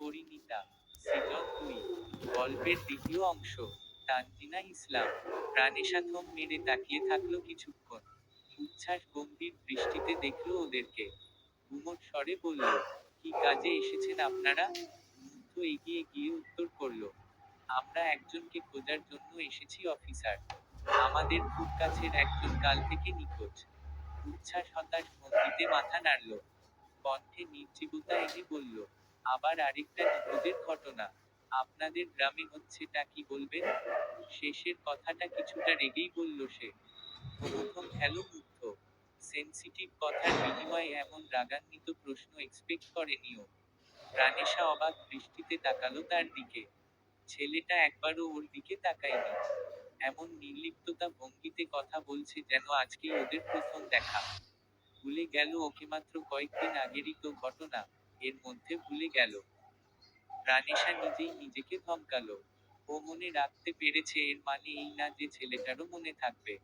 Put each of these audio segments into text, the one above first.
Parineeta, season 2। গল্পের দ্বিতীয় অংশ। তানজিনা ইসলাম। প্রাণেশা থম মেরে তাকিয়ে থাকলো কিছুক্ষণ। উচ্ছ্বাস গম্ভীর দৃষ্টিতে দেখল ওদেরকে। গুমোট স্বরে বলল, কি কাজে এসেছেন আপনারা? মুগ্ধ এগিয়ে গিয়ে উত্তর করল, আমরা একজনকে খোঁজার জন্য এসেছি অফিসার। আমাদের খুব কাছের একজন কাল থেকে নিখোঁজ। উচ্ছ্বাস হতাশ ভঙ্গিতে মাথা নাড়ল। কণ্ঠে নির্জীবতা এনে বলল, আবার আরেকটা নিখোঁজের ঘটনা। আপনাদের গ্রামে হচ্ছেটা কি বলবেন? শেষের কথাটা কিছুটা রেগেই বলল সে। প্রথম খেলো মুগ্ধ। সেনসিটিভ কথার বিনিময়ে এমন রাগান্বিত প্রশ্ন এক্সপেক্ট করেনি ও। প্রাণেশা অবাক দৃষ্টিতে তাকালো তার দিকে। ছেলেটা একবারও ওর দিকে তাকায়নি। এমন নির্লিপ্ততা ভঙ্গিতে কথা বলছে যেন আজকেই ওদের প্রথম দেখা। ভুলে গেল ওকে মাত্র কয়েকদিন আগেরই তো ঘটনা, এর মধ্যে ভুলে গেল। প্রাণেশা নিজেই নিজেকে ধমকালো। ও মনে রাখতে পেরেছে এর মানে এই না যে ছেলেটারও মনে থাকবে।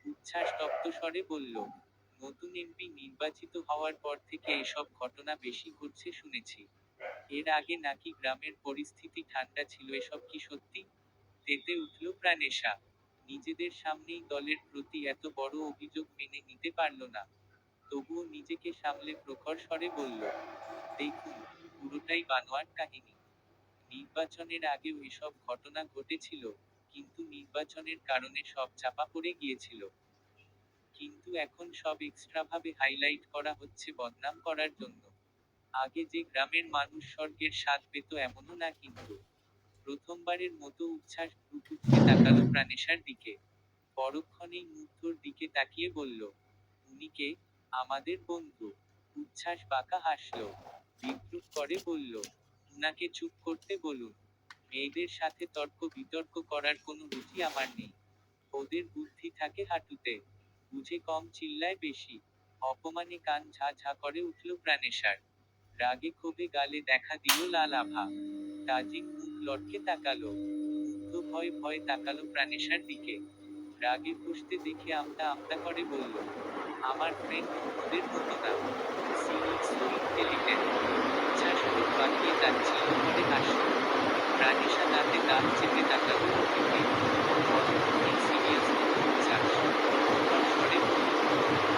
উচ্ছ্বাস তপ্ত স্বরে বলল, নতুন এমপি নির্বাচিত হওয়ার পর থেকে এসব ঘটনা বেশি ঘটছে শুনেছি। এর আগে নাকি গ্রামের পরিস্থিতি ঠান্ডা ছিল, এসব কি সত্যি? তেতে উঠল প্রাণেশা। নিজেদের সামনেই দলের প্রতি এত বড় অভিযোগ মেনে নিতে পারল না। তবুও নিজেকে সামলে প্রখর স্বরে বলল, দেখুন, পুরোটাই বানোয়াট কাহিনী। নির্বাচনের আগেও এসব ঘটনা ঘটেছিল, কিন্তু নির্বাচনের কারণে সব চাপা পড়ে গিয়েছিল। কিন্তু এখন সব এক্সট্রাভাবে হাইলাইট করা হচ্ছে বদনাম করার জন্য। আগে যে গ্রামের মানুষ স্বর্গের স্বাদ পেত এমনও না কিন্তু। প্রথমবারের মতো উচ্ছ্বাস ভ্রুকুঁচকে তাকালো প্রাণেশার দিকে। পরক্ষণেই মুগ্ধর দিকে তাকিয়ে বলল, উনি কে? আমাদের বন্ধু। উচ্ছ্বাস বাঁকা হাসল। বিদ্রুপ করে বলল, উনাকে চুপ করতে বলুন। মেয়েদের সাথে তর্ক বিতর্ক করার কোনো রুচি আমার নেই। ওদের বুদ্ধি থাকে হাঁটুতে। বুঝে কম চিল্লায় বেশি। অপমানে কান ঝা ঝা করে উঠল প্রাণেশার। রাগে ক্ষোভে গালে দেখা দিল লাল আভা। তাজিম মুখ লটকে তাকালো। মুগ্ধ ভয়ে ভয়ে তাকালো প্রাণেশার দিকে। রাগে ফুঁসতে দেখে আমতা আমতা করে বলল, আমার ফ্রেন্ড ওদের মতো না। Seriously intelligent. উচ্ছ্বাস ঠোঁট বাঁকিয়ে তার চিল করে হাসল। প্রাণেশা দাঁতে দাঁত চেপে তাকালো ওর দিকে। পরক্ষণেই সিরিয়াস হলো উচ্ছ্বাস। প্রখর স্বরে বলল,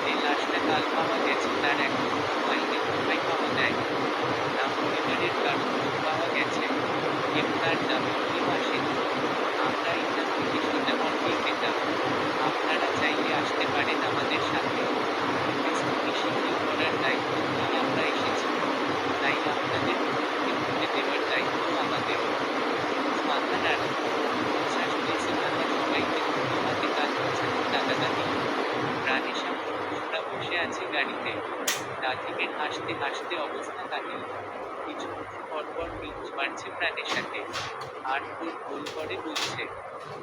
যে লাশটা কাল পাওয়া গেছে তার এখনো কোনো আইনে কোথায় পাওয়া যায়নি। না পরিবারের কারো খোঁজ পাওয়া গেছে। কেউ তার জামিন নিয়েও আসেনি। আমরা এখান থেকে সোজা মর্গেই যেতাম। আপনারা চাইলে আসতে পারেন আমাদের সাথে। ইনভেস্টিগেশন করার দায়িত্ব নিয়েই আমরা এসেছি। তাই আপনাদের খুনিকে খুঁজে দেওয়ার দায়িত্ব আমাদের। মুগ্ধ মাথা নাড়ল। উচ্ছ্বাস বেঁচে থাকা সবাইকে দ্রুত হাতে কাজ গোছানোর তাগাদা দিল। প্রাণেশা মুখ গোমড়া বসে আছে গাড়িতে। তাজিমের হাসতে হাসতে অবস্থা কাহিল। কিছুক্ষণ পরপর পিঞ্চ মারছে প্রাণেশাকে। আর ঠোঁট গোল করে বলছে,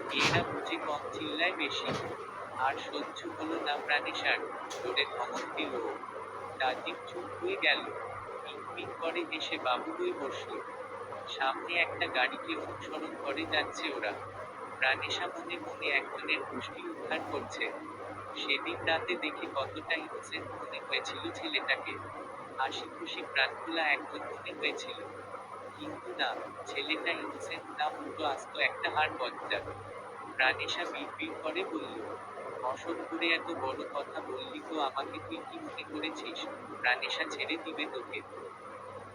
মেয়েরা বুঝি কম চিল্লায় বেশি। আর সহ্য হলো না প্রাণেশার, জোরে ধমক দিল ও। তাজিম চুপ হয়ে গেল। পিক পিক করে হেসে বাবু হয়ে বসল। সামনে একটা গাড়িকে অনুসরণ করে যাচ্ছে ওরা। প্রাণেশা মনে মনে একজনের গোষ্ঠী উদ্ধার করছে। সেদিন রাতে দেখে কতটা ইনোসেন্ট মনে হয়েছিল ছেলেটাকে। হাসি খুশি প্রাণখোলা একজন মনে হয়েছিল। কিন্তু না, ছেলেটা ইনোসেন্ট না, উল্টো আস্ত একটা হাড় বজ্জা। প্রাণেশা বিড়বিড় করে বলল, অসৎ করে এত বড় কথা বললি তো আমাকে, তুই কি মনে করেছিস প্রাণেশা ছেড়ে দিবে তোকে?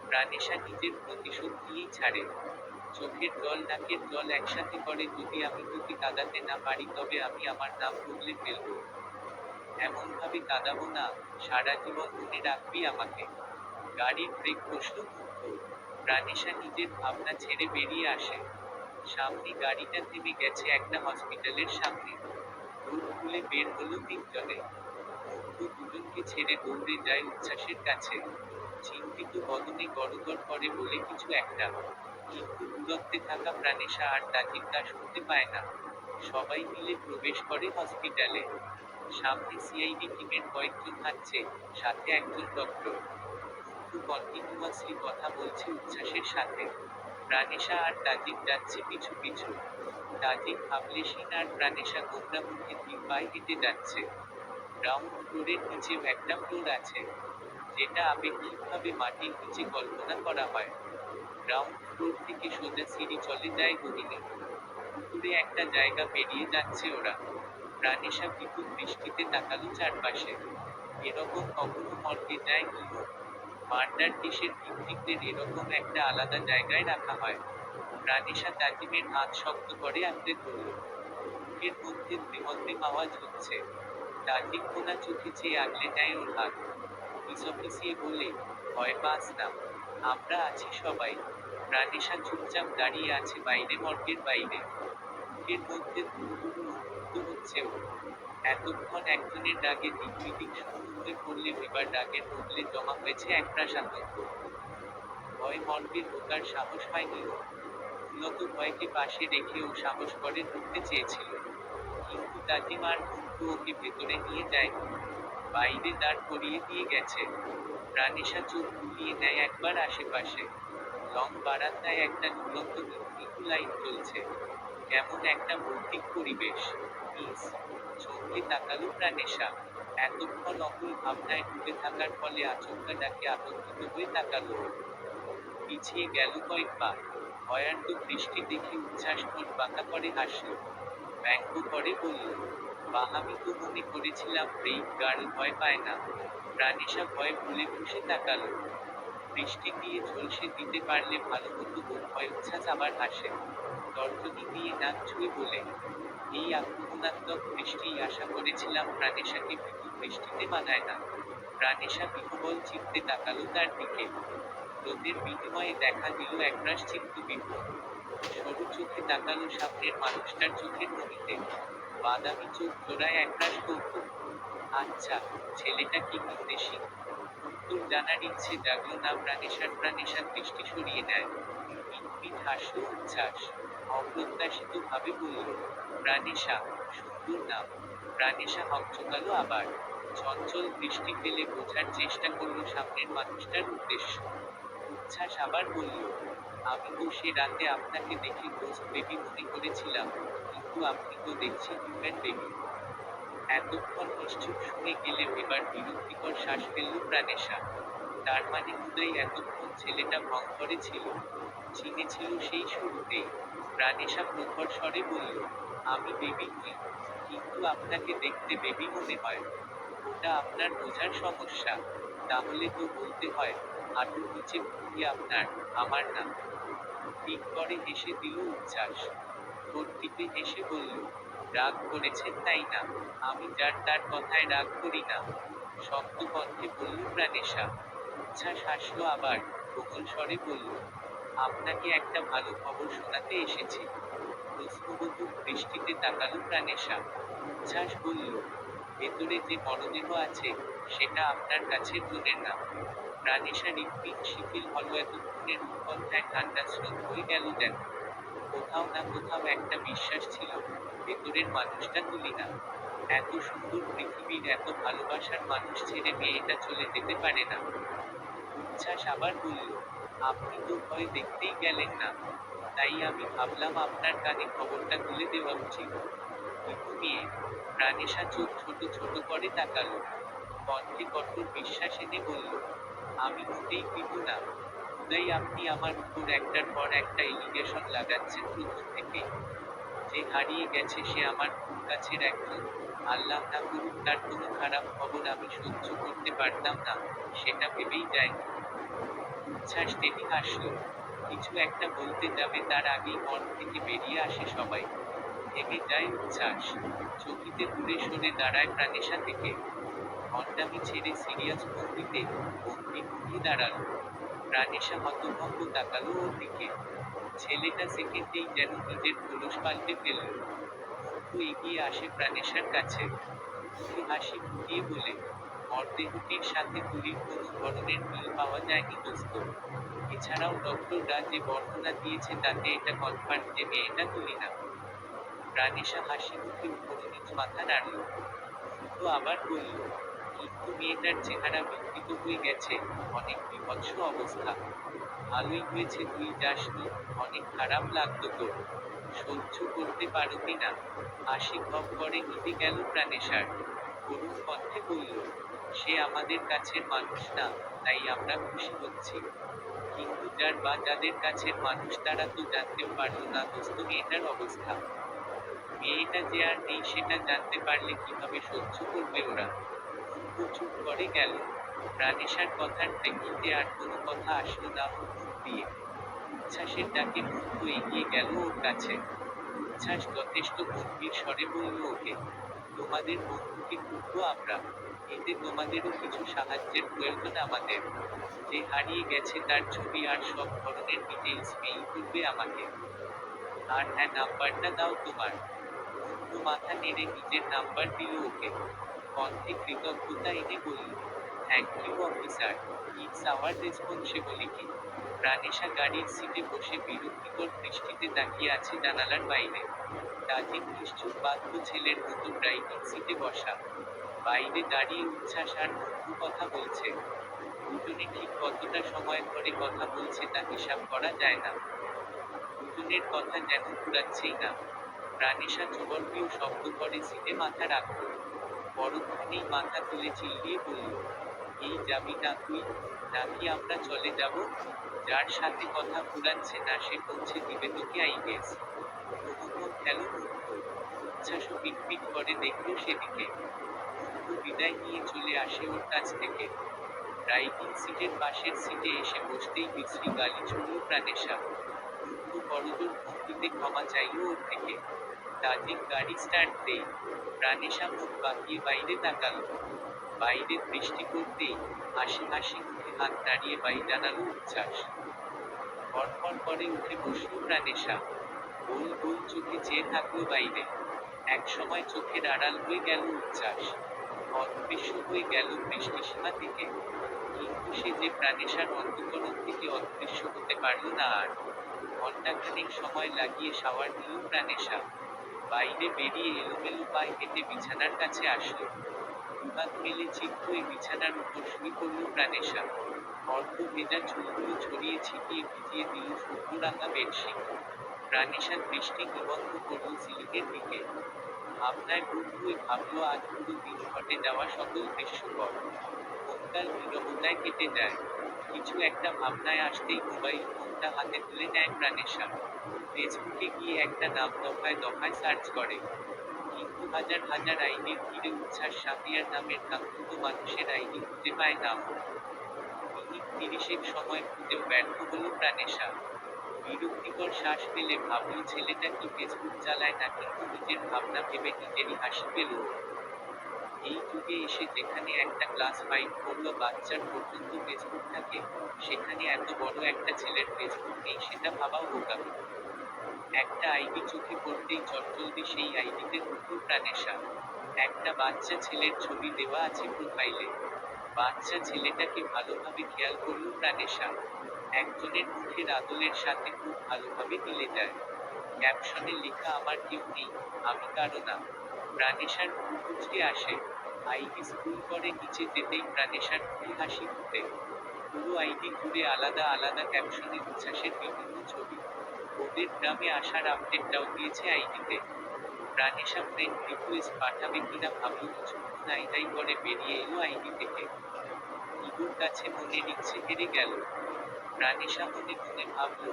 প্রাণেশা নিজের প্রতিশোধ নিয়েই ছাড়ে। চোখের জল নাকের জল একসাথে করে, যদি আমি তোকে কাঁদাতে না পারি তবে আমি আমার নাম বদলে ফেলবো। এমনভাবে কাঁদাবো না, সারা জীবন মনে রাখবি আমাকে। গাড়ির ব্রেক কষল মুগ্ধ। প্রাণেশা নিজের ভাবনা ছেড়ে বেরিয়ে আসে। সামনে গাড়িটা থেমে গেছে একটা হসপিটালের সামনে। দৌড় খুলে বের হলো তিনজনে। মুগ্ধ দুজনকে ছেড়ে দৌড়ে যায় উচ্ছ্বাসের কাছে। চিন্তিত বদনে গড়গড় করে বলে কিছু একটা। কিন্তু দূরত্বে থাকা প্রাণেশা আর তাজিম তা শুনতে পায় না। সবাই মিলে প্রবেশ করে হসপিটালে। সামনে সিআইডি টিমের কয়েকজন হাঁটছে, সাথে একজন ডক্টর। মুগ্ধ কন্টিনিউয়াসলি কথা বলছে উচ্ছ্বাসের সাথে। প্রাণেশা আর তাজিম যাচ্ছে পিছু পিছু। তাজিম ভাবলেশীন আর প্রাণেশা গোমরা মুখে ধীর পায়ে হেঁটে যাচ্ছে। গ্রাউন্ড ফ্লোরের নিচেও একটা ফ্লোর আছে, যেটা আপেক্ষিকভাবে মাটির নিচে কল্পনা করা হয়। গ্রাউন্ড ফ্লোর থেকে সোজা সিঁড়ি চলে যায় গহীনে। পুকুরে একটা জায়গা পেরিয়ে যাচ্ছে ওরা। প্রাণেশা বিদ্যুৎ দৃষ্টিতে তাকালো চারপাশে। এরকম কখনো মর্গে যায় কি ও? মার্ডার কেসের ভিকটিমদের এরকম একটা আলাদা জায়গায় রাখা হয়। প্রাণেশা তাজিমের হাত শক্ত করে আঁকড়ে ধরল। বুকের মধ্যে দ্রিমদ্রিম আওয়াজ হচ্ছে। তাজিম কোনা চোখে চেয়ে আগলে নেয় ওর হাত। ফিসফিসিয়ে বলে, ভয় পাস না, আমরা আছি সবাই। প্রাণেশা চুপচাপ দাঁড়িয়ে আছে বাইরে, মর্গের বাইরে। বুকের মধ্যে ধুরুধুরু উদ্বুদ্ধ হচ্ছে ওর। এতক্ষণ একজনের ডাকে দিকবিদিক শূন্য হয়ে পড়লে এবার ডাকের বদলে জমা হয়েছে একরাশ আতঙ্ক। ভয় মর্গে ঢোকার সাহস হয়নি ওর। মূলত ভয়কে পাশে রেখে ও সাহস করে ঢুকতে চেয়েছিল। কিন্তু তাজিম আর মুগ্ধ ওকে ভেতরে নিয়ে যায়নি। বাইরে দাঁড় করিয়ে দিয়ে গেছে। প্রাণেশা চোখ বুলিয়ে নেয় একবার আশেপাশে। লং বারান্দায় একটা ঝুলন্ত নিভৃত লাইট জ্বলছে। কেমন একটা ভৌতিক পরিবেশ। মিস চমকে তাকালো প্রাণেশা। এতক্ষণ অকুল ভাবনায় ডুবে থাকার ফলে আচমকা ডাকে আতঙ্কিত হয়ে তাকালো ও। পিছিয়ে গেল কয়েক পা। ভয়ার্ত দৃষ্টি দেখে উচ্ছ্বাস ঠোঁট বাঁকা করে হাসল। ব্যঙ্গ করে বলল, বাহ, আমি তো মনে করেছিলাম ব্রেইভ গার্ল ভয় পায় না। প্রাণেশা ভয়ে ভুলে বসে তাকালো। বৃষ্টি দিয়ে ঝলসে দিতে পারলে ভালো হতো। ওর ভয় উচ্ছ্বাস আবার হাসে। তর্জনী দিয়ে নাক ছুঁয়ে বলে, এই আক্রমণাত্মক বৃষ্টিই আশা করেছিলাম। প্রাণেশাকে বিদ্যুৎ বৃষ্টিতে মানায় না। প্রাণেশা বিহ্বল চিত্তে তাকালো তার দিকে। রোদের বিনিময়ে দেখা দিল একরাশ চিত্তবিভ্রম। সরু চোখে তাকালো সামনের মানুষটার চোখের মনিতে। বাদামি চোখ জোড়ায় একরাশ কৌতুক। আচ্ছা, ছেলেটা কি বিদেশি? উত্তর জানার ইচ্ছে জাগলো না প্রাণেশার। প্রাণেশা দৃষ্টি সরিয়ে নেয়। মিটমিট হাসল উচ্ছ্বাস। অপ্রত্যাশিত ভাবে বলল, প্রাণেশা, সুন্দর নাম। প্রাণেশা হকচকালো আবার। চঞ্চল দৃষ্টি ফেলে বোঝার চেষ্টা করলো সামনের মানুষটার উদ্দেশ্য। উচ্ছ্বাস আবার বলল, আমি তো সে রাতে আপনাকে দেখে গোস্ট বেবি মনে করেছিলাম, কিন্তু আপনি তো দেখছি হিউম্যান বেবি। এতক্ষণ নিশ্চুপ শুনে গেলে এবার বিরক্তিকর শ্বাস ফেলল প্রাণেশা। তার মানে উদয় এতক্ষণ ছেলেটা ভঙ্করে ছিল। চিনেছিল সেই শুরুতেই। প্রাণেশা প্রখর স্বরে বলল, আমি বেবি নই, কিন্তু আপনাকে দেখতে বেবি মনে হয়। ওটা আপনার বোঝার সমস্যা। তাহলে তো বলতে হয়, হাঁটুর নিচে ভুঁড়ি আপনার, আমার না। ঠিক করে হেসে দিল উচ্ছ্বাস। ঠোঁট টিপে হেসে বলল, রাগ করেছেন তাই না? আমি যার তার কথায় রাগ করি না। শক্ত কণ্ঠে বলল প্রাণেশা। উচ্ছ্বাস হাসলো আবার। কোমল স্বরে বলল, আপনাকে একটা ভালো খবর শোনাতে এসেছি। প্রশ্নবোধক দৃষ্টিতে তাকালো প্রাণেশা। উচ্ছ্বাস বলল, ভেতরে যে মরদেহ আছে, সেটা আপনার কাছের জনের না। প্রাণেশা হৃৎপিণ্ড শিথিল হলো। এতক্ষণের উৎকণ্ঠায় ঠান্ডা স্রোত হয়ে গেল যেন। কোথাও না কোথাও একটা বিশ্বাস ছিল, ভেতরের মানুষটা তুলিনা। এত সুন্দর পৃথিবীর এত ভালোবাসার মানুষ ছেড়ে মেয়েটা চলে যেতে পারে না। উচ্ছ্বাস আবার বলল, আপনি তো ভয় দেখতেই গেলেন না, তাই আমি ভাবলাম আপনার কানে খবরটা তুলে দেওয়া উচিত। কিন্তু মেয়ে? প্রাণেশা চোখ ছোট ছোট করে তাকালো। কণ্ঠে কঠোর বিশ্বাস এনে বলল, আমি মোটেই ভীতু না। উদয়, আপনি আমার উপর একটার পর একটা এলিগেশন লাগাচ্ছেন প্রথম থেকেই। যে হারিয়ে গেছে সে আমার খুব কাছের একজন। আল্লাহ না করুক তার কোনো খারাপ খবর আমি সহ্য করতে পারতাম না, সেটা ভেবেই যায়নি। উচ্ছ্বাস টেনে হাসল। কিছু একটা বলতে যাবে তার আগেই মন থেকে বেরিয়ে আসে সবাই। থেমে যায় উচ্ছ্বাস। চকিতে দূরে সরে দাঁড়ায় প্রাণেশা থেকে। ভণ্ডামি ছেড়ে সিরিয়াস ভঙ্গিতে গম্ভীর মুখে দাঁড়ালো। প্রাণেশা হতভম্ব তাকালো ওর দিকে। ছেলেটা সেকেন্ডেই যেন নিজের খোলস পাল্টে ফেলল। মুগ্ধ এগিয়ে আসে প্রাণেশার কাছে। মুখে হাসি ফুটিয়ে বলে, মরদেহটির সাথে তুলির কোনো ধরনের মিল পাওয়া যায়নি দোস্ত। এছাড়াও ডক্টররা যে বর্ণনা দিয়েছে তাতে এটা কনফার্ম যে মেয়েটা তুলিনা। প্রাণেশা হাসি মুখে উপরনিচ মাথা নাড়ল। মুগ্ধ আবার বলল, কিন্তু মেয়েটার চেহারা বিকৃত হয়ে গেছে, অনেক বিভৎস অবস্থা। ভালোই হয়েছে তুই যাসনি, অনেক খারাপ লাগতো তোর। সহ্য করতে পারতি না। হাসি ভব করে নিতে গেল প্রাণেশার। করুণ কণ্ঠে বলল, সে আমাদের কাছের মানুষ না, তাই আমরা খুশি হচ্ছি। কিন্তু যার বা যাদের কাছের মানুষ তারা তো জানতেও পারলো না দোস্ত মেয়েটার অবস্থা। মেয়েটা যে আর নেই সেটা জানতে পারলে কিভাবে সহ্য করবে ওরা। মুগ্ধ চুপ করে গেল। প্রাণেশার কথার প্রেক্ষিতে আর কোনো কথা আসলো না ওর মুখ দিয়ে। উচ্ছ্বাসের ডাকে মুগ্ধ এগিয়ে গেল ওর কাছে। উচ্ছ্বাস যথেষ্ট গম্ভীর স্বরে বলল ওকে, তোমাদের বন্ধুকে খুঁজবো আমরা। এতে তোমাদেরও কিছু সাহায্যের প্রয়োজন আমাদের। যে হারিয়ে গেছে তার ছবি আর সব ধরনের ডিটেইলস মেইল করবে আমাকে। আর হ্যাঁ, নাম্বারটা দাও তোমার। মুগ্ধ মাথা নেড়ে নিজের নাম্বার দিল ওকে। কণ্ঠে কৃতজ্ঞতা এনে বলল, thank you officer, it's our responsibility. Pranesha গাড়ির সিটে বসে বিরক্তিকর দৃষ্টিতে তাকিয়ে আছে জানালার বাইরে। তাজিম নিশ্চুপ বাধ্য ছেলের মতো ড্রাইভিং সিটে বসা। বাইরে দাঁড়িয়ে উচ্ছ্বাস আর মুগ্ধ কথা বলছে। দুজনে ঠিক কতটা সময় ধরে কথা বলছে তা হিসাব করা যায় না। দুজনের কথা যেন ফুরাচ্ছেই না। প্রাণেশা চবর্গীয় শব্দ করে সিটে মাথা রাখল। পরক্ষণেই মাথা তুলে চিল্লিয়ে বলল, এই যাবি না তুই? নাকি আমরা চলে যাব? যার সাথে কথা ফুরাচ্ছে না সে পৌঁছে দিবে তোকে আইগেস। অনুভব গেল মুগ্ধ। উচ্ছ্বাসও পিটপিট করে দেখল সেদিকে। মুগ্ধ বিদায় নিয়ে চলে আসে ওর কাছ থেকে। ড্রাইভিং সিটের পাশের সিটে এসে বসতেই বিশ্রী গালি ছুড়ল প্রাণেশা। মুগ্ধ করজোড় ভঙ্গিতে ক্ষমা চাইল ওর থেকে। তাজিম গাড়ি স্টার্ট দেই। প্রাণেশা মুখ বাঁকিয়ে বাইরে তাকালো। বাইরে বৃষ্টি পড়তেই হাসি হাসি মুখে হাত নাড়িয়ে বাই জানালো উচ্ছ্বাস। ধড়ফড় করে উঠে বসল প্রাণেশা। গোল গোল চোখে চেয়ে থাকলো বাইরে। একসময় চোখের আড়াল হয়ে গেল উচ্ছ্বাস। অদৃশ্য হয়ে গেল বৃষ্টিসীমা থেকে। কিন্তু সে যে প্রাণেশার অন্তঃকরণ থেকে অদৃশ্য হতে পারল না আর। ঘণ্টাখানেক সময় লাগিয়ে শাওয়ার নিল প্রাণেশা। বাইরে বেরিয়ে এলোমেলো পায়ে হেঁটে বিছানার কাছে আসলো। দুহাত মেলে চিত হয়ে বিছানার উপর শুয়ে পড়ল প্রাণেশা। অর্ধ ভেজা চুলগুলো ছড়িয়ে ছিটিয়ে ভিজিয়ে দিল শুভ্ররাঙা বেডশিট। প্রাণেশা দৃষ্টি নিবদ্ধ করল সিলিংয়ের দিকে। ভাবনায় বুক হয়ে ভাবল আজ পুরো দিন ঘটে যাওয়া সকল দৃশ্যপট কোনকাল নীরবতায় কেটে যায়। কিছু একটা ভাবনায় আসতেই মোবাইল ফোনটা হাতে তুলে নেয় প্রাণেশা। ফেসবুকে গিয়ে একটা নাম দফায় দফায় সার্চ করে। কিন্তু হাজার হাজার আইডির ভিড়ে উচ্ছ্বাস সাফিয়ার নামের কাঙ্ক্ষিত মানুষের আইডি খুঁজে পায় না ও। মিনিট ৩০ সময় খুঁজেও ব্যর্থ হল প্রাণেশা। বিরক্তিকর শ্বাস ফেলে ভাবল ছেলেটা কি ফেসবুক চালায় না, কিন্তু নিজের ভাবনা ভেবে নিজেরই হাসি পেল ও। এই যুগে এসে যেখানে একটা ক্লাস 5 পড়ুয়া বাচ্চার পর্যন্ত ফেসবুক থাকে, সেখানে এত বড় একটা ছেলের ফেসবুক নেই সেটা ভাবাও বোকামি। একটা আইডি চোখে পড়তেই চটজলদি সেই আইডিতে ঢুকল প্রাণেশা। একটা বাচ্চা ছেলের ছবি দেওয়া আছে প্রোফাইলে। বাচ্চা ছেলেটাকে ভালোভাবে খেয়াল করল প্রাণেশা। একজনের মুখের আদলের সাথে খুব ভালোভাবে মিলে যায়। ক্যাপশনে লেখা আমার কেউ নেই, আমি কারো না। প্রাণেশার ভ্রু কুঁচকে আসে। আইডি স্ক্রল করে নিচে যেতেই প্রাণেশার মুখে হাসি ফুটে। পুরো আইডি জুড়ে আলাদা আলাদা ক্যাপশনে উচ্ছ্বাসের বিভিন্ন ছবি। ওদের গ্রামে আসার আপডেটটাও দিয়েছে আইডিতে। প্রাণেশা ফ্রেন্ড রিকোয়েস্ট পাঠাবে কিনা ভাবল, কিছুক্ষণ আইডাই করে বেরিয়ে এলো আইডি থেকে। ইগোর কাছে মনের ইচ্ছে হেরে গেল। প্রাণেশা মনে মনে ভাবল,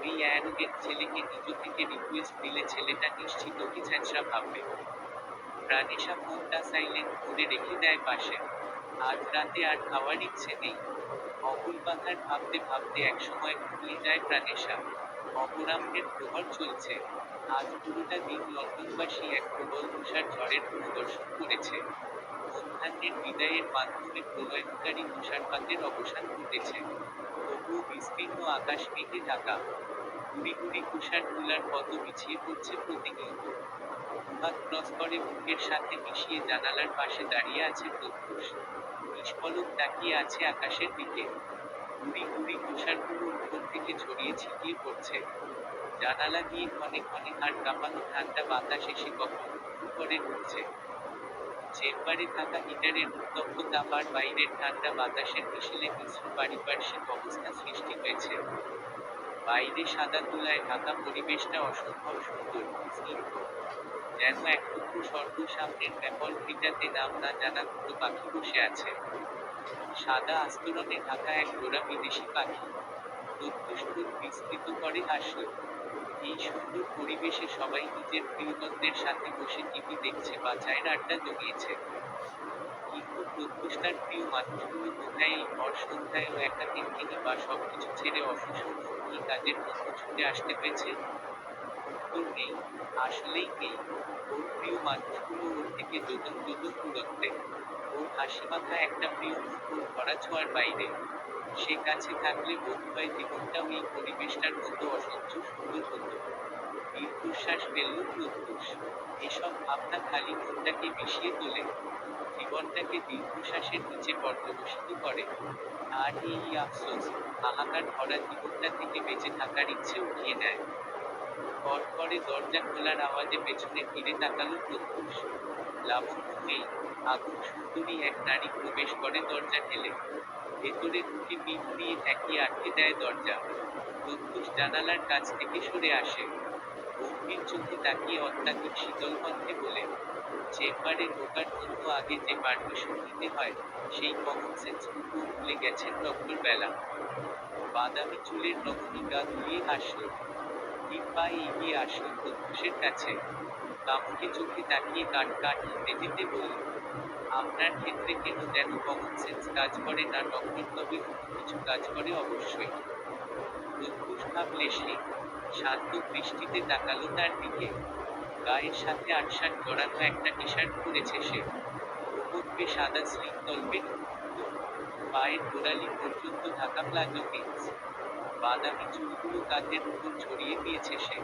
ওই অ্যারোগেন্ট ছেলেকে নিজ থেকে রিকোয়েস্ট দিলে ছেলেটা নিশ্চিত ওকে ছ্যাঁচড়া ভাববে। প্রাণেশা ফোনটা সাইলেন্ট করে রেখে দেয় পাশে। আজ রাতে আর খাওয়ার ইচ্ছে নেই। অকুল পাতার ভাবতে ভাবতে একসময় ঘুমিয়ে যায় প্রাণেশা। অপরাহ্নের প্রহর চলছে। আজ পুরোটা দিন লন্ডনবাসী এক প্রবল তুষার ঝড়ের পরিদর্শন করেছে। মধ্যাহ্নের বিদায়ের মাধ্যমে প্রলয়ঙ্কারী তুষারপাতের অবসান ঘটেছে। তবুও বিস্তীর্ণ আকাশ মেঘে ঢাকা। গুড়ি গুড়ি তুষার তুলার পত বিছিয়ে পড়ছে প্রতিনিয়ত। দুহাত ক্রস করে বুকের সাথে মিশিয়ে জানালার পাশে দাঁড়িয়ে আছে প্রত্যুষ। নিষ্পলক তাকিয়ে আছে আকাশের দিকে। গুড়ি গুড়ি তুষারগুলো উপর থেকে ছড়িয়ে ছিটিয়ে পড়ছে। জানালা দিয়ে ক্ষণে ক্ষণে হাড় কাঁপানো ঠান্ডা বাতাস এসে কখন হু করে ঢুকছে। চেম্বারে থাকা হিটারের উত্তপ্ত তাপ আর বাইরের ঠান্ডা বাতাসের মিশেলে মিশ্র পারিপার্শ্বিক অবস্থা সৃষ্টি হয়েছে। বাইরে সাদা তুলায় ঢাকা পরিবেশটা অসম্ভব সুন্দর, স্নিগ্ধ। যেন এক টুকরো স্বর্গ সামনের ব্যাপল ভিটাতে নাম না জানা দুটো পাখি বসে আছে। সাদা আস্তরণে ঢাকা এক জোড়া বিদেশি পাখি। প্রত্যুষ ঠোঁট বিস্তৃত করে হাসল। এই সুন্দর পরিবেশে সবাই নিজের প্রিয়জনদের সাথে বসে টিভি দেখছে বা চায়ের আড্ডা জমিয়েছে। কিন্তু প্রত্যুষ তার প্রিয় মানুষগুলো কোথায়? এই ভর সন্ধ্যায়ও একা টিনটিনি বা সবকিছু ছেড়ে অফিস ও কি কাজের জন্য ছুটে আসতে পেরেছে? উত্তর নেই। আসলেই নেই। ওর প্রিয় মানুষগুলো ওর থেকে যোজন যোজন দূরত্বে। ওর হাসিমাখা একটা প্রিয় মুখ ওর ধরা ছোঁয়ার বাইরে। সে কাছে থাকলে বোধহয় জীবনটাও এই পরিবেশটার মতো অসহ্য সুন্দর হতো। দীর্ঘশ্বাস ফেলল প্রত্যুষ। এসব ভাবনা খালি মনটাকে বিষিয়ে তোলে, জীবনটাকে দীর্ঘশ্বাসের নিচে পর্যবসিত করে। আর এই আফসোস, হাহাকার ভরা জীবনটা থেকে বেঁচে থাকার ইচ্ছে উঠিয়ে নেয়। পর পরে দরজা খোলার আওয়াজে পেছনে ফিরে তাকালো প্রত্যুষ। লাবণ্য নেই। আগুন সুন্দরী এক নারী প্রবেশ করে দরজা ঠেলে। ভেতরে ঢুকে পিঠ দিয়ে ঠেকিয়ে আটকে দেয় দরজা। প্রত্যুষ জানালার কাছ থেকে সরে আসে। গম্ভীর চোখে তাকিয়ে অত্যাধিক শীতল কণ্ঠে বলে, চেম্বারে ঢোকার জন্য আগে যে পারমিশন নিতে হয়, সেই কমন সেন্সটুকু ভুলে গেছেন ডক্টর বেলা। বাদামি চুলের রমণী গা ধুয়ে হাসল। ধীর পায়ে এগিয়ে আসল প্রত্যুষের কাছে। কামুকে চোখে তাকিয়ে কাট কাট হেঁটে যেতে বলল, আপনার ক্ষেত্রে কেন যেন কমন সেন্স কাজ করে না ডক্টর, তবে অন্য কিছু কাজ করে অবশ্যই। প্রত্যুষ ভাবলে সে। শান্ত দৃষ্টিতে তাকালো তার দিকে। গায়ের সাথে আটশাট জড়ানো একটা টি শার্ট পরেছে সে। ওপরে সাদা স্লিপ তলপেট উন্মুক্ত। পায়ের গোড়ালি পর্যন্ত ঢাকা প্লাজো জিন্স। বাদামি চুলগুলো কাঁধের উপর ছড়িয়ে দিয়েছে সে।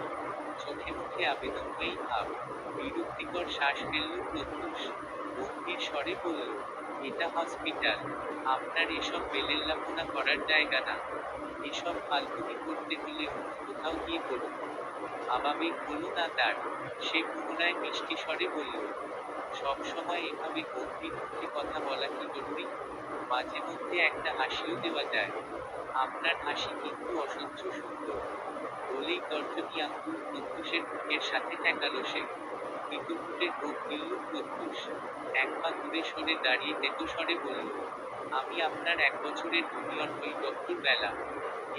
চোখে মুখে আবেদনময়ী ভাব। বিরক্তিকর শ্বাস ফেলল প্রত্যুষ। গম্ভীর স্বরে বলল, এটা হসপিটাল। আপনার এসব বেলেল্লাপনা করার জায়গা না। এসব ফালতুনি করতে হলে অন্য কোথাও গিয়ে করুন। আবাবিক হলো না তার। সে পুনরায় মিষ্টি স্বরে বলল, সব সময় এভাবে গম্ভীর মুখে কথা বলা কি জরুরি? মাঝে মধ্যে একটা হাসিও দেওয়া যায়। আপনার হাসি কিন্তু অসহ্য সুন্দর। বলেই তর্জনী আঙ্গুল প্রত্যুষের বুকের সাথে ঠেকালো সে। মৃত্যুপুটে ঢোক গিলল প্রত্যুষ। এক পা দূরে সরে দাঁড়িয়ে তেতো স্বরে বলল, আমি আপনার 1 বছরের জুনিয়র হই ডক্টর বেলা।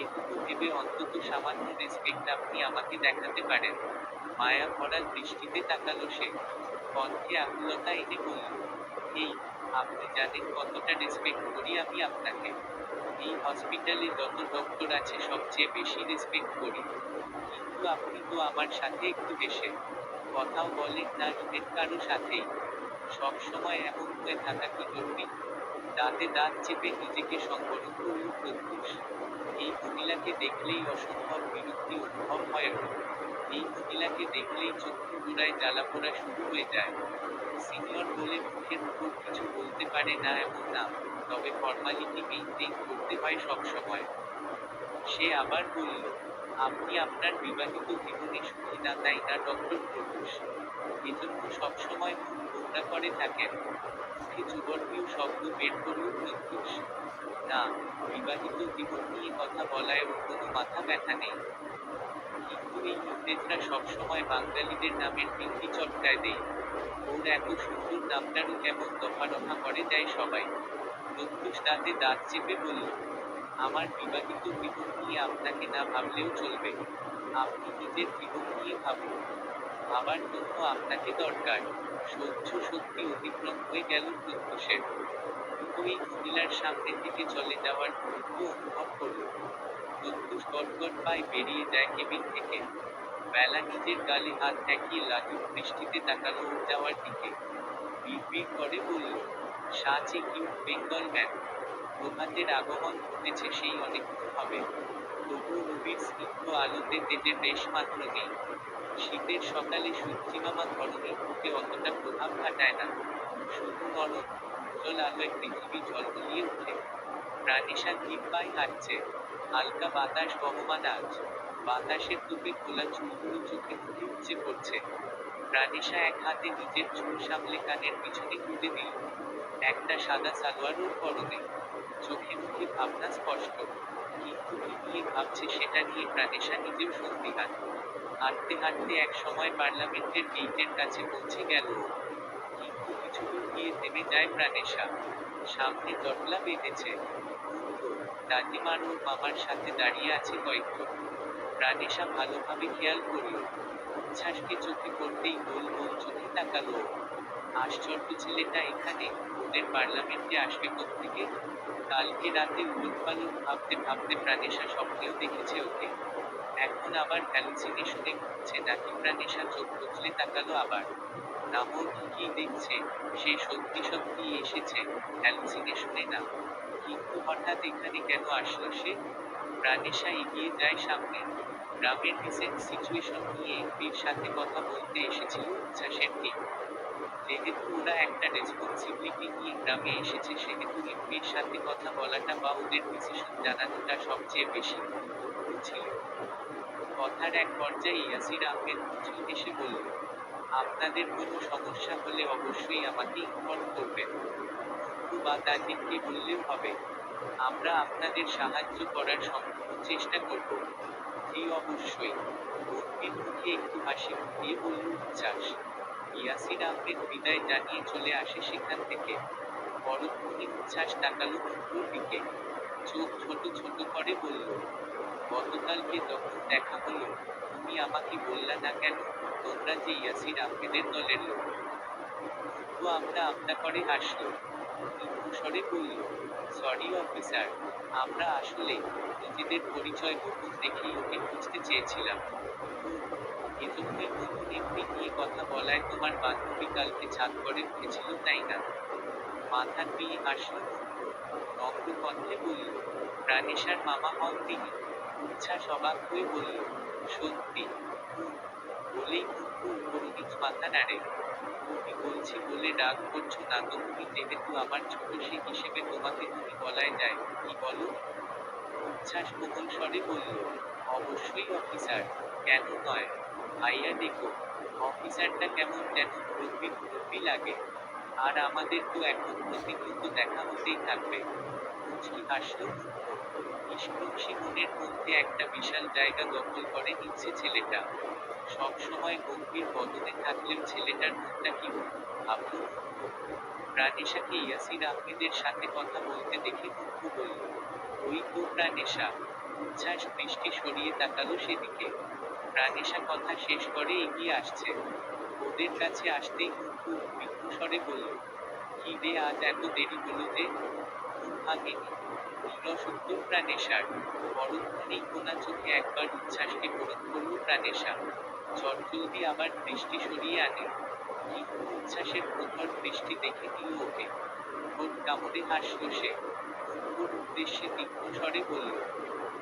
এটুকু ভেবে অন্তত সামান্য রেসপেক্ট আপনি আমাকে দেখাতে পারেন। মায়া ভরা দৃষ্টিতে তাকালো সে। কণ্ঠে আকুলতা এনে বলল, এই, আপনি জানেন কতটা রেসপেক্ট করি আমি আপনাকে। এই হসপিটালে যত ডক্টর আছে সবচেয়ে বেশি রেসপেক্ট করি। কিন্তু আপনি তো আমার সাথে একটু হেসে কথাও বলেন না ইভেন কারো সাথেই। সব সময় এমন হয়ে থাকা কি জরুরি? দাঁতে দাঁত চেপে নিজেকে সংবরণ করল প্রত্যুষ। এই মহিলাকে দেখলেই অসম্ভব বিরক্তি অনুভব হয় ওর। এই মহিলাকে দেখলেই চক্ষু গোড়ায় জ্বালাপোড়া শুরু হয়ে যায়। সিনিয়র বলে মুখের উপর কিছু বলতে পারে না এমন না, তবে ফর্মালিটি মেইনটেইন করতে হয় সবসময়। সে আবার বলল, আপনি আপনার বিবাহিত জীবনে সুখী না তাই না ডক্টর প্রত্যুষ? এজন্য সবসময় মুখ গোমড়া করে থাকেন। মুখে চুবর্তীয় শব্দ বের করল প্রত্যুষ। না, বিবাহিত জীবন নিয়ে কথা বলায় ওর কোনো মাথা ব্যথা নেই। কিন্তু এই ইংরেজরা সবসময় বাঙালিদের নামের পিঙ্কি চটকায় দেয়। ওর এত সুন্দর নামটারও কেমন দফা রফা করে দেয় সবাই। প্রত্যুষ দাঁতে দাঁত চেপে বলল, আমার বিবাহিত জীবন নিয়ে আপনাকে না ভাবলেও চলবে। আপনি নিজের জীবন নিয়ে ভাবুন। ভাবার জন্য আপনাকে দরকার। সহ্য শক্তি অতিক্রম হয়ে গেল প্রত্যুষের। দ্রুত এই মহিলার সামনে থেকে চলে যাওয়ার মুহূর্ত অনুভব করল। প্রত্যুষ গটগট পায়ে বেরিয়ে যায় কেবিন থেকে। বেলা নিজের গালে হাত ঠেকিয়ে লাজুক দৃষ্টিতে তাকালো ওর যাওয়ার দিকে। বিড়বিড় করে বলল, such a cute Bengal man. প্রভাতের আগমন ঘটেছে সেই অনেকক্ষণ হবে। তবু রবির স্নিগ্ধ আলোতে তেজের রেশ মাত্র নেই। শীতের সকালে সূর্যিমামা ধরণীর বুকে অতটা প্রভাব খাটায় না। শুধু নরম উজ্জ্বল আলোয় পৃথিবী ঝলমলিয়ে ওঠে। প্রাণিশা ধীর পায়ে হাঁটছে। হালকা বাতাস বহমান আজ। বাতাসের তোপে খোলা চুলগুলো চোখে মুখে উপচে পড়ছে। প্রাণিশা এক হাতে নিজের চুল সামলে কানের পিছনে গুঁজে দিল। একটা সাদা সালোয়ার ওর পরনে। চোখে মুখে ভাবনা স্পষ্ট। কিন্তু কি নিয়ে ভাবছে সেটা নিয়ে প্রাণিশা নিজেও সন্দিহান। হাঁটতে হাঁটতে এক সময় পার্লামেন্টের গেইটের কাছে পৌঁছে গেল ও। কিন্তু কিছু দূর গিয়ে থেমে যায় প্রাণেশা। সামনে জটলা বেঁধেছে। বন্ধ। দাদিমার ওর মামার সাথে দাঁড়িয়ে আছে কয়েকজন। প্রাণেশা ভালোভাবে খেয়াল করল। উচ্ছ্বাসকে চোখে পড়তেই গোল গোল চোখে তাকালো ও। আশ্চর্য, ছেলেটা এখানে! ওদের পার্লামেন্টে আসবে কোত্থেকে? কালকে রাতে উলটপালট ভাবতে ভাবতে প্রাণেশা স্বপ্নেও দেখেছে ওকে। এখন আবার হ্যালুসিনেশনে ভুগছে নাকি? প্রাণেশা চোখ কচলে তাকালো আবার। না, ও ঠিকই দেখছে। সে সত্যি সত্যিই এসেছে, হ্যালুসিনেশনে না। কিন্তু হঠাৎ এখানে কেন আসলো সে? প্রাণেশা এগিয়ে যায় সামনে। গ্রামের রিসেন্ট সিচুয়েশন নিয়ে এমপির সাথে কথা বলতে এসেছিল উচ্ছ্বাসের টিম। যেহেতু ওরা একটা রেসপন্সিবিলিটি নিয়ে গ্রামে এসেছে, সেহেতু এমপির সাথে কথা বলাটা বা ওদের ডিসিশন জানানোটা সবচেয়ে বেশি গুরুত্বপূর্ণ ছিল। কথার এক পর্যায়ে ইয়াসির আহমেদ মুচকি হেসে বলল, আপনাদের কোনো সমস্যা হলে অবশ্যই আমাকে ইনফর্ম করবেন। বন্ধু বা দাদিকে বললেও হবে। আমরা আপনাদের সাহায্য করার সম্পূর্ণ চেষ্টা করব। জি অবশ্যই। গম্ভীর মুখে একটু হাসি ফুটিয়ে বলল উচ্ছ্বাস। ইয়াসির আহমেদ বিদায় জানিয়ে চলে আসে সেখান থেকে। পরক্ষণে উচ্ছ্বাস তাকালো মুন্টুর দিকে। চোখ ছোট ছোট করে বলল, গতকালকে যখন দেখা হলো, তুমি আমাকে বললা না কেন তোমরা যে ইয়াসির আহমেদের দলের লোক? মুন্টু আমতা আমতা করে হাসল। নিম্ন স্বরে বলল, সরি অফিসার, আমরা আসলে নিজেদের পরিচয় গোপন রেখেই ওকে খুঁজতে চেয়েছিলাম। এজন্যই নতুন এমপি নিয়ে কথা বলায় তোমার বান্ধবী কালকে ছাদ করে উঠেছিল, তাই না? মাথা দিয়ে হাসল মুন্টু। নম্র কণ্ঠে বলল, প্রাণেশার মামা হন তিনি। উচ্ছ্বাস অবাক হয়ে বলল, সত্যি? বলেই মুন্টু উপরনিচ মাথা নাড়ে। তুমি বলছি বলে রাগ করছো না তো? তুমি যেহেতু আমার ছোট, সে হিসেবে তোমাকে তুমি বলাই যায়, কি বলো? উচ্ছ্বাস কোমল স্বরে বলল, অবশ্যই অফিসার, কেন নয়? ভাইয়া ডেকো। অফিসারটা কেমন যেন মুরব্বি মুরব্বি লাগে। আর আমাদের তো এখন প্রতিনিয়ত দেখা হতেই থাকবে। মুচকি হাসল মুন্টু। নিষ্কৃষি মনের মধ্যে একটা বিশাল জায়গা দখল করে নিচ্ছে ছেলেটা। সব সময় গম্ভীর বদনে থাকলেও ছেলেটার মনটা কি ভাবল মুন্টু। প্রাণেশাকে ইয়াসির আহমেদের সাথে কথা বলতে দেখে মুন্টু বলল, ওই তো প্রাণেশা। উচ্ছ্বাস দৃষ্টি সরিয়ে তাকালো সেদিকে। প্রাণেশা কথা শেষ করে এগিয়ে আসছে। ওদের কাছে আসতেই মুন্টু উদ্বিগ্ন স্বরে বলল, কি রে, আজ এত দেরি হলো যে? ঘুম ভাঙেনি? নিরস উত্তর প্রাণেশার। পরক্ষণেই কোনা চোখে একবার উচ্ছ্বাসকে পরখ করল প্রাণেশা। চটজলদি আবার দৃষ্টি সরিয়ে আনে। কিন্তু উচ্ছ্বাসের প্রখর দৃষ্টি দেখে নিল ওকে। ঠোঁট কামড়ে হাসল সে। মুন্টুর উদ্দেশ্যে তীক্ষ্ণ স্বরে বলল,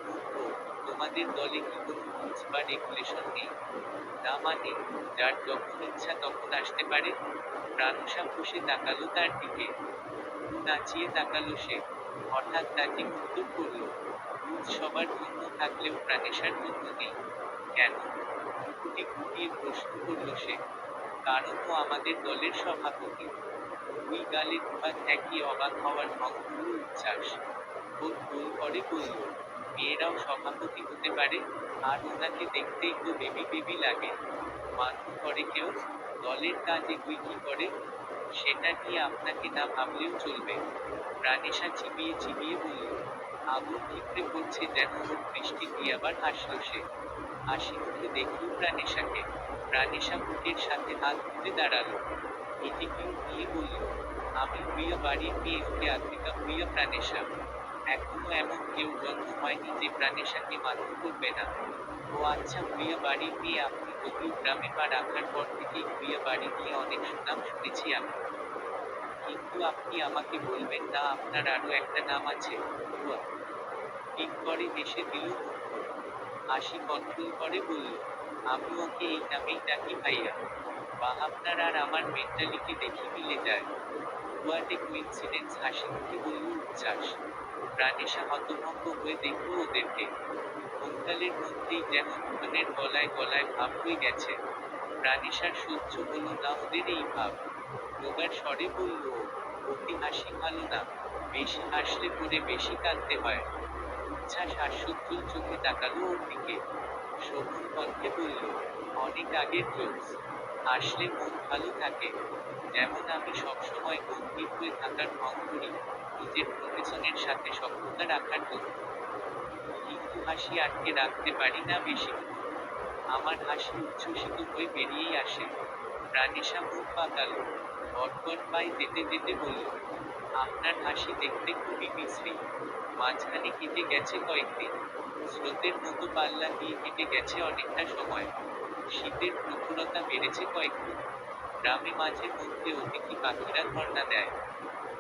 মুন্টু, তোমাদের দলে কি কোনো রুলস বা রেগুলেশন নেই? না মানে? যার যখন ইচ্ছা তখন আসতে পারে? প্রাণশা ফুঁসে তাকালো তার দিকে। ভ্রু নাচিয়ে তাকালো সে। হঠাৎ তাকে উত্তর করল, রুলস সবার জন্য থাকলেও প্রাণেশার জন্য নেই। কেন? ভ্রুকুটি গুটিয়ে প্রশ্ন করল সে। কারণ ও আমাদের দলের সভাপতি। দুই গালে দুহাত ঠেকিয়ে অবাক হওয়ার ঢং করল উচ্ছ্বাস। ঠোঁট গোল করে বলল, মেয়েরাও সভাপতি হতে পারে? আর ওনাকে দেখতেই তো বেবি বেবি লাগে। মান্য করে কেউ? দলের কাজ এগুই কি করে? সেটা নিয়ে আপনাকে না ভাবলেও চলবে। প্রাণেশা চিবিয়ে চিবিয়ে বলল। আগুন ঠিকরে পড়ছে যেন ওর দৃষ্টি দিয়ে আবার হাসল সে। হাসি মুখে দেখল প্রাণেশাকে। প্রাণেশা বুকের সাথে হাত তুলে দাঁড়ালো। এটিটিউড নিয়ে বলল, আমি প্রিয়া বাড়ির মেয়ে, ওকে আদ্রিকা প্রিয়া প্রাণেশা। এখনো এমন কেউ জন্ম হয়নি যে প্রাণেশাকে মান্য করবে না। ও আচ্ছা, প্রিয়া বাড়ির মেয়ে আপনি? যদিও গ্রামে পা রাখার পর থেকেই প্রিয়া বাড়ি নিয়ে অনেক সুনাম শুনেছি আমি। কিন্তু আপনি আমাকে বলবেন না আপনার আরো একটা নাম আছে? হুয়া। ঠিক করে হেসে দিল মুন্টু। হাসি কন্ট্রোল করে বলল, আমি ওকে এই নামেই ডাকি ভাইয়া। বাহ, আপনার আর আমার মেন্টালিটি দেখি মিলে যায়। হোয়াট এ কোইন্সিডেন্স, হাসি মুখে বলল উচ্ছ্বাস। প্রাণেশা হতভম্ব হয়ে দেখল ওদেরকে। ঘোমটালের মধ্যেই যেন দুজনের গলায় গলায় ভাব হয়ে গেছে। প্রাণেশার সহ্য হলো না ওদের এই ভাব। রোগার স্বরে বলল ও, অতি হাসি ভালো না। বেশি হাসলে পরে বেশি কাঁদতে হয়। উচ্ছ্বাস হাস্যোজ্জ্বল চোখে তাকালো ওর দিকে। শোভন কণ্ঠে বলল, অনেক আগের জোকস। হাসলে মন ভালো থাকে। যেমন আমি সবসময় গম্ভীর হয়ে থাকার ঢং করি। নিজের প্রফেশনের সাথে সখ্যতা রাখার জন্য। কিন্তু হাসি আটকে রাখতে পারি না বেশিক্ষণ। আমার হাসি উচ্ছ্বসিত হয়ে বেরিয়েই আসে। প্রাণেশা মুখ বাঁকালো। গটগট পায়ে যেতে যেতে বলল, আপনার হাসি দেখতে খুবই বিশ্রী। মাঝখানে কেটে গেছে কয়েকদিন। স্রোতের মতো পাল্লা দিয়ে কেটে গেছে অনেকটা সময়। শীতের প্রখরতা বেড়েছে কয়েকগুণ। গ্রামে মাঝে মধ্যে অতিথি পাখিরা ধর্ণা দেয়।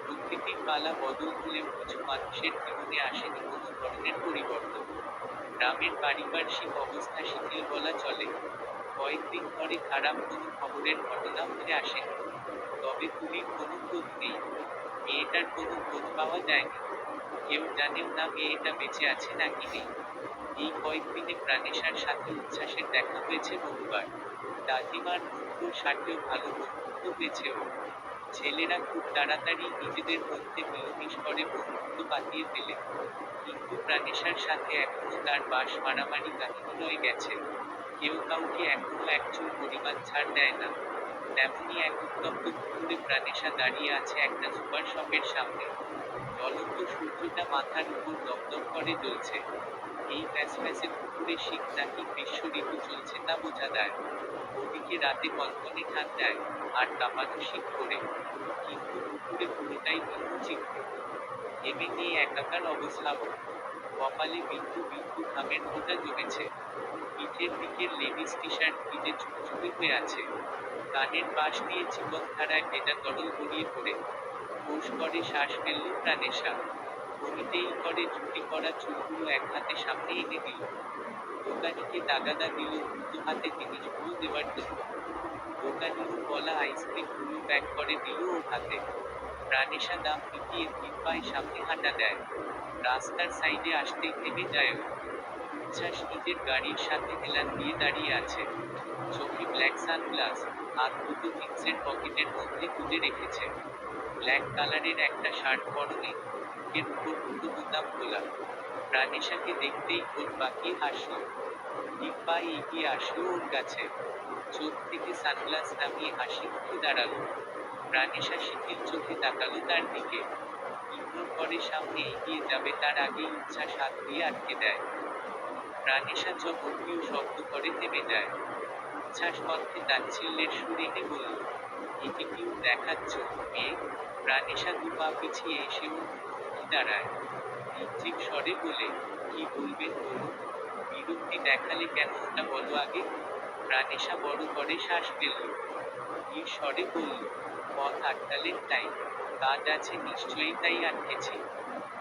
প্রকৃতির পালা বদল হলেও কিছু মানুষের জীবনে আসেনি কোনো ধরনের পরিবর্তন। গ্রামের পারিপার্শ্বিক অবস্থা শিথিল বলা চলে। কয়েকদিন ধরে খারাপ কোনো খবরের ঘটনা উঠে আসেনি। তবে পুলির কোনো খোঁজ নেই। মেয়েটার কোনো খোঁজ পাওয়া যায়নি। কেউ জানেও না মেয়েটা বেঁচে আছে নাকি নেই। এই কয়েকদিনে প্রাণেশার সাথে উচ্ছ্বাসের দেখা হয়েছে বহুবার। দাদিমার মুগ্ধর সাথেও ভালো বন্ধুত্ব হয়েছে ওর। ছেলেরা খুব তাড়াতাড়ি নিজেদের মধ্যে মিলমিশ করে বন্ধুত্ব পাতিয়ে ফেলে। কিন্তু প্রাণেশার সাথে এখনো তার বাঁশ মারামারি কাহিনী রয়ে গেছে। কেউ কাউকে এখনো একচুল পরিমাণ ছাড় দেয় না। তেমনই এক উত্তপ্ত দুপুরে প্রাণেশা দাঁড়িয়ে আছে একটা সুপার শপের সামনে। জ্বলন্ত সূর্যটা মাথার উপর দপদপ করে জ্বলছে। এই ফ্যাসফ্যাসে দুপুরে শীত নাকি গ্রীষ্ম ঋতু চলছে তা বোঝা যায়। ওদিকে রাতে কনকনে ঠান্ডায়, আর কাঁপানো শীত করে। কিন্তু দুপুরে পুরোটাই ভিন্ন চিত্র। ঘেমে নিয়ে একাকার অবস্থা ওর। কপালে বিন্দু বিন্দু ঘামের ফোঁটা জমেছে। পিঠের দিকের লেডিস টি শার্ট ভিজে চুপচুপে হয়ে আছে। কানের পাশ দিয়ে জীবনধারায় ভেজা তরল গড়িয়ে পড়ে। ফোঁস করে শ্বাস ফেলল প্রাণেশা। বমিতেই করে ঝুঁটি করা চুলগুলো এক হাতে সামনে এনে দিল। দোকানিকে তাগাদা দিল দ্রুত হাতে জিনিসগুলো দেওয়ার জন্য। দোকানির বলা আইসক্রিমগুলো প্যাক করে দিল ওর হাতে। প্রাণেশা দাম মিটিয়ে ধীর পায়ে সামনে হাঁটা দেয়। রাস্তার সাইডে আসতেই থেমে যায় ও। উচ্ছ্বাস নিজের গাড়ির সাথে হেলান দিয়ে দাঁড়িয়ে আছে। চোখে ব্ল্যাক সানগ্লাস, হাত দুটো জিন্সের পকেটের মধ্যে গুঁজে রেখেছে। ব্ল্যাক কালারের একটা শার্ট পরনে, বুকের উপর দুটো বোতাম খোলা। প্রাণেশাকে দেখতেই ঠোঁট বাঁকিয়ে হাসল। ধীর পায়ে এগিয়ে আসলো ওর কাছে। চোখ থেকে সানগ্লাস নামিয়ে হাসি মুখে দাঁড়ালো। প্রাণেশা শিথিল চোখে তাকালো তার দিকে। ইগনোর করে সামনে এগিয়ে যাবে তার আগেই উচ্ছ্বাস হাত দিয়ে আটকে দেয়। প্রাণেশা চমৎকীয় শব্দ করে থেমে যায়। উচ্ছ্বাস কণ্ঠে তাচ্ছিল্যের সুর এনে বলল, এটিটিউড দেখাচ্ছ মেয়ে। প্রাণেশা দু পা পিছিয়ে এসে ওর মুখোমুখি দাঁড়ায়। নির্জীব স্বরে বলে, কি বলবেন বলুন। বিরক্তি দেখালে কেন ওটা বলো আগে। প্রাণেশা বড় করে শ্বাস ফেলল। ধীর স্বরে বলল, পথ আটকালেন তাই। কাজ আছে নিশ্চয়ই তাই আটকেছি।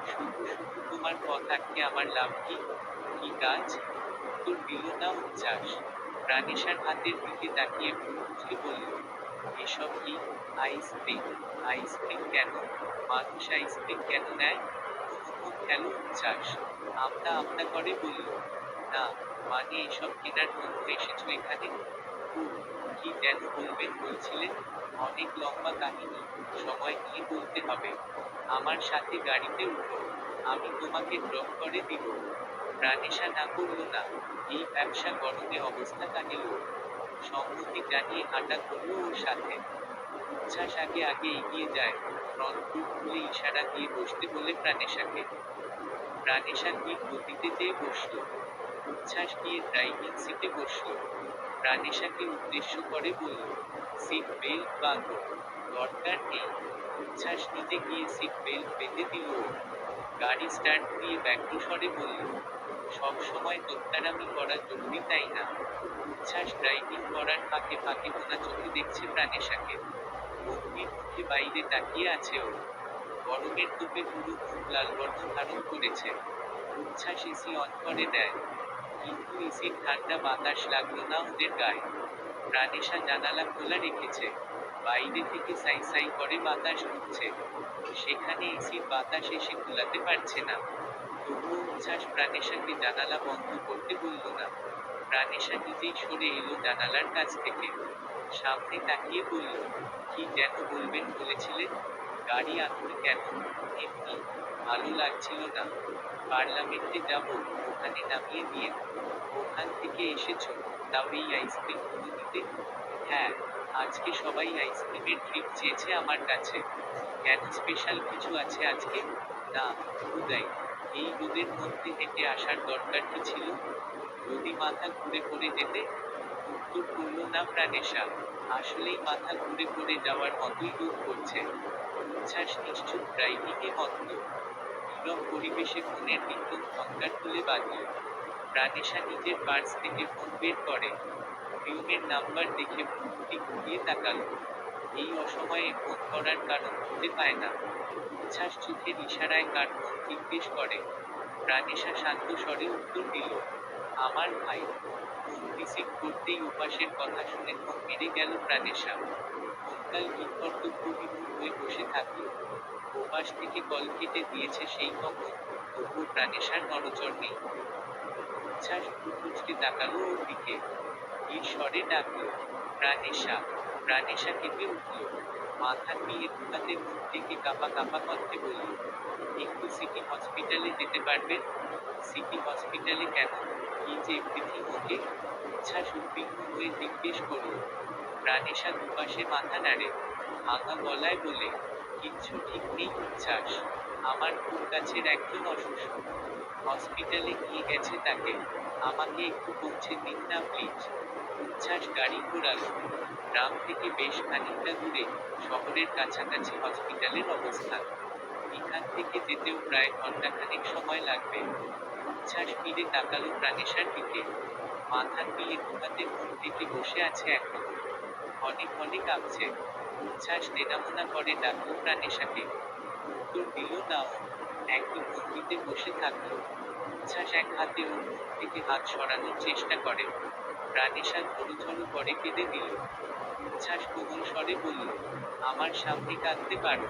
শুধু শুধু তোমার পথ আটকে আমার লাভ কি? কি কাজ? উত্তর দিল না উচ্ছ্বাস। প্রাণেশার হাতের দিকে তাকিয়ে ভ্রু কুঁচকে বলল, এসব কি? আইসক্রিম? আইসক্রিম কেন? মানুষ আইসক্রিম কেন নেয়? মুখ খেল উচ্ছ্বাস। আমতা আমতা করে বলল, না, মানে এসব কেনার জন্য এসেছো এখানে? কি যেন বলবেন বলছিলেন? অনেক লম্বা কাহিনী, সময় নিয়ে বলতে হবে। আমার সাথে গাড়িতে উঠো, আমি তোমাকে ড্রপ করে দিব। প্রাণেশা না করল না। এই ব্যবসা গরমে অবস্থা কাটিল। সম্মতি জানিয়ে হাঁটা ধরল ওর সাথে। উচ্ছ্বাস আগে আগে এগিয়ে যায়। ফ্রন্ট বুট খুলে ইশারা দিয়ে বসতে বলে প্রাণেশাকে। প্রাণেশা ধীর গতিতে যেয়ে বসল। উচ্ছ্বাস গিয়ে ড্রাইভিং সিটে বসল। প্রাণেশাকে উদ্দেশ্য করে বলল, সিট বেল্ট বাঁধো। দরকার নেই। উচ্ছ্বাস নিজে গিয়ে সিট বেল্ট বেঁধে দিল ওর। গাড়ি স্টার্ট দিয়ে ব্যগ্র স্বরে বলল, সব সময় দোক্তারামি করা জরুরি তাই না? উচ্ছ্বাস ড্রাইভিং করার ফাঁকে ফাঁকে বোনা চোখে দেখছে প্রাণেশাকে। গম্ভীর মুখে বাইরে তাকিয়ে আছে ও। গরমের তোপে পুরো মুখ লাল বর্ণ ধারণ করেছে। উচ্ছ্বাস এসি অন করে দেয়। কিন্তু এসির ঠান্ডা বাতাস লাগলো না ওদের গায়ে। প্রাণেশা জানালা খোলা রেখেছে। বাইরে থেকে সাই সাই করে বাতাস ঢুকছে। সেখানে এসির বাতাস এসে কুলাতে পারছে না। তবুও উচ্ছ্বাস প্রাণেশাকে জানালা বন্ধ করতে বলল না। প্রাণেশা নিজেই সরে এলো জানালার কাছ থেকে। সামনে তাকিয়ে বলল, কি যেন বলবেন বলেছিলেন? গাড়ি আঁকুড়ি কেন? এমনি, ভালো লাগছিল না। পার্লামেন্টে যাব, ওখানে নামিয়ে দিয়ে। ওখান থেকে এসেছো, তাও এই আইসক্রিমগুলো দিতে? হ্যাঁ, আজকে সবাই আইসক্রিমের ট্রিট চেয়েছে আমার কাছে। কেন স্পেশাল কিছু আছে আজকে? না, হুদাই। এই রোদের মধ্যে হেঁটে আসার দরকার কি ছিল? যদি মাথা ঘুরে পড়ে যেতে? উত্তর করল না প্রাণেশা। আসলেই মাথা ঘুরে পড়ে যাওয়ার মতোই রোদ করছে। উচ্ছ্বাস নিশ্চুপ ড্রাইভিংয়ে মত্ত। নীরব পরিবেশে ফোনের রিংটোন ঘন্টার তুলে বাজল। প্রাণেশা নিজের পার্স থেকে ফোন বের করে। প্রিয়মের নাম্বার দেখে ভ্রুকুটি ঘুরিয়ে তাকাল। এই অসময়ে ফোন করার কারণ খুঁজে পায় না। উচ্ছ্বাস চোখের ইশারায় কার ফোন জিজ্ঞেস করে। প্রাণেশা শান্ত স্বরে উত্তর দিল, আমার ভাই। ফোন রিসিভ করতেই ওপাশের কথা শুনে ফোন মেরে গেল প্রাণেশা। ফোনকাল কর্তব্যবিমূঢ় হয়ে বসে থাকল। ওপাশ থেকে কল কেটে দিয়েছে সেই কখন, তবুও প্রাণেশার নড়চড় নেই। উচ্ছ্বাস ভ্রু কুঁচকে তাকালো ওর দিকে। ধীর স্বরে ডাকল, প্রাণেশা। প্রাণেশা কেঁপে উঠল। মাথা নিয়ে দুহাতে মুখ থেকে কাঁপা কাঁপা কণ্ঠে বলল, একটু সিটি হসপিটালে যেতে পারবেন? সিটি হসপিটালে কেন? কি যে এভরিথিং ওকে? উচ্ছ্বাস উদ্বিগ্ন হয়ে জিজ্ঞেস করল। প্রাণেশা দুপাশে মাথা নাড়ে, ভাঙা গলায় বলে, কিচ্ছু ঠিক নেই উচ্ছ্বাস। আমার খুব কাছের একজন অসুস্থ। হসপিটালে নিয়ে গেছে তাকে। আমাকে একটু পৌঁছে দিন না প্লিজ। উচ্ছ্বাস গাড়ি ঘোরালো। গ্রাম থেকে বেশ খানিকটা দূরে, শহরের কাছাকাছি হসপিটালের অবস্থান। এখান থেকে যেতেও প্রায় ঘন্টাখানেক সময় লাগবে। উচ্ছ্বাস ফিরে তাকালো প্রাণেশার দিকে। মাথা নিয়ে দুহাতে মুখ থেকে বসে আছে এখনো। অনেক অনেক কাঁপছে। উচ্ছ্বাস দেনামোনা করে ডাকল প্রাণেশাকে। উত্তর দিল না ও। একই ভঙ্গিতে বসে থাকলো। উচ্ছ্বাস এক হাতে ওর মুখ থেকে হাত সরানোর চেষ্টা করে। প্রাণেশা ঝরঝর করে কেঁদে দিল। উচ্ছ্বাস কোমল স্বরে বলল, আমার সামনে কাঁদতে পারো।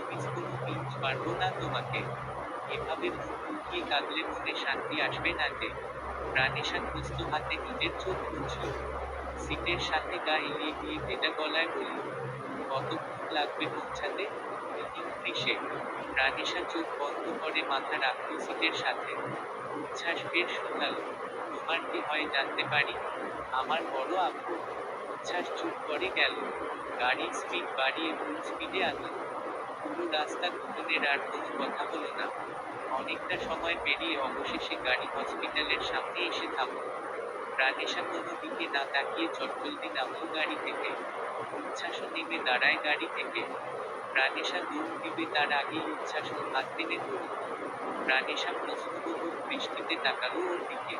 প্লিজ কোনো পিঞ্চ মারবো না তোমাকে। এভাবে মুখ লুকিয়ে কাঁদলে মনে শান্তি আসবে না যে। প্রাণেশা ত্রস্ত হাতে নিজের চোখ মুছল। সিটের সাথে গা এলিয়ে দিয়ে ভেজা গলায় বলল, কতক্ষণ লাগবে পৌঁছাতে? মিনিট 30। প্রাণেশা চোখ বন্ধ করে মাথা রাখল সিটের সাথে। উচ্ছ্বাস ফের শুধালো, তোমার কি হয় জানতে পারি? আমার বড় আব্বু। উচ্ছ্বাস চুপ করে গেল। গাড়ির স্পিড বাড়িয়ে ফুল স্পিডে আনল। পুরো রাস্তা দুজনের আর কোনো কথা হলো না। অনেকটা সময় পেরিয়ে অবশেষে গাড়ি হসপিটালের সামনে এসে থামল। প্রাণেশা কোনো দিকে না তাকিয়ে চটজলদি নামল গাড়ি থেকে। উচ্ছ্বাসও নেমে দাঁড়ায় গাড়ি থেকে। প্রাণেশা দৌড় দিবে তার আগেই উচ্ছ্বাস ওর হাত টেনে ধরল। প্রাণেশা প্রশ্নবোধক দৃষ্টিতে তাকালো ওর দিকে।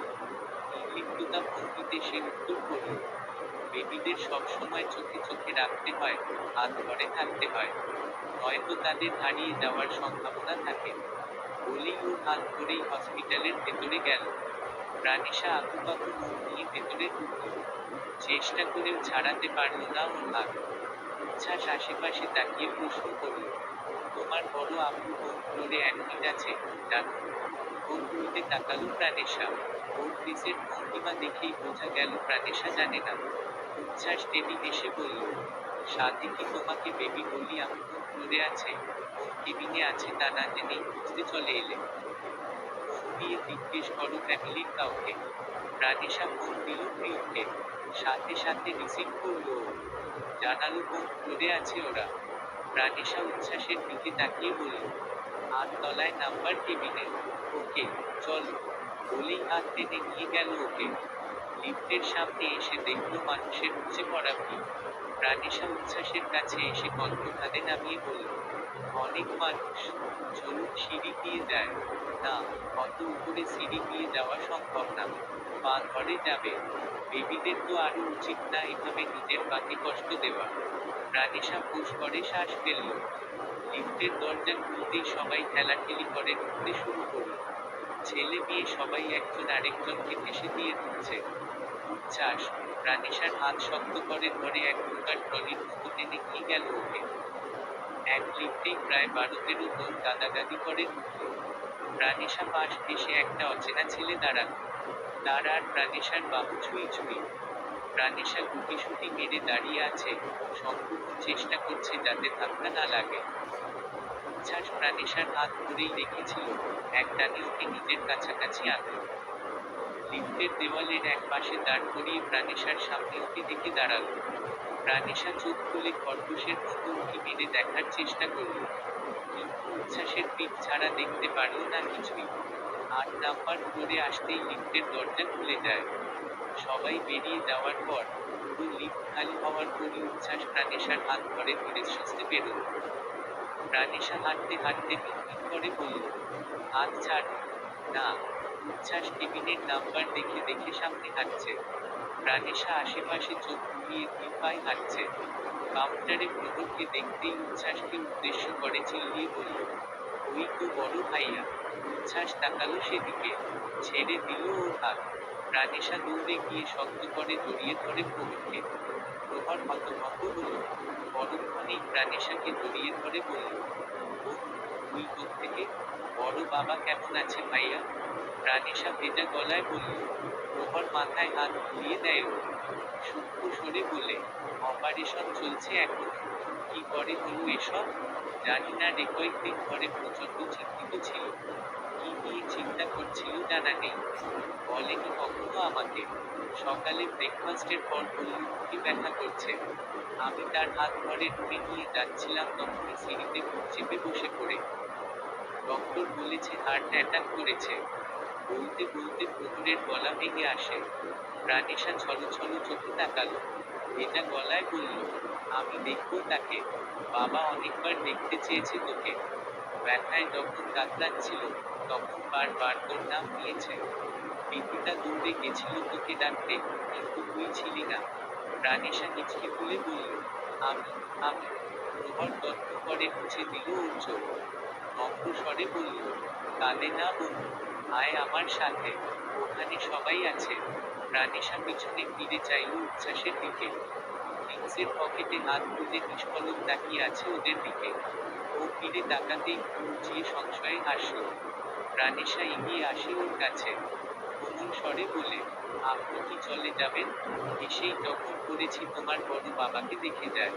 নির্লিপ্ততা ভঙ্গিতে সে উত্তর করল, বেবিদের সবসময় চোখে চোখে রাখতে হয়, হাত ধরে থাকতে হয়। নয়তো তাদের হারিয়ে যাওয়ার সম্ভাবনা থাকে। বলেই ওর হাত ধরেই হসপিটালের ভেতরে গেল। প্রাণেশা আকুপাকু মুখ নিয়ে ভেতরে ঢুকল। চেষ্টা করেও ছাড়াতে পারল না ওর হাত। উচ্ছ্বাস আশেপাশে তাকিয়ে প্রশ্ন করল, তোমার বড় আব্বু কোন ফ্লোরে অ্যাডমিট আছে, জানো? ওর উল্টে তাকালো প্রাণেশা। ওর ফেসের ভঙ্গিমা দেখেই বোঝা গেল প্রাণেশা জানে না। উচ্ছ্বাস টেনে এসে বলল, সাথে কি তোমাকে বেবি বলি আমি কোন ফ্লোরে আছে, কোন কেবিনে আছে তা না জেনেই খুঁজতে চলে এলে? ফোন দিয়ে জিজ্ঞেস করো ফ্যামিলির কাউকে। প্রাণেশা ফোন দিল প্রিয়কে। সাথে সাথে রিসিভ করলো ও। জানালো কোন ফ্লোরে আছে ওরা। প্রাণেশা উচ্ছ্বাসের দিকে তাকিয়ে বলল, আটতলায় নাম্বার কেবিনে। ওকে, চলো। বলেই হাত টেনে নিয়ে গেল ওকে। লিফটের সামনে এসে দেখল মানুষের উপচে পড়া ভিড়। প্রাণেশা উচ্ছ্বাসের কাছে এসে কণ্ঠ খাদে নামিয়ে বলল, অনেক মানুষ। চলুন সিঁড়ি দিয়ে যায়। না, অত উপরে সিঁড়ি দিয়ে যাওয়া সম্ভব না। পা ধরে যাবে। বেবিদের তো আরো উচিত না এভাবে নিজের পাকে কষ্ট দেওয়া। প্রাণেশা ফোঁস করে শ্বাস ফেলল। লিফটের দরজা খুলতেই সবাই ঠেলাঠেলি করে ঢুকতে শুরু করল। ছেলে মেয়ে সবাই একজন আরেকজনকে ঠেসে দিয়ে ঢুকছে। উচ্ছ্বাস প্রাণেশার হাত শক্ত করে ধরে এক প্রকার ট্রলির মতো টেনে নিয়ে গেল ওকে। এক লিফটেই প্রায় 12-13 জন গাদাগাদি করে ঢুকল। প্রাণেশা পাশ ঘেঁষে একটা অচেনা ছেলে দাঁড়ালো। তার আর প্রাণেশার বাহু ছুঁই ছুঁই। প্রাণেশা গুটিসুটি মেরে দাঁড়িয়ে আছে, সম্পূর্ণ চেষ্টা করছে যাতে ধাক্কা না লাগে। উচ্ছ্বাস প্রাণেশার হাত ধরেই রেখেছিল, এক টানে ওকে নিজের কাছাকাছি আনল। লিফটে লিফটের দেওয়ালের এক পাশে দাঁড় করিয়ে প্রাণেশার সামনে ওকে ডেকে দাঁড়ালো। প্রাণেশা চোখ খুলে খরগোশের মতো উঁকি মেরে দেখার চেষ্টা করল, কিন্তু উচ্ছ্বাসের পিঠ ছাড়া দেখতে পারল না কিছুই। ৮ নাম্বার ফ্লোরে আসতেই লিফটের দরজা খুলে যায়। সবাই বেরিয়ে যাওয়ার পর পুরো লিফট খালি হওয়ার পরই উচ্ছ্বাস প্রাণেশার হাত ধরে ধীরে সুস্থে বেরোল। প্রাণেশা হাঁটতে হাঁটতে মিনমিন করে বলল, হাত ছাড়। না। উচ্ছ্বাস কেবিনের নাম্বার দেখে দেখে সামনে হাঁটছে। প্রাণেশা আশেপাশে চোখ ঘুরিয়ে ধীর পায়ে হাঁটছে। কাউন্টারে প্রহরকে দেখতেই উচ্ছ্বাসকে উদ্দেশ্য করে চিল্লিয়ে বলল, ওই তো বড় ভাইয়া। উচ্ছ্বাস তাকালো সেদিকে, ছেড়ে দিল ওর হাত। প্রাণেশা দৌড়ে গিয়ে শক্ত করে জড়িয়ে ধরে প্রহরকে। প্রহর হতভম্ব হলো। পরক্ষণেই প্রাণেশাকে জড়িয়ে ধরে বলল, ও, তুই কোত্থেকে? বড় বাবা কেমন আছে ভাইয়া? প্রাণেশা ভেজা গলায় বলল। প্রহর মাথায় হাত বুলিয়ে দেয় ও। সূক্ষ্ম স্বরে বলে, অপারেশন চলছে এখন। কি করে হলো এসব? জানি না রে। কয়েকদিন ধরে প্রচন্ড চিন্তিত ছিল। কি নিয়ে চিন্তা করছিল জানা নেই। বলেনি কখনো আমাকে। সকালে ব্রেকফাস্টের পর বলল বুকে ব্যথা করছে। আমি তার হাত ধরে রুমে নিয়ে যাচ্ছিলাম, তখনই সিঁড়িতে বুক চেপে বসে পড়ে। ডক্টর বলেছে হার্ট অ্যাটাক করেছে। বলতে বলতে প্রহরের গলা ভেঙে আসে। প্রাণেশা ছলছল চোখে তাকালো। ভেজা গলায় বলল, আমি দেখবো তাকে। বাবা অনেকবার দেখতে চেয়েছে তোকে। ব্যথায় যখন কাতরাচ্ছিল, তখন বারবার তোর নাম নিয়েছে। প্রীতিটা দৌড়ে গেছিল তোকে ডাকতে, কিন্তু তুই ছিলি না। প্রাণেশা হিচকি তুলে বলল, আমি আমি প্রহর দত্ত করে মুছে দিল ওর চোখ। নম্র স্বরে বলল, কাঁদে না বন্ধু, আয় আমার সাথে, ওখানে সবাই আছে। প্রাণেশা পিছনে ফিরে চাইল উচ্ছ্বাসের দিকে। জিন্সের পকেটে হাত গুজে নিষ্পলক তাকিয়ে আছে ওদের দিকে। ও ফিরে তাকাতেই উঁচিয়ে সংশয়ে হাসল। প্রাণেশা এগিয়ে আসে ওর কাছে, কোমল স্বরে বলে, আপনি কি চলে যাবেন? এসেই যখন করেছি তোমার বড় বাবাকে দেখে যায়।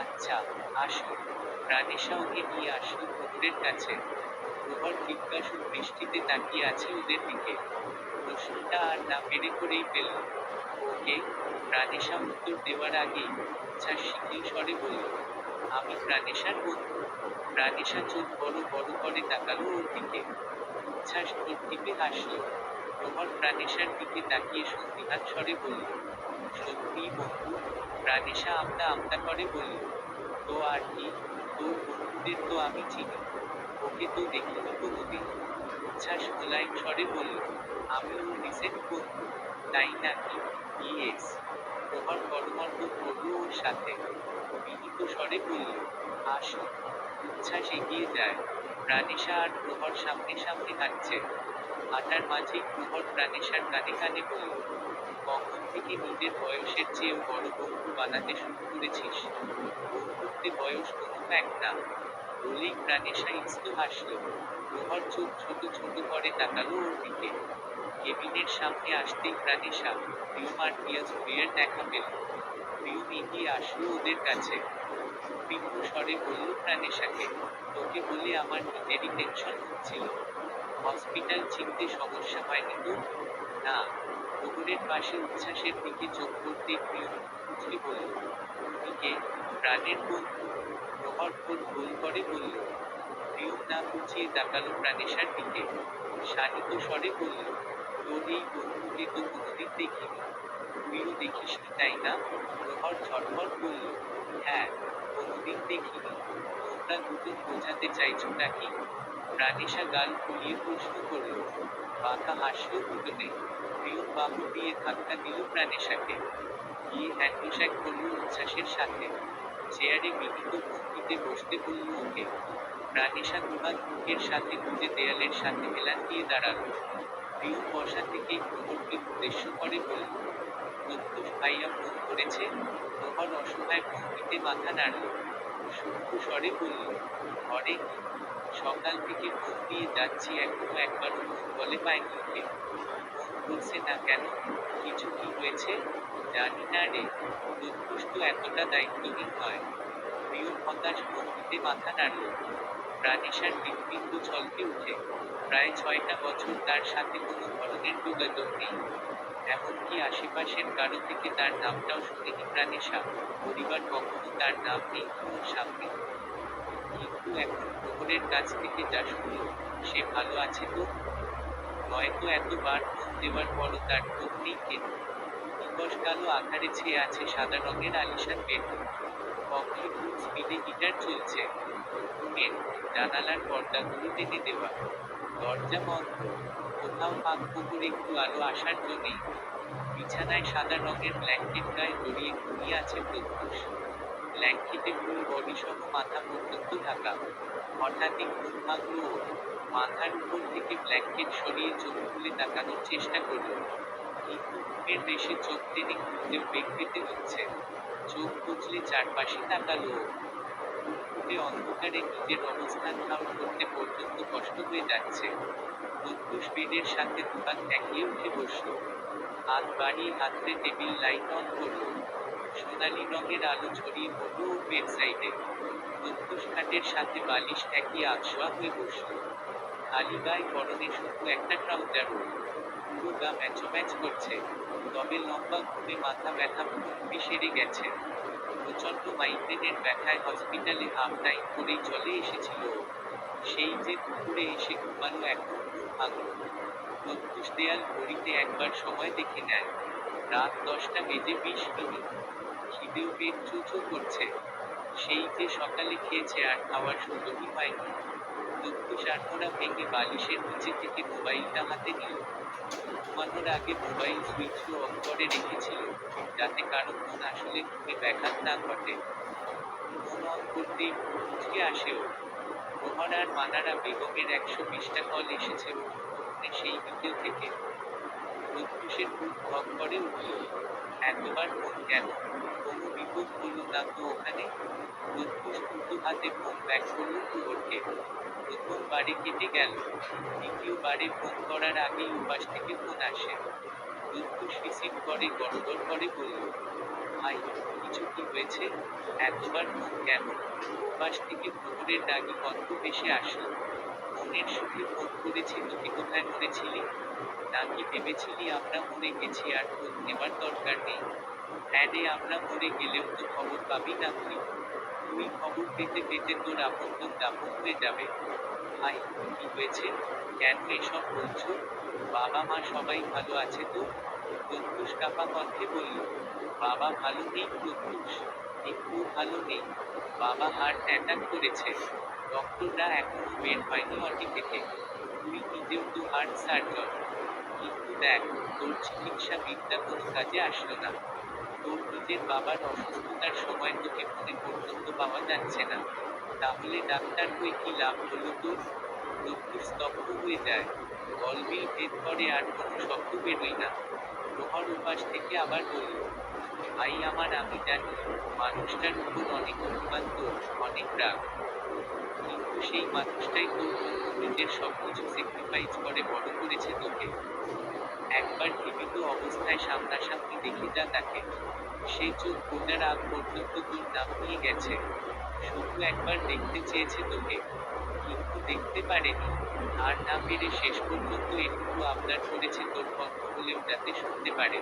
আচ্ছা, আসুন। প্রাণেশা ওকে নিয়ে আসলো প্রহরের কাছে। প্রহর জিজ্ঞাসু দৃষ্টিতে তাকিয়ে আছে ওদের দিকে। প্রশ্নটা আর না পেরে করেই ফেলল, ওকে? প্রাণেশা উত্তর দেওয়ার আগেই উচ্ছ্বাস শিথিল স্বরে বলল, আমি প্রাণেশার বন্ধু। প্রাণেশা চোখ বড় বড় করে তাকালো ওর দিকে। উচ্ছ্বাস ঠোঁট টিপে হাসল। প্রহর প্রাণেশার দিকে তাকিয়ে সন্দিহান স্বরে বলল, সত্যিই বন্ধু? প্রাণেশা আমতা আমতা করে বলল, তো আর কি, তোর বন্ধুদের তো আমি চিনি। ওকে তো দেখিনি কোনোদিন। উচ্ছ্বাস মোলায়েম স্বরে বলল, আমি ওর রিসেন্ট বন্ধু। তাই নাকি? ইয়েস। প্রহর কর্মঠ করল ওর সাথে। বিনীত স্বরে বলল, আসুন। উচ্ছ্বাস এগিয়ে যায়। প্রাণেশা আর প্রহর সামনে সামনে হাঁটছে। হাঁটার মাঝেই প্রহর প্রাণেশার কানে কানে বলল, কখন থেকে নিজের বয়সের চেয়েও বড় বন্ধু বানাতে শুরু করেছিস? বন্ধুত্বে বয়স কোনো ফ্যাক্ট না। বলেই প্রাণেশা ইস্ত হাসল। প্রহর চোখ ছোট ছোট করে তাকালো ওর দিকে। কেবিনের সামনে আসতেই প্রাণেশা, প্রিয়ম আর পিয়াজ প্রিয়ার দেখা পেল। প্রিয়ম এগিয়ে আসলো ওদের কাছে। উদ্বিগ্ন স্বরে বলল প্রাণেশাকে, তোকে বলে আমার নিজেরই টেনশন হচ্ছিল। হসপিটাল চিনতে সমস্যা হয়নি তো? না। প্রহরের পাশে উচ্ছ্বাসের দিকে চোখ করতেই প্রিয়ম মুচকি বলল, তুমি কে? প্রাণের বন্ধু। প্রহর ঠোঁট গোল করে বলল। প্রিয়ম না কুচিয়ে তাকালো প্রাণেশার দিকে। শানিত স্বরে বলল, তোর এই বন্ধুকে তো কোনোদিন দেখিনি। তুইও দেখিসনি তাই না? প্রহর ঝটপট বলল, হ্যাঁ, কোনোদিন দেখিনি। তোমরা দুজন বোঝাতে চাইছোটা কি? প্রাণেশা গাল ফুলিয়ে প্রশ্ন করল। বাঁকা হাসল দুজনে। প্রিয়ম বাহু দিয়ে ধাক্কা দিল প্রাণেশাকে। গিয়ে হ্যান্ডশেক করল উচ্ছ্বাসের সাথে। চেয়ারে বিনীত ভঙ্গিতে বসতে বলল ওকে। প্রাণেশা দুহাত বুকের সাথে গুঁজে দেয়ালের সাথে হেলান দিয়ে দাঁড়ালো। প্রিয়ম বসা থেকেই প্রহরকে উদ্দেশ্য করে বলল, প্রত্যুষ ভাইয়া ফোন করেছে? প্রহর অসহায় ভঙ্গিতে মাথা নাড়ল। সূক্ষ্ম স্বরে বলল, ঘরে কি? সকাল থেকে ফোন দিয়ে যাচ্ছি, এখনো একবারও ফোন বলে পাইনি ওকে। ফোন করছে না কেন? কিছু কি হয়েছে? জানি না রে। প্রত্যুষ তো এতটা দায়িত্বহীন নয়। প্রিয়ম হতাশ ভঙ্গিতে মাথা নাড়ল। প্রাণেশার হৃৎপিণ্ড চলকে উঠে। প্রায় ৬টা বছর তার সাথে কোনো ধরনের যোগাযোগ নেই। এমনকি আশেপাশের কারো থেকে তার নামটাও শুনেনি প্রাণেশা। পরিবার কখনো তার নাম নেই ওর সামনে। কিন্তু এখন প্রহরের কাছ থেকে যা শুনল, সে ভালো আছে তো? নয়তো এতবার ফোন দেওয়ার পরও তার খোঁজ নেই কেন? নিকষ কালো আধারে ছেয়ে আছে সাদা রঙের আলিশান বেডরুম। কক্ষে ফুল স্পিডে হিটার চলছে। রুমের জানালার পর্দাগুলো টেনে দেওয়া। দরজা বন্ধ। কোথাও ফাঁক ফোকর একটু আলো আসার জন্যেই। বিছানায় সাদা রঙের ব্ল্যাঙ্কেট গায়ে জড়িয়ে ঘুমিয়ে আছে প্রত্যুষ। ব্ল্যাঙ্কেটে ফুল বডি সহ মাথা পর্যন্ত ঢাকা। হঠাৎই ঘুম ভাঙল ওর। মাথার উপর থেকে ব্ল্যাঙ্কেট সরিয়ে চোখ খুলে তাকানোর চেষ্টা করল। কিন্তু ঘুমের রেশে চোখ টেনে খুলতেও বেগ পেতে হচ্ছে। চোখ বুজলে চারপাশে তাকালো ও। ফুটফুটে অন্ধকারে নিজের অবস্থান ঠাউর করতে পর্যন্ত কষ্ট হয়ে যাচ্ছে। প্রত্যুষ বেডের সাথে দুহাত ঠেকিয়ে উঠে বসল। হাত বাড়িয়ে হাতড়ে টেবিল লাইট অন করল। সোনালি রঙের আলো ছড়িয়ে পড়ল ওর বেড সাইডে। প্রত্যুষ খাটের সাথে বালিশ ঠেকিয়ে আধশোয়া হয়ে বসল। খালি গায়ে পরনে শুধু একটা ট্রাউজার। পুরো গা ম্যাচোম্যাচ করছে। তবে লম্বা ঘুমে মাথা ব্যথা পুরোপুরি সেরে গেছে। প্রচণ্ড মাইগ্রেনের ব্যথায় হসপিটালে হাফ টাইম করেই চলে এসেছিল ও। সেই যে দুপুরে এসে ঘুমালো এখন ঘুম ভাঙল। প্রত্যুষ দেয়াল ঘড়িতে একবার সময় দেখে নেয়। রাত 10টা বেজে 20 মিনিট। খিদেও পেট চোচো করছে। সেই যে সকালে খেয়েছে আর খাওয়ার সুযোগই হয়নি। প্রত্যুষ আড়মোড়া ভেঙে বালিশের নিচে থেকে মোবাইলটা হাতে নিল। ঘুমানোর আগে মোবাইল সুইচও অফ করে রেখেছিল, যাতে কারো ফোন আসলে ঘুমে ব্যাঘাত না ঘটে। ফোন অন করতেই ঘুম মুচকে আসে ওর। প্রহর আর মানারা বেগমের 120টা কল এসেছে ওর ফোনে সেই বিকেল থেকে। প্রত্যুষের বুক ধক করে উঠল। এতবার ফোন কেন? কোনো বিপদ হলো না তো ওখানে? প্রত্যুষ দুটো হাতে ফোন ব্যাক করল প্রহরকে। প্রথমবারে কেটে গেল। দ্বিতীয়বারে ফোন করার আগেই ওপাশ থেকে ফোন আসে। প্রত্যুষ রিসিভ করে গড়গড় করে বলল, ভাই, কিছু কি হয়েছে? এতবার ফোন কেন? ওপাশ থেকে প্রহরের রাগী কণ্ঠ ভেসে আসলো। মনের সুখে ফোন করেছি তোকে। কোথায় মরেছিলি? নাকি ভেবেছিলি আমরা মরে গেছি আর খোঁজ নেবার দরকার নেই? হ্যাঁ রে, আমরা মরে গেলেও তো খবর পাবি না তুই। তুই খবর পেতে পেতে তোর আপনজন দাফন হয়ে যাবে। ভাই, কি হয়েছে? কেন এসব বলছো? বাবা মা সবাই ভালো আছে তো? প্রত্যুষ কাঁপা কণ্ঠে বলল, বাবা ভালো নেই প্রত্যুষ। একটুও ভালো নেই। বাবা হার্ট অ্যাটাক করেছে। ডক্টররা এখনো বের হয়নি অটি থেকে। তুই নিজেও তো হার্ট সার্জন। কিন্তু দেখ, তোর চিকিৎসা বিদ্যা কোনো কাজে আসলো না। তোর নিজের বাবার অসুস্থতার সময় তোকে ফোনে পর্যন্ত পাওয়া যাচ্ছে না। তাহলে ডাক্তার হয়ে কি লাভ হলো তোর? প্রত্যুষ স্তব্ধ হয়ে যায়। গলবিল ভেদ করে আর কোনো শব্দ বেরোয় না। প্রহর ওপাশ থেকে আবার বলল, ভাই আমার, আমি জানি মানুষটার উপর অনেক অভিমান তোর, অনেক রাগ। কিন্তু সেই মানুষটাই তোর জন্য নিজের সবকিছু স্যাক্রিফাইস করে বড় করেছে তোকে। একবার জীবিত অবস্থায় সামনাসামনি দেখে যা তাকে। সে চোখ বোঝার আগ পর্যন্ত তোর নাম নিয়ে গেছে। শুধু একবার দেখতে চেয়েছে তোকে, কিন্তু দেখতে পারেনি। আর না পেরে শেষ পর্যন্ত এটুকু আবদার করেছে তোর কণ্ঠ হলেও যাতে শুনতে পারে।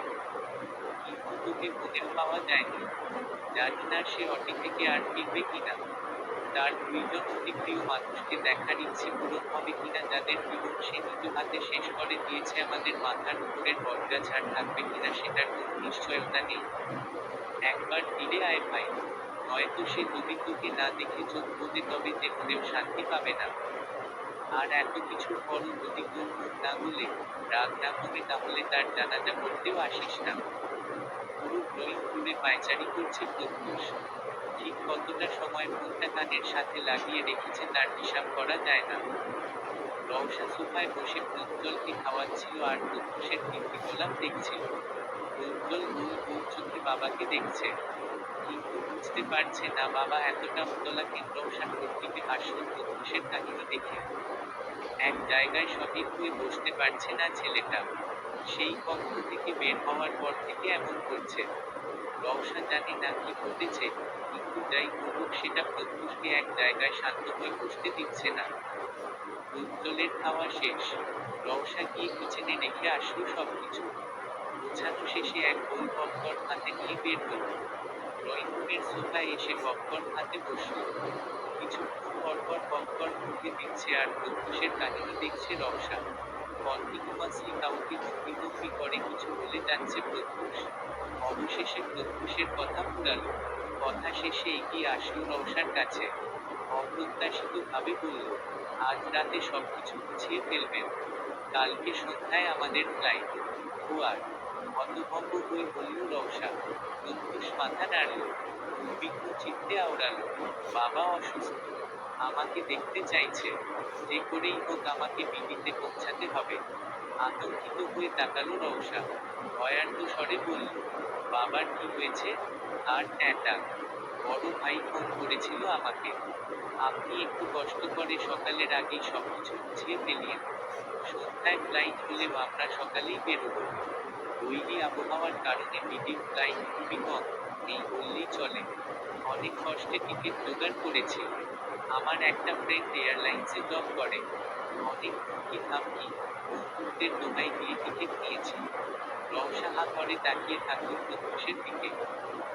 কিন্তু তোকে ফোনেও পাওয়া যায়নি। জানি না সে অটি থেকে আর ফিরবে কিনা। তার দুইজন অতি প্রিয় মানুষকে দেখার ইচ্ছে পূরণ হবে কিনা, যাদের জীবন সে নিজ হাতে শেষ করে দিয়েছে। আমাদের মাথার উপরের বটগাছ আর থাকবে কিনা সেটার কোনো নিশ্চয়তা নেই। একবার ফিরে আয় ভাই, নয়তো সে যদি তোকে না দেখে চোখ বোঝে তবে যে মনেও শান্তি পাবে না। আর এত কিছুর পরও যদি তোর মন না গলে, রাগ না কমে, তাহলে তার জানাজা পড়তেও আসিস না। পুরো ড্রয়িং রুমে পায়চারি করছে প্রত্যুষ। ঠিক কতটা সময় ফোনটা কানের সাথে লাগিয়ে রেখেছে তার হিসাব করা যায় না। রওশা সোফায় বসে প্রজ্জ্বলকে খাওয়াচ্ছিল আর প্রত্যুষের দিব্যি গোলাপ দেখছিল। প্রজ্জ্বল গোল গোল চোখে বাবাকে দেখছে, কিন্তু বুঝতে পারছে না বাবা এতটা উতলা কেন। রওশা ঠোঁট টিপে হাসল প্রত্যুষের কাহিনী দেখে। এক জায়গায় সঠিক হয়ে বসতে পারছে না ছেলেটা। সেই কক্ষ থেকে বের হওয়ার পর থেকে এমন করছে। রওশা জানে না কি ঘটেছে, কিন্তু যাই ঘটুক সেটা প্রত্যুষকে এক জায়গায় শান্ত হয়ে বসতে দিচ্ছে না। উজ্জ্বলের খাওয়া শেষ। রওশা গিয়ে কিচেনে রেখে আসলো সবকিছু। গোছানো শেষে এক বোল পপকর্ন হাতে নিয়ে বের হলো। ড্রয়িং রুমের সোফায় এসে পপকর্ন হাতে বসলো। কিছুক্ষণ পরপর পপকর্ন মুখে দিচ্ছে আর প্রত্যুষের কাহিনী দেখছে রওশা। কন্টিনিউয়াসলি কাউকে চুপি করে কিছু বলে যাচ্ছে প্রত্যুষ। অবশেষে প্রত্যুষের কথা ফুরালো। কথা শেষে এগিয়ে আসলো রওশার কাছে। অপ্রত্যাশিতভাবে বলল, আজ রাতে সবকিছু গুছিয়ে ফেলবেন। কালকে সন্ধ্যায় আমাদের ফ্লাইট। ও আর হতভম্ব হয়ে বলল রওশা। প্রত্যুষ মাথা নাড়ল। উদ্বিগ্ন চিত্তে আওড়ালো, বাবা অসুস্থ। আমাকে দেখতে চাইছে। যে করেই হোক আমাকে বিবিতে পৌঁছাতে হবে। আতঙ্কিত হয়ে তাকালো রওশা। ভয়ার্ত স্বরে বলল, বাবার কি হয়েছে? আর অ্যাটাক। বড় ভাই ফোন করেছিল আমাকে। আপনি একটু কষ্ট করে সকালের আগেই সবকিছু গুছিয়ে ফেলিয়েন। সন্ধ্যায় ফ্লাইট হলেও আমরা সকালেই বেরোবো। বৈরী আবহাওয়ার কারণে মিডিল ফ্লাইট খুবই কম, এই বললেই চলে। অনেক কষ্টে টিকিট জোগাড় করেছি। আমার একটা ফ্রেন্ড এয়ারলাইন্সে জব করে। অনেক হুমকি ধামকি, বন্ধুত্বের দোহাই দিয়ে টিকিট নিয়েছি। রওশা হা করে তাকিয়ে থাকল প্রত্যুষের দিকে।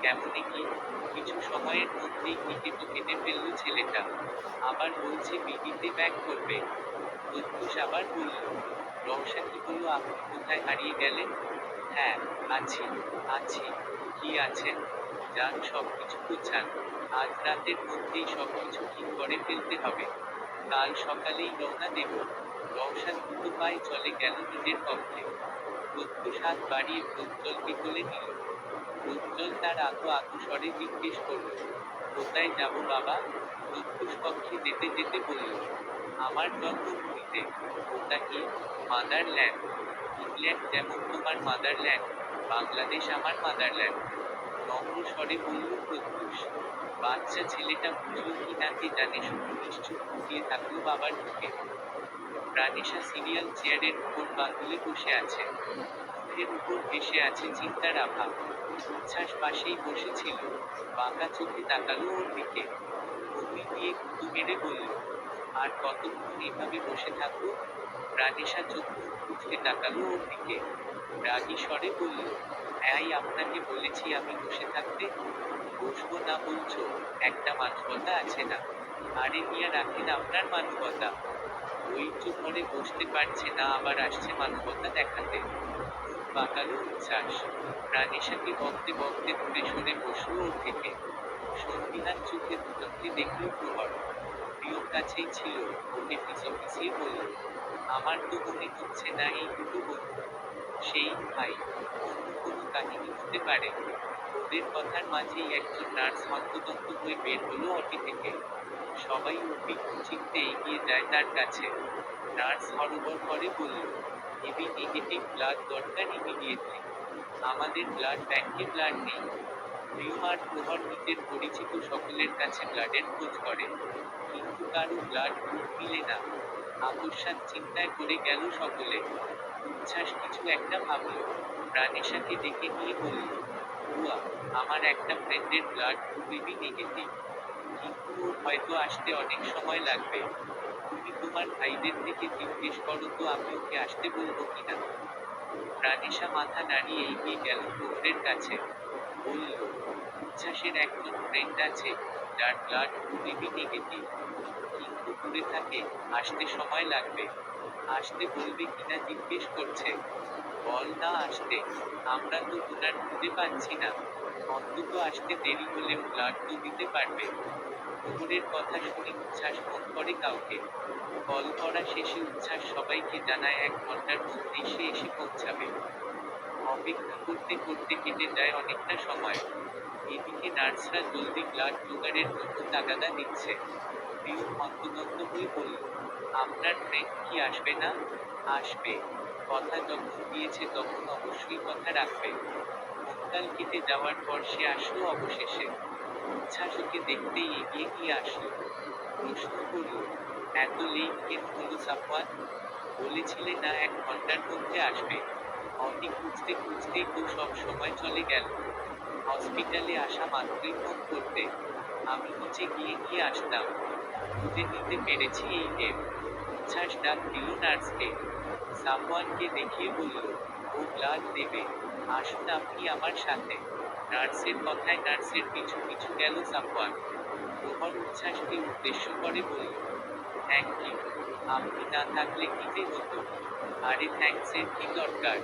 কেমনে কি? কিছু সময়ের মধ্যেই টিকিটও কেটে ফেলল ছেলেটা। আবার বলছে বিবিতে ব্যাক করবে। প্রত্যুষ আবার বলল, রওশা কি হলো, আপনি কোথায় হারিয়ে গেলেন? হ্যাঁ, আছি। আছি। কি আছেন? যান সবকিছু গোছান। আজ রাতের মধ্যেই সবকিছু ঠিক করে ফেলতে হবে। কাল সকালেই রওনা দেব। রওশা দ্রুত পায়ে চলে গেল নিজের কক্ষে। প্রত্যুষ হাত বাড়িয়ে প্রজ্জ্বলকে কোলে নিল। প্রজ্জ্বল তার আতো আতো স্বরে জিজ্ঞেস করল, কোথায় যাব বাবা? প্রত্যুষ কক্ষে যেতে যেতে বলল, আমার জন্মভূমিতে। ওটা কি? মাদারল্যান্ড। ইংল্যান্ড যেমন তোমার মাদারল্যান্ড, বাংলাদেশ আমার মাদারল্যান্ড। নম্র স্বরে বলল প্রত্যুষ। বাচ্চা ছেলেটা বুঝল কি না কে জানে, শুধু নিশ্চুপ ফুটিয়ে থাকলো বাবার দিকে। প্রাণেশা সিরিয়াল চেয়ারের উপর বাঁধলে বসে আছে। মুখের উপর ভেসে আছে চিন্তার আভা। উচ্ছ্বাস পাশেই বসেছিল, বাঁকা চোখে তাকালো ওর দিকে। গভীর দিয়ে গুঁতো মেরে বলল, আর কতক্ষণ এভাবে বসে থাকবো? প্রাণেশা চোখ মুখ কুঁচকে তাকালো ওর দিকে। রাগী স্বরে বলল, হ্যাঁই আপনাকে বলেছি আমি বসে থাকতে। বসবো না বলছো? একটা মানবতা আছে না? আরে মিয়া রাখেন আপনার মানবতা। ধৈর্য ধরে বসতে পারছে না আবার আসছে মানবতা দেখাতে। মুখ বাঁকালো উচ্ছ্বাস। প্রাণেশাকে বকতে বকতে দূরে সরে বসলো ওর থেকে। সন্ধিহান চোখে দুটোকে দেখলো প্রহর। প্রিয়র কাছেই ছিল, ওকে পিছিয়ে বলল, আমার তো মনে হচ্ছে না এই দুটো বন্ধু সেই ভাই। অন্য কোনো কাহিনী হতে পারে। ওদের কথার মাঝেই একজন নার্স হন্তদন্ত হয়ে বের হলো অটি থেকে। সবাই উদ্বিগ্ন চিত্তে এগিয়ে যায় তার কাছে। নার্স হরবর করে বলল, এবি নেগেটিভ ব্লাড দরকার ইমিডিয়েটলি। আমাদের ব্লাড ব্যাংকে ব্লাড নেই। প্রিয়ম আর প্রহর নিজের পরিচিত সকলের কাছে ব্লাডের খোঁজ করে, কিন্তু কারো ব্লাড গ্রুপ মিলে না। আকস্মাৎ চিন্তায় পড়ে গেল সকলে। উচ্ছ্বাস কিছু একটা ভাবল। প্রাণেশাকে ডেকে নিয়ে বলল, বুয়া, আমার একটা ফ্রেন্ডের ব্লাড গ্রুপ এবি নেগেটিভ। কিন্তু ওর হয়তো আসতে অনেক সময় লাগবে। তুমি তোমার ভাইদের থেকে জিজ্ঞেস করো তো আমি ওকে আসতে বলবো কিনা। প্রাণেশা মাথা নাড়িয়ে এগিয়ে গেল প্রহরের কাছে। বলল, উচ্ছ্বাসের একজন ফ্রেন্ড আছে, যার ব্লাড গ্রুপ এবি নেগেটিভ। কিন্তু দূরে থাকে, আসতে সময় লাগবে। আসতে বলবে কিনা জিজ্ঞেস করছে। বল না আসতে। আমরা তো ডোনার খুঁজে পাচ্ছি না। অন্তত আসতে দেরি হলেও ব্লাড তো দিতে পারবে। প্রহরের কথা শুনে উচ্ছ্বাস ফোন করে কাউকে। কল করা শেষে উচ্ছ্বাস সবাইকে জানায় 1 ঘন্টার মধ্যেই সে এসে পৌঁছাবে। অপেক্ষা করতে করতে কেটে যায় অনেকটা সময়। এদিকে নার্সরা জলদি ব্লাড জোগাড়ের জন্য তাগাদা দিচ্ছে। প্রিয় হন্তদন্ত হয়ে বলল, আপনার ফ্রেন্ড কি আসবে না? আসবে। কথা যখন দিয়েছে তখন অবশ্যই কথা রাখবে। ফোনকাল কেটে যাওয়ার পর সে আসলো অবশেষে। উচ্ছ্বাস ওকে দেখতেই এগিয়ে গিয়ে আসলো। প্রশ্ন করল, এত লেট কেন হলো সাফওয়ান? বলেছিলে না 1 ঘন্টার মধ্যে আসবে। অনেক খুঁজতে খুঁজতেই তো সব সময় চলে গেল। হসপিটালে আসা মাত্রই ফোন করতে আমি নিচে গিয়ে নিয়ে আসতাম। খুঁজে নিতে পেরেছি এই টেপ। উচ্ছ্বাস ডাক দিল নার্সকে। সাফওয়ানকে দেখিয়ে বলল, ও ব্লাড দেবে। আসুন আপনি আমার সাথে। নার্সের কথায় নার্সের পিছু পিছু গেল সাফওয়ান। প্রহর উচ্ছ্বাসকে উদ্দেশ্য করে বলল, থ্যাংক ইউ। আপনি না থাকলে কি যে হতো। আরে থ্যাঙ্কসের কি দরকার।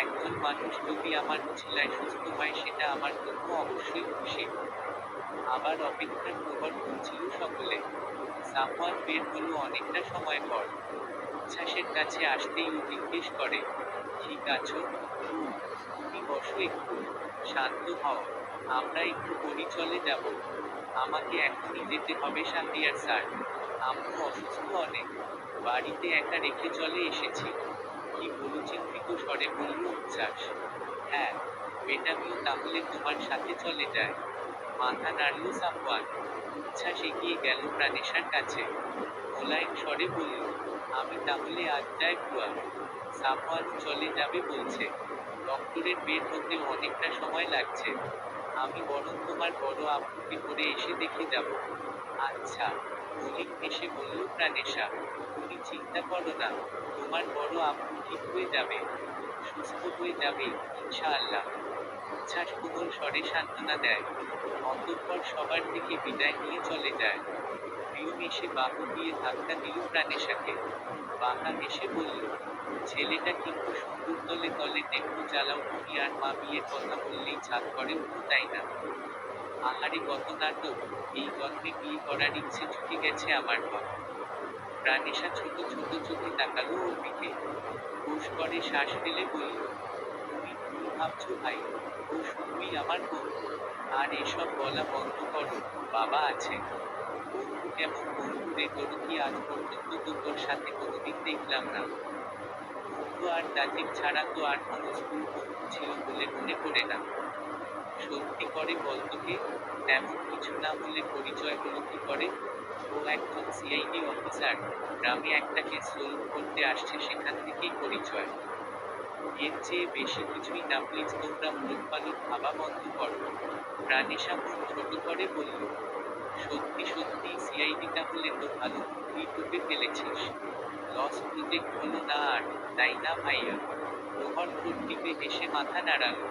একজন মানুষ যদি আমার উছিলায় সুস্থ হয় সেটা আমার জন্য অবশ্যই খুশি। আবার অপেক্ষার প্রহর গুনছিল সকলে। সাফওয়ান বের হলো অনেকটা সময় পর। উচ্ছ্বাসের কাছে আসতেই ও জিজ্ঞেস করে, ঠিক আছো? তুমি বসো একটু। শান্ত হও। আমরা একটু পরই চলে যাব। আমাকে এখনই যেতে হবে শাহরিয়ার স্যার। আম্মু অসুস্থ অনেক। বাড়িতে একা রেখে চলে এসেছি। কি বলো, চিন্তিত স্বরে বলল উচ্ছ্বাস। হ্যাঁ, বেটামিও তাহলে তোমার সাথে চলে যায়। মাথা নাড়ল সাফওয়ান। উচ্ছ্বাস এগিয়ে গেল প্রাণেশার কাছে। মোলায়েম স্বরে বলল, আমি তাহলে আজ যাই বুয়া। সাফওয়ানও চলে যাবে বলছে। ডক্টরের বের হতে অনেকটা সময় লাগছে। আমি বরং তোমার বড় আব্বুকে করে এসে দেখে যাব। আচ্ছা, মলিন হেসে বলল প্রাণেশা। তুমি চিন্তা করো না। তোমার বড় আব্বু ঠিক হয়ে যাবে। সুস্থ হয়ে যাবে, ইনশাআল্লাহ। উচ্ছ্বাস কোমল স্বরে সান্ত্বনা দেয়। অতঃপর সবার থেকে বিদায় নিয়ে চলে যায়। প্রিয়ম এসে বাহু দিয়ে ধাক্কা দিল প্রাণেশাকে। বাঁকা হেসে বলল, ছেলেটা কিন্তু সুন্দর, তলে তলে টেম্পো চালাও তুমি, আর মা বিয়ের কথা বললেই ছাদ করে উঠো, তাই না? আহারে কত নাটক। এই জন্মে বিয়ে করার ইচ্ছে ছুটে গেছে আমার ভাব। প্রাণেশা ছোট ছোট চোখে তাকালো ওর দিকে। হুশ করে শ্বাস ফেলে বলল, তুমি ভুল ভাবছো ভাই। ও শুধুই আমার বন্ধু। আর এসব বলা বন্ধ করো। বাবা আছে। বন্ধু কেমন বন্ধু রে, তোর কি আজ পর্যন্ত তো তোর সাথে কোনোদিন দেখলাম না। বন্ধু আর দাজিব ছাড়া তো আর কোনো স্কুল বন্ধু ছিল বলে মনে পড়ে না। সত্যি করে বলতো কে? তেমন কিছু না হলে পরিচয় হলো কি করে? ও একজন সিআইডি অফিসার। গ্রামে একটা কেস সলভ করতে আসছে, সেখান থেকেই পরিচয়। এর চেয়ে বেশি কিছুই না প্লিজ, তোমরা মুলুক ভাবা বন্ধ করো। প্রাণেশা মুখ ছোট করে বলল, সত্যি সত্যি সিআইডি, তাহলে তো ভালো তুই টুপে ফেলেছিস। লস প্রজেক্ট হলো না আর, তাই না ভাইয়া? প্রহর ঠোঁট টিপে হেসে মাথা নাড়ালো।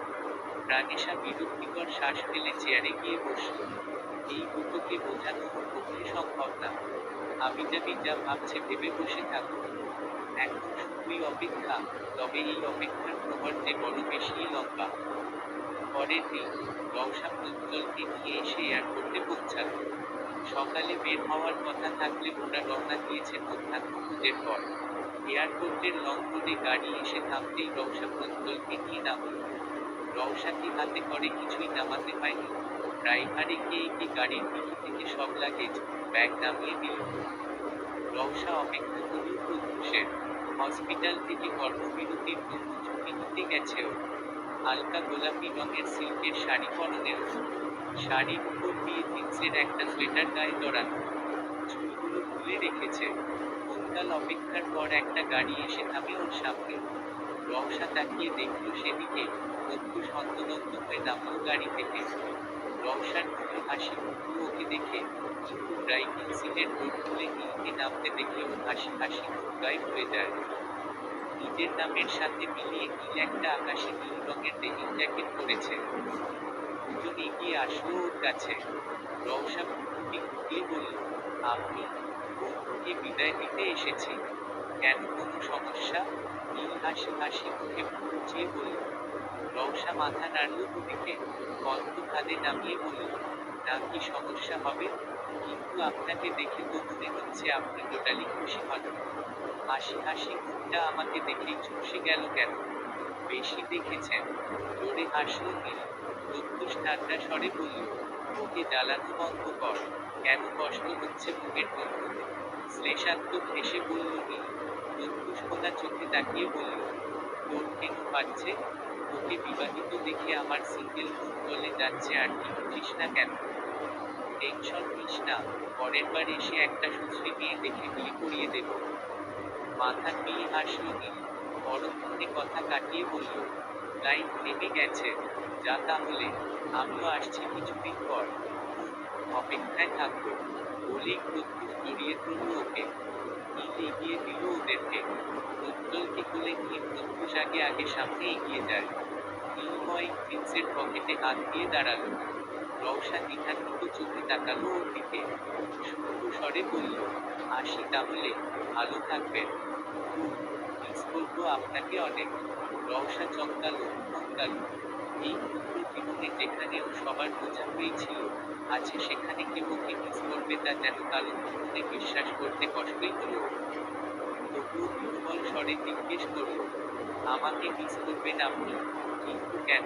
প্রাণেশা বিরক্তিকর শ্বাস ফেলে চেয়ারে গিয়ে বসল। এই দুটোকে বোঝানো ওর পক্ষে সম্ভব না। হাবিজাবি যা ভাবছে ভেবে বসে থাকো। এখন শুধুই অপেক্ষা। তবে এই অপেক্ষার প্রহর যে বড় বেশি লম্বা। পরের দিন রওশা প্রজ্জ্বলকে নিয়ে এসে এয়ারপোর্টে পৌঁছাল। সকালে বের হওয়ার কথা থাকলে ওরা রওনা দিয়েছে মধ্যাহ্ন ভোজের পর। এয়ারপোর্টের লং রোডে গাড়ি এসে থামতেই রওশা প্রজ্জ্বলকে নিয়ে নামল। রওশাকে হাতে করে কিছুই নামাতে পায়নি। ড্রাইভার এগিয়ে এগিয়ে গাড়ির ডিকি থেকে সব লাগেজ, ব্যাগ নামিয়ে দিল। রওশা অপেক্ষা করল প্রত্যুষের। হসপিটাল থেকে কর্মবিরতির জন্য ছুটি নিতে গেছে ও। হালকা গোলাপি রঙের সিল্কের শাড়ি পরনের ও। শাড়ির উপর দিয়ে জিন্সের একটা সোয়েটার গায়ে জড়ানো। চুলগুলো খুলে রেখেছে। বহুকাল অপেক্ষার পর একটা গাড়ি এসে থামে ওর সামনে। রওশা তাকিয়ে দেখল সেদিকে। প্রত্যুষ হন্তদন্ত হয়ে নামল গাড়ি থেকে। রওশার মুখে হাসি ফুটল ওকে দেখে, কিন্তু ড্রাইভিং সিটের ডোর খুলে নীলকে নামতে দেখে ও হাসি হাসি মুখ গায়ে হয়ে যায়। নিজের নামের সাথে মিলিয়ে নীল একটা আকাশি নীল রঙের ডেনিম জ্যাকেট পরেছে। দুজন এগিয়ে আসলো ওর কাছে। রওশা মুখটি ফুটিয়ে বলল, আপনি? বন্ধুকে বিদায় দিতে এসেছি। কেন, কোনো সমস্যা? নীল হাসি হাসি মুখে মুখ উঁচিয়ে বলল। রওশা মাথা নাড়ল দুদিকে। কণ্ঠ খাদে নামিয়ে বলল, না, কি সমস্যা হবে? কিন্তু আপনাকে দেখে তো মনে হচ্ছে আপনি টোটালি খুশি হন। হাসি হাসি মুখটা আমাকে দেখেই চুপসে গেল কেন? বেশি দেখেছেন। জোরে হাসল নীল। প্রত্যুষ ঠান্ডা স্বরে বলল, ওকে জ্বালানো বন্ধ কর। কেন কষ্ট হচ্ছে বুকের জন্য? শ্লেষাত্মক হেসে বলল নীল। প্রত্যুষ খোলা চোখে তাকিয়ে বলল, তোর কেন পাচ্ছে? ওকে বিবাহিত দেখে আমার সিঙ্গেল মন গলে যাচ্ছে, আর কি বুঝিস না কেন? টেনশন নিস না। পরের বার এসে একটা সুশ্রী মেয়ে দেখে বিয়ে করিয়ে দেব। মাথা নিয়ে হাসল নীল। পরক্ষণে কথা কাটিয়ে বলল, লাইট নেমে গেছে। যা তাহলে, আমিও আসছি কিছুদিন পর। অপেক্ষায় থাকবো। বলেই প্রত্যুষ জড়িয়ে ধরল ওকে। নীল এগিয়ে দিল ওদেরকে। প্রজ্জ্বলকে কোলে নিয়ে প্রত্যুষ আগে আগে সামনে এগিয়ে যায়। নীলময় জিন্সের পকেটে হাত দিয়ে দাঁড়ালো। রওশা দ্বিধান্বিত চোখে তাকালো ওর দিকে। সূক্ষ্ম স্বরে বলল, আসি তাহলে, ভালো থাকবেন। মিস করবো আপনাকে অনেক। রওশা থমকালো। এই ক্ষুদ্র জীবনে যেখানে ও সবার বোঝা হয়েছিল, আছে সেখানে কেউ ওকে মিস করবে তা যেন কালো মনে বিশ্বাস করতে কষ্টই হলো ওর। তবুও দুর্বল স্বরে জিজ্ঞেস করল, আমাকে মিস করবেন আপনি? কিন্তু কেন?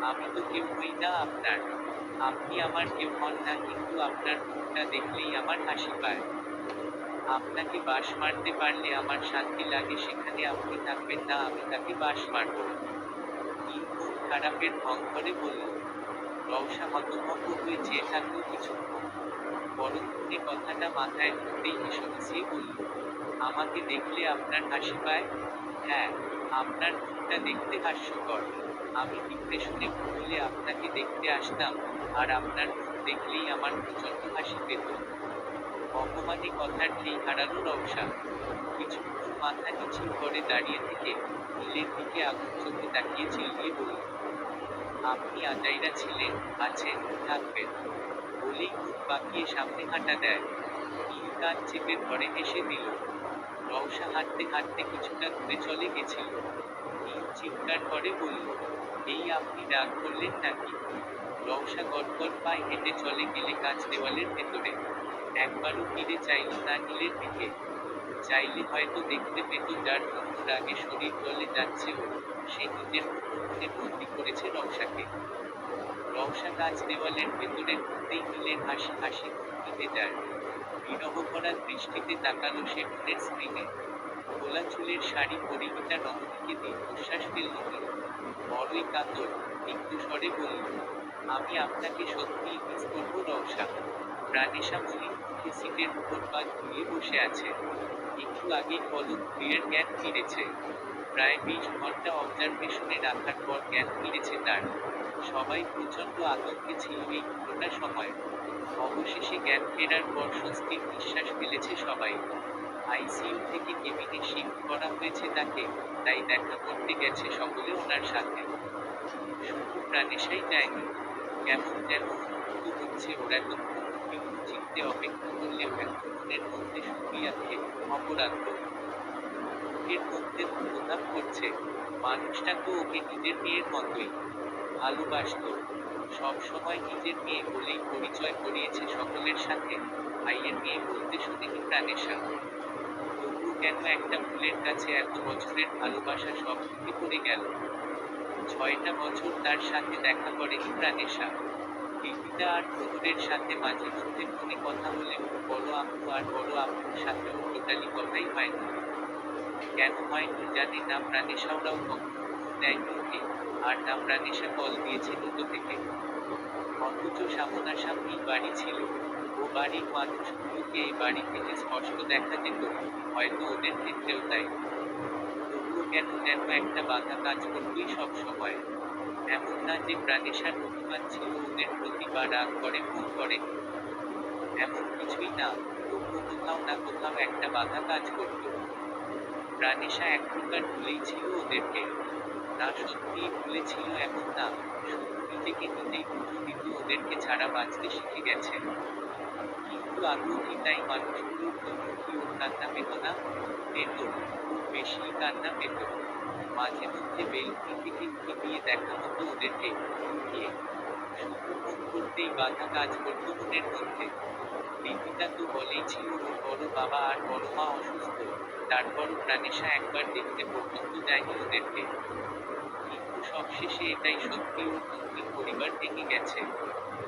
আমি তো কেউ হই না আপনার। আপনি আমার কেউ হন না, কিন্তু আপনার মুখটা দেখলেই আমার হাসি পায়। আপনাকে বাঁশ মারতে পারলে আমার শান্তি লাগে, সেখানে আপনি থাকবেন না, আমি তাকে বাঁশ মারব। নীল মন খারাপের ঢং করে বলল। রওশা হতভম্ব হয়ে চেয়ে থাকলো কিছুক্ষণ। পরক্ষণে কথাটা মাথায় ঢুকতেই হেসে বলল, আমাকে দেখলে আপনার হাসি পায়? হ্যাঁ, আপনার মুখটা দেখতে হাস্যকর। আমি ডিপ্রেশনে ভুগলে আপনাকে দেখতে আসতাম, আর আপনার মুখ দেখলেই আমার প্রচন্ড হাসি পেত। অপমানে কথার খেই হারালো রওশা। কিছুক্ষণ মাথা নিচু করে দাঁড়িয়ে থেকে নীলের দিকে আগুন চোখে তাকিয়ে চিল্লিয়ে বলল, আপনি আজাইরা ছিলেন, আছেন, থাকবেন। বলেই মুখ বাঁকিয়ে সামনে হাঁটা দেয়। নীল কান চেপে ধরে হেসে দিল। রওশা হাঁটতে হাঁটতে কিছুটা দূরে চলে গেছিল। নীল চিৎকার করে বলল, এই আপনি রাগ করলেন নাকি? রওশা গটগট পায়ে হেঁটে চলে গেলে কাঁচ দেওয়ালের ভেতরে। একবারও ফিরে চাইল না নীলের দিকে। চাইলে হয়তো দেখতে পেত যার জন্য রাগে শরীর জ্বলে যাচ্ছে ওর, সে নিজের মনে বন্দি করেছে রওশাকে। রওশা কাঁচ দেওয়ালের ভেতরে ঢুকতেই নীলের হাসি হাসি নিভে যায়। বিরহ ভরা দৃষ্টিতে তাকালো সে ফোনের স্ক্রিনে। খোলা চুলের শাড়ি পরিহিতা রমণীকে দীর্ঘশ্বাস ফেলল নীল। বড়ই কাতর, একটু স্বরে বলল, আমি আপনাকে সত্যিই মিস করবো রওশা। প্রাণেশা মলিন মুখে সিটের উপর পা ঝুলিয়ে বসে আছে। একটু আগেই পলক ধুয়ের জ্ঞান ফিরেছে। প্রায় 20 ঘন্টা অবজারভেশনে রাখার পর জ্ঞান ফিরেছে তার। সবাই প্রচন্ড আতঙ্কে ছিল এই পুরোটা সময়। অবশেষে জ্ঞান ফেরার পর স্বস্তির নিঃশ্বাস ফেলেছে সবাই। আইসিইউ থেকে কেবিনে শিফট করা হয়েছে তাকে, তাই দেখা করতে গেছে সকলে ওনার সাথে। শুধু প্রাণেশাই যায়নি। কেমন যেন অনুভূত হচ্ছে ওর এতক্ষণ বিন্দু চিনতে অপেক্ষা করলেও এখন মনের মধ্যে শুকিয়ে আছে অপরাধবোধ। মুখের মধ্যে অনুতাপ করছে, মানুষটা তো ওকে নিজের মেয়ের মতোই ভালোবাসতো। সব সময় নিজের মেয়ে বলেই পরিচয় করিয়েছে সকলের সাথে। ভাইয়ের মেয়ে বলতে শুনিনি প্রাণেশা। তবুও কেন একটা ফুলের কাছে এত বছরের ভালোবাসা সব ঢুকে পড়ে গেল। 6টা বছর তার সাথে দেখা করেনি প্রাণেশা। রিদিতা আর প্রহরের সাথে মাঝে মধ্যে ফোনে কথা হলেও বড় আম্মু আর বড় আব্বুর সাথেও টোটালি কথাই হয়নি। কেন হয়নি জানে না প্রাণেশা, ওরাও কখনো ফোন দেয়নি ওকে, আর না প্রাণেশা কল দিয়েছে দুটো থেকে। অথচ সামনাসামনি বাড়ি ছিল। ও বাড়ির মানুষগুলোকে এই বাড়ি থেকে স্পষ্ট দেখা যেত, হয়তো ওদের ক্ষেত্রেও তাই। তবুও কেন যেন একটা বাধা কাজ করতই সব সময়। এমন না যে প্রাণেশার অভিমান ছিল ওদের প্রতি বা রাগ করে ভুল করে, এমন কিছুই না। তবুও কোথাও না কোথাও একটা বাধা কাজ করত। প্রাণেশা এক প্রকার ভুলেই ছিল ওদেরকে। না সত্যিই ভুলেছিল এমন না, শুধু নিজেকে নিজেই বুঝিয়ে দিত ওদেরকে ছাড়া বাঁচতে শিখে গেছে। কিন্তু আদৌ কি তাই মানুষগুলোর জন্য কি ওর কান্না পেত না? পেত, খুব বেশি কান্না পেত। মাঝে মধ্যে বেলকনি থেকে উঁকি দিয়ে দেখা হতো ওদেরকে, লুকিয়ে। শুধু ফোন করতেই বাধা কাজ করত মনের মধ্যে। রিদিতা তো বলেই ছিল ওর বড় বাবা আর বড় মা অসুস্থ, তারপরও প্রাণেশা একবার দেখতে পর্যন্ত যায়নি ওদেরকে। কিন্তু সবশেষে এটাই সত্যি, ওর নতুন পরিবার ভেঙে গেছে।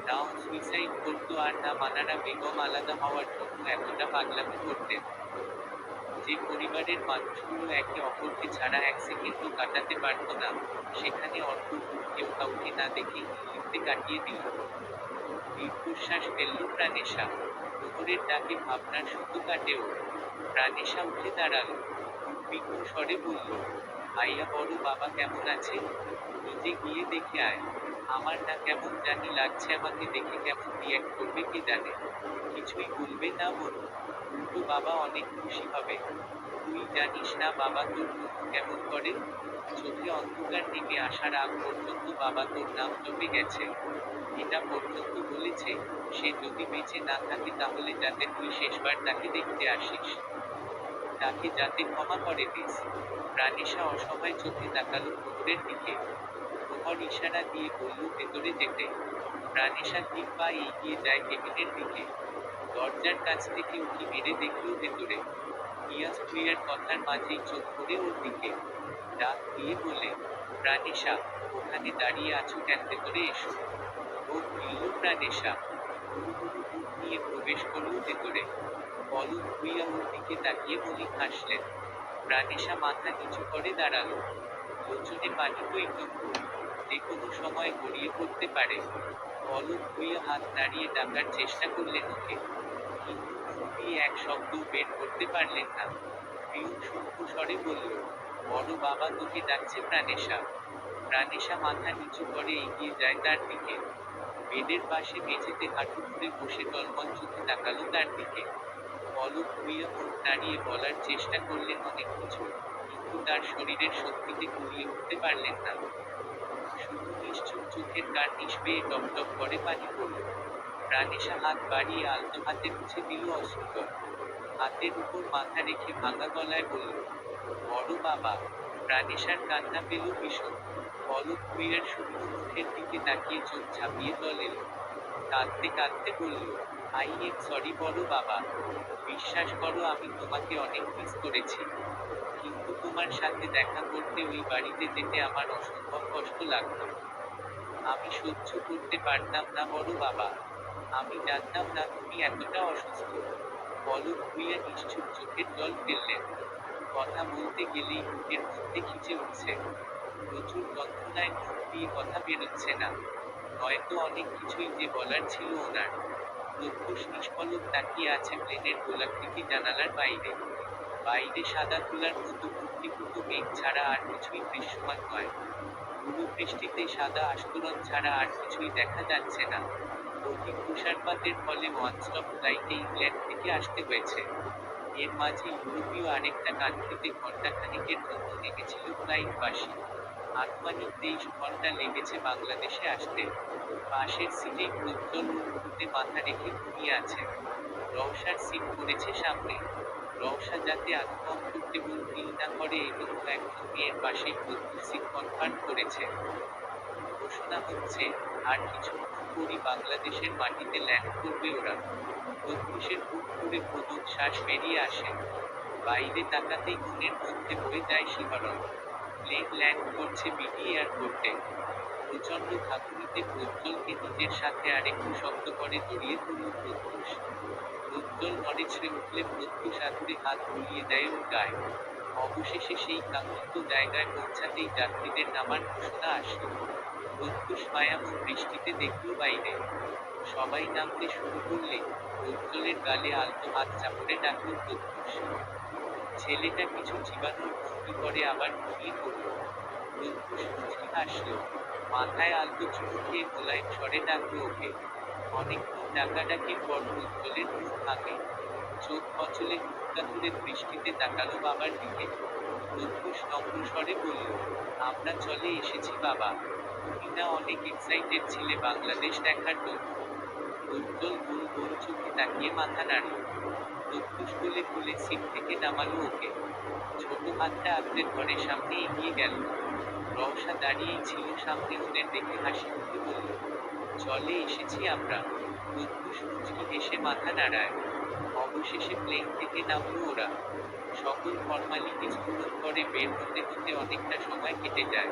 না ও সুইসাইড করতো আর না মানারা বেগম আলাদা হওয়ার জন্য এতটা পাগলামি করতেন। যে পরিবারের মানুষগুলো একে অপরকে ছাড়া এক সেকেন্ডও কাটাতে পারত না, সেখানে অর্থদূর কেউ কাউকে না দেখেই নির্লিপ্তে কাটিয়ে দিল। দীর্ঘশ্বাস ফেলল প্রাণেশা। প্রহরের ডাকে ভাবনার সুতো কাটে ওর। প্রাণেশা উঠে দাঁড়ালো। উদ্বিগ্ন স্বরে বলল, ভাইয়া বড় বাবা কেমন আছে? নিজে গিয়ে দেখে আয়। আমার না কেমন জানি লাগছে, আমাকে দেখে কেমন রিয়্যাক্ট করবে কে জানে। কিছুই বলবে না বলু, উল্টো বাবা অনেক খুশি হবে। তুই জানিস না বাবা তোর মুখ কেমন করে? চোখে অন্ধকার নেমে আসার আগ পর্যন্ত বাবা তোর নাম জপে গেছে। এটা পর্যন্ত বলেছে, সে যদি বেঁচে না থাকে তাহলে যাতে তুই শেষবার তাকে দেখতে আসিস, তাকে যাতে ক্ষমা করে দিস। প্রাণেশা অসহায় চোখে তাকালো প্রহরের দিকে। প্রহর ইশারা দিয়ে বলল ভেতরে যেতে। প্রাণেশা 3 পা এগিয়ে যায় কেবিনের দিকে। দরজার কাছ থেকে উঁকি মেরে দেখলো ভেতরে। পিয়াস প্রিয়ার কথার মাঝেই চোখ পড়ে ওর দিকে। ডাক দিয়ে বলে, প্রাণেশা, ওখানে দাঁড়িয়ে আছো কেন, ভেতরে এসো। ও ফিরল প্রাণেশা। হুড়ু হুড়ু বুক নিয়ে প্রবেশ করল ভেতরে। পলক ভুইয়া ওর দিকে তাকিয়ে মলিন হাসলেন। প্রাণেশা মাথা নিচু করে দাঁড়ালো। লোচনে পানি টইটম্বুর, যে কোনো সময় গড়িয়ে পড়তে পারে। পলক ভুইয়া হাত নাড়িয়ে ডাকার চেষ্টা করলেন ওকে, কিন্তু মুখ দিয়ে এক শব্দও বের করতে পারলেন না। পিয়ন সূক্ষ্ম স্বরে বলল, বড় বাবা তোকে ডাকছে প্রাণেশা। প্রাণেশা মাথা নিচু করে এগিয়ে যায় তার দিকে। বেডের পাশে মেঝেতে হাঁটু করে বসে টলমল চোখে তাকালো তার দিকে। পলক ভুইয়া মুখ নাড়িয়ে বলার চেষ্টা করলেন অনেক কিছু, কিন্তু তার শরীরের শক্তিতে কুলিয়ে উঠতে পারলেন না। শুধু নিশ্চুপ চোখের কার্নিশ বেয়ে টপটপ করে পানি পড়ল। প্রাণেশা হাত বাড়িয়ে আলতো হাতে মুছে দিল অশ্রুকর। হাতের উপর মাথা রেখে ভাঙা গলায় বলল, বড় বাবা। প্রাণেশার কান্না পেল ভীষণ। পলক ভুইয়ার শুকনো মুখের দিকে তাকিয়ে চোখ ঝাঁপিয়ে জল এলো। কাঁদতে কাঁদতে বলল, আই এম সরি বড় বাবা। বিশ্বাস করো আমি তোমাকে অনেক মিস করেছি। কিন্তু তোমার সাথে দেখা করতে ওই বাড়িতে যেতে আমার অসম্ভব কষ্ট লাগতো। আমি সহ্য করতে পারতাম না বড় বাবা। আমি জানতাম না তুমি এতটা অসুস্থ। পলক ভুইয়া নিশ্চুপ চোখের জল ফেললেন। কথা বলতে গেলেই মুখের মধ্যে খিচে উঠছে। প্রচুর যন্ত্রণায় মুখ দিয়ে কথা বেরোচ্ছে না। নয়তো অনেক কিছুই যে বলার ছিল ওনার। প্রত্যুষ নিষ্পলক তাকিয়ে আছে প্লেনের গোলাকৃতি জানালার বাইরে। বাইরে সাদা তুলার মতো কুট্টিপুত মেঘ ছাড়া আর কিছুই দৃশ্যমান নয়। পুরো বৃষ্টিতে সাদা আস্তরণ ছাড়া আর কিছুই দেখা যাচ্ছে না। অধিক তুষারপাতের ফলে ওয়ান-স্টপ ফ্লাইটে ইংল্যান্ড থেকে আসতে হয়েছে। এর মাঝে ইউরোপীয় আরেকটা কান্ট্রিতে ঘণ্টাখানেকের জন্য নেমেছিল ফ্লাইটবাসী। আনুমানিক 23 ঘন্টা লেগেছে বাংলাদেশে আসতে। পাশের সিটেই প্রজ্জ্বল উঁচুতে মাথা রেখে ঘুমিয়ে আছে। রওশার সিট পড়েছে সামনে। রওশা যাতে আনকমফোর্টেবল ফিল না করে এজন্য একজন মেয়ের পাশেই প্রত্যুষ সিট কনফার্ম করেছে। ঘোষণা হচ্ছে, আর কিছুক্ষণ পরই বাংলাদেশের মাটিতে ল্যান্ড করবে ওরা। প্রত্যুষের বুক করে প্রবল শ্বাস বেরিয়ে আসে। বাইরে তাকাতেই মনের মধ্যে বয়ে যায় শিহরণ। প্লেন ল্যান্ড করছে বিডি এয়ারপোর্টে। প্রচণ্ড ধাকুনিতে প্রজ্জ্বলকে নিজের সাথে আরেকটু শক্ত করে জড়িয়ে তুলল প্রত্যুষ। প্রজ্জ্বল নড়েচড়ে উঠলে প্রত্যুষ আদুরে হাত বুলিয়ে দেয় ওর গায়ে। অবশেষে সেই কাঙ্ক্ষিত জায়গায় পৌঁছাতেই যাত্রীদের নামার ঘোষণা আসলো। প্রত্যুষ মায়াময় বৃষ্টিতে দেখল বাইরে। সবাই নামতে শুরু করলে প্রজ্জ্বলের গালে আলতো হাত চাপড়ে ডাকল প্রত্যুষ। ছেলেটা কিছু চিবানোর ভঙ্গি করে আবার ঘুমিয়ে পড়ল। প্রত্যুষ মুচকি হাসল। মাথায় আলতো চুমু খেয়ে মোলায়েম স্বরে ডাকল ওকে। অনেকক্ষণ ডাকাডাকির পর প্রজ্জ্বলের মুখ ভাঙে। চোখ কচলে হুক্কাতুরে দৃষ্টিতে তাকালো বাবার দিকে। প্রত্যুষ নম্র স্বরে বলল, আমরা চলে এসেছি বাবা। তুমি না অনেক এক্সাইটেড ছিলে বাংলাদেশ দেখার জন্য? প্রজ্জ্বল গোল গোল চোখে তাকিয়ে মাথা নাড়ল। প্রত্যুষ বলে খুলে সিট থেকে নামালো ওকে। ছোট হাতটা আঁকড়ে ধরে সামনে এগিয়ে গেল। রওশা দাঁড়িয়েই ছিল সামনে, ওদের দেখে হাসি মুখে বলল, চলে এসেছি আমরা। প্রত্যুষ মুচকি হেসে মাথা নাড়ায়। অবশেষে প্লেন থেকে নামলো ওরা। সকল ফর্মালিটিস পূরণ করে বের হতে হতে অনেকটা সময় কেটে যায়।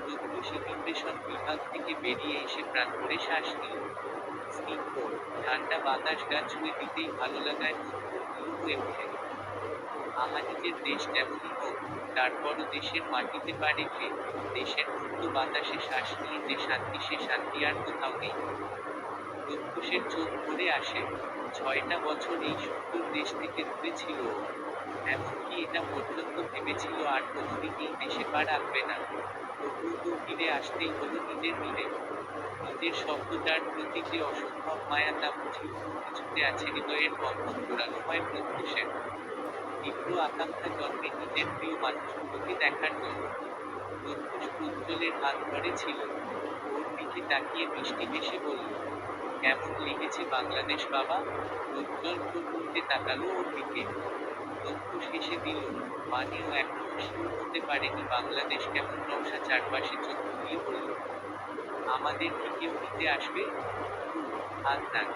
প্রত্যুষ ইমিগ্রেশন বিভাগ থেকে বেরিয়ে এসে প্রাণ ভরে শ্বাস নিল। স্নিগ্ধ ঠান্ডা বাতাস গা ছুঁয়ে দিতেই ভালো লাগায় মন ফুরফুরে হয়ে ওঠে। আহা, নিজের দেশ যেমনই হোক, তারপরও দেশের মাটিতে পা রেখে, দেশের মুক্ত বাতাসে শ্বাস নিয়ে যে শান্তি, সে শান্তি আর কোথাও নেই। প্রত্যুষের চোখ ভরে আসে। 6টা বছর এই সুন্দর দেশ থেকে দূরে ছিল ও। এমনকি এটা পর্যন্ত ভেবেছিল আর কোনোদিন এই দেশে পা রাখবে না। তবুও তো ফিরে আসতেই হলো নিজের মিলে। নিজের শব্দটার প্রতি যে অসম্ভব মায়া তা বুঝি অন্য কিছুতে আছে হৃদয়ের বন্ধন জোড়ানো হয় প্রত্যুষের। তীব্র আকাঙ্ক্ষা জন্মে নিজের প্রিয় মানুষগুলোকে দেখার জন্য। প্রত্যুষ প্রজ্জ্বলের হাত ধরে ছিল। ওর দিকে তাকিয়ে মিষ্টি হেসে বলল, কেমন লেগেছে বাংলাদেশ বাবা? প্রজ্জ্বল ঠোঁট উল্টে তাকালো ওর দিকে। প্রত্যুষ হেসে দিল, মানেও এখনো শিওর হতে পারেনি বাংলাদেশ কেমন। রওশা চারপাশে চোখ ঘুরিয়ে বলল, আমাদের কি কেউ নিতে আসবে? আদনান,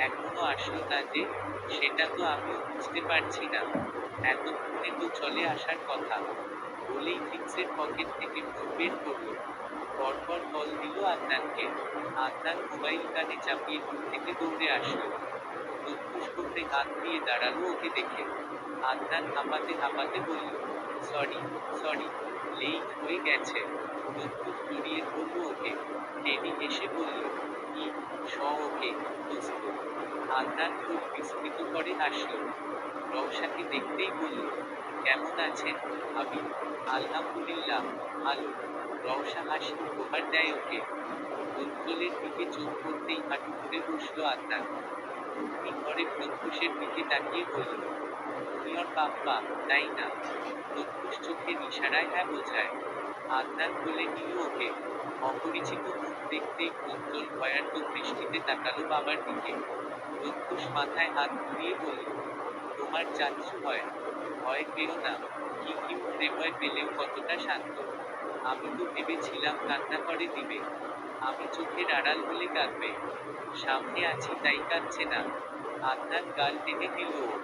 এখনো আসলো না যে? সেটা তো আমিও বুঝতে পারছি না। এতক্ষণে তো চলে আসার কথা। বলেই ফিক্সের পকেট থেকে ফোন বের করল। পরপর কল দিল আদনানকে। আদনান মোবাইল কানে চাপিয়ে দূর থেকে দৌড়ে আসলো। প্রত্যুষ কোমরে হাত দিয়ে দাঁড়ালো ওকে দেখে। আদনান হাঁপাতে হাঁপাতে বলল, সরি, সরি, লেট হয়ে গেছে। প্রত্যুষ জড়িয়ে ধরল ওকে। টেনি হেসে বলল, কি, ওকে, দোস্ত। আদনান খুব বিস্মিত করে হাসল। রওশাকে দেখতেই বলল, কেমন আছেন ভাবি? আলহামদুলিল্লাহ, ভালো। রওশা হাসি উপহার দেয় ওকে। প্রজ্জ্বলের দিকে চোখ পড়তেই হাঁটু ধরে বসল আদনান। অগ্নি ঘরে প্রত্যুষের দিকে তাকিয়ে বলল, তুমি ওর পাপ্পা, তাই না? প্রত্যুষ চোখের ইশারায় হ্যাঁ বোঝায়। আদনান বলে নিল ওকে। অপরিচিত মুখ দেখতেই প্রজ্জ্বল ভয়ার্ত দৃষ্টিতে তাকালো বাবার দিকে। প্রত্যুষ মাথায় হাত ঘুরিয়ে বলল, তোমার চাচ্চু হয়? ভয় পেও না। কি কিউট রে, ভয় পেলেও কতটা শান্ত। আমি তো ভেবেছিলাম কান্না করে দিবে। আমি চোখের আড়াল হলে কাঁদবে। সামনে আছি তাই কাঁদছে না। আদনান গাল টেনে দিল ওর।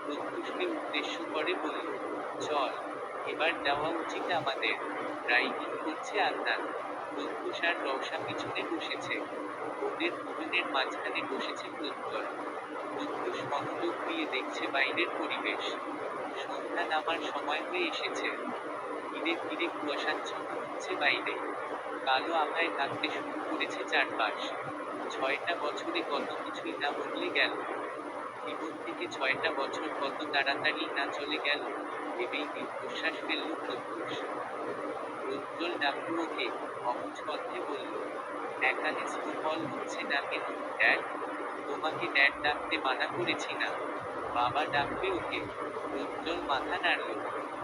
প্রত্যুষকে উদ্দেশ্য করে বলল, চল, এবার যাওয়া উচিত আমাদের। ড্রাইভিং করছে আদনান। প্রত্যুষ আর রওশা পিছনে বসেছে। ওদের দুজনের মাঝখানে বসেছে প্রজ্জ্বল। প্রত্যুষ মনোযোগ দিয়ে দেখছে বাইরের পরিবেশ। সন্ধ্যা নামার সময় হয়ে এসেছে। ধীরে ধীরে কুয়াশাচ্ছন্ন হচ্ছে বাইরে। কালো আভায় ঢাকতে শুরু করেছে চারপাশ। 6টা বছরে কত কিছুই না বদলে গেল। জীবন থেকে 6টা বছর কত তাড়াতাড়ি না চলে গেল, ভেবেই দীর্ঘশ্বাস ফেলল প্রত্যুষ। প্রজ্জ্বল ডাকল ওকে। অবুঝ কণ্ঠে বলল, এখানে স্নোফল হচ্ছে না কেন ড্যাড? তোমাকে ড্যাড ডাকতে মানা করেছি না। বাবা ডাকবে ওকে। প্রজ্জ্বল মাথা নাড়ল।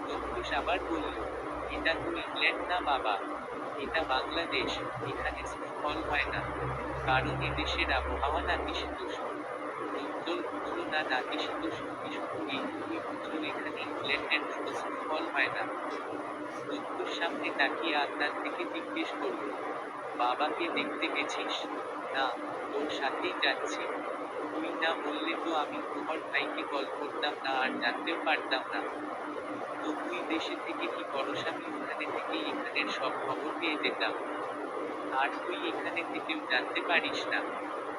প্রত্যুষ আবার বলল, এটা তো ইংল্যান্ড না বাবা, এটা বাংলাদেশ। এখানে স্নোফল হয় না, কারণ এদেশের আবহাওয়া নাতিশীতোষ্ণ। প্রজ্জ্বল বুঝল না নাতিশীতোষ্ণ কি, শুধু এইটুকুই বুঝল এখানে ইংল্যান্ডের মতো স্নোফল হয় না। প্রত্যুষ সামনে তাকিয়ে আদনান থেকে জিজ্ঞেস করল, বাবাকে দেখতে গেছিস? না, তোর সাথেই যাচ্ছি। তুই না বললে তো আমি তোমার ভাইকে কল করতাম না আর জানতেও পারতাম না। তো তুই দেশে থেকে কি করস? আমি ওখানে থেকেই এখানের সব খবর পেয়ে যেতাম। আর তুই এখানে থেকেও জানতে পারিস না?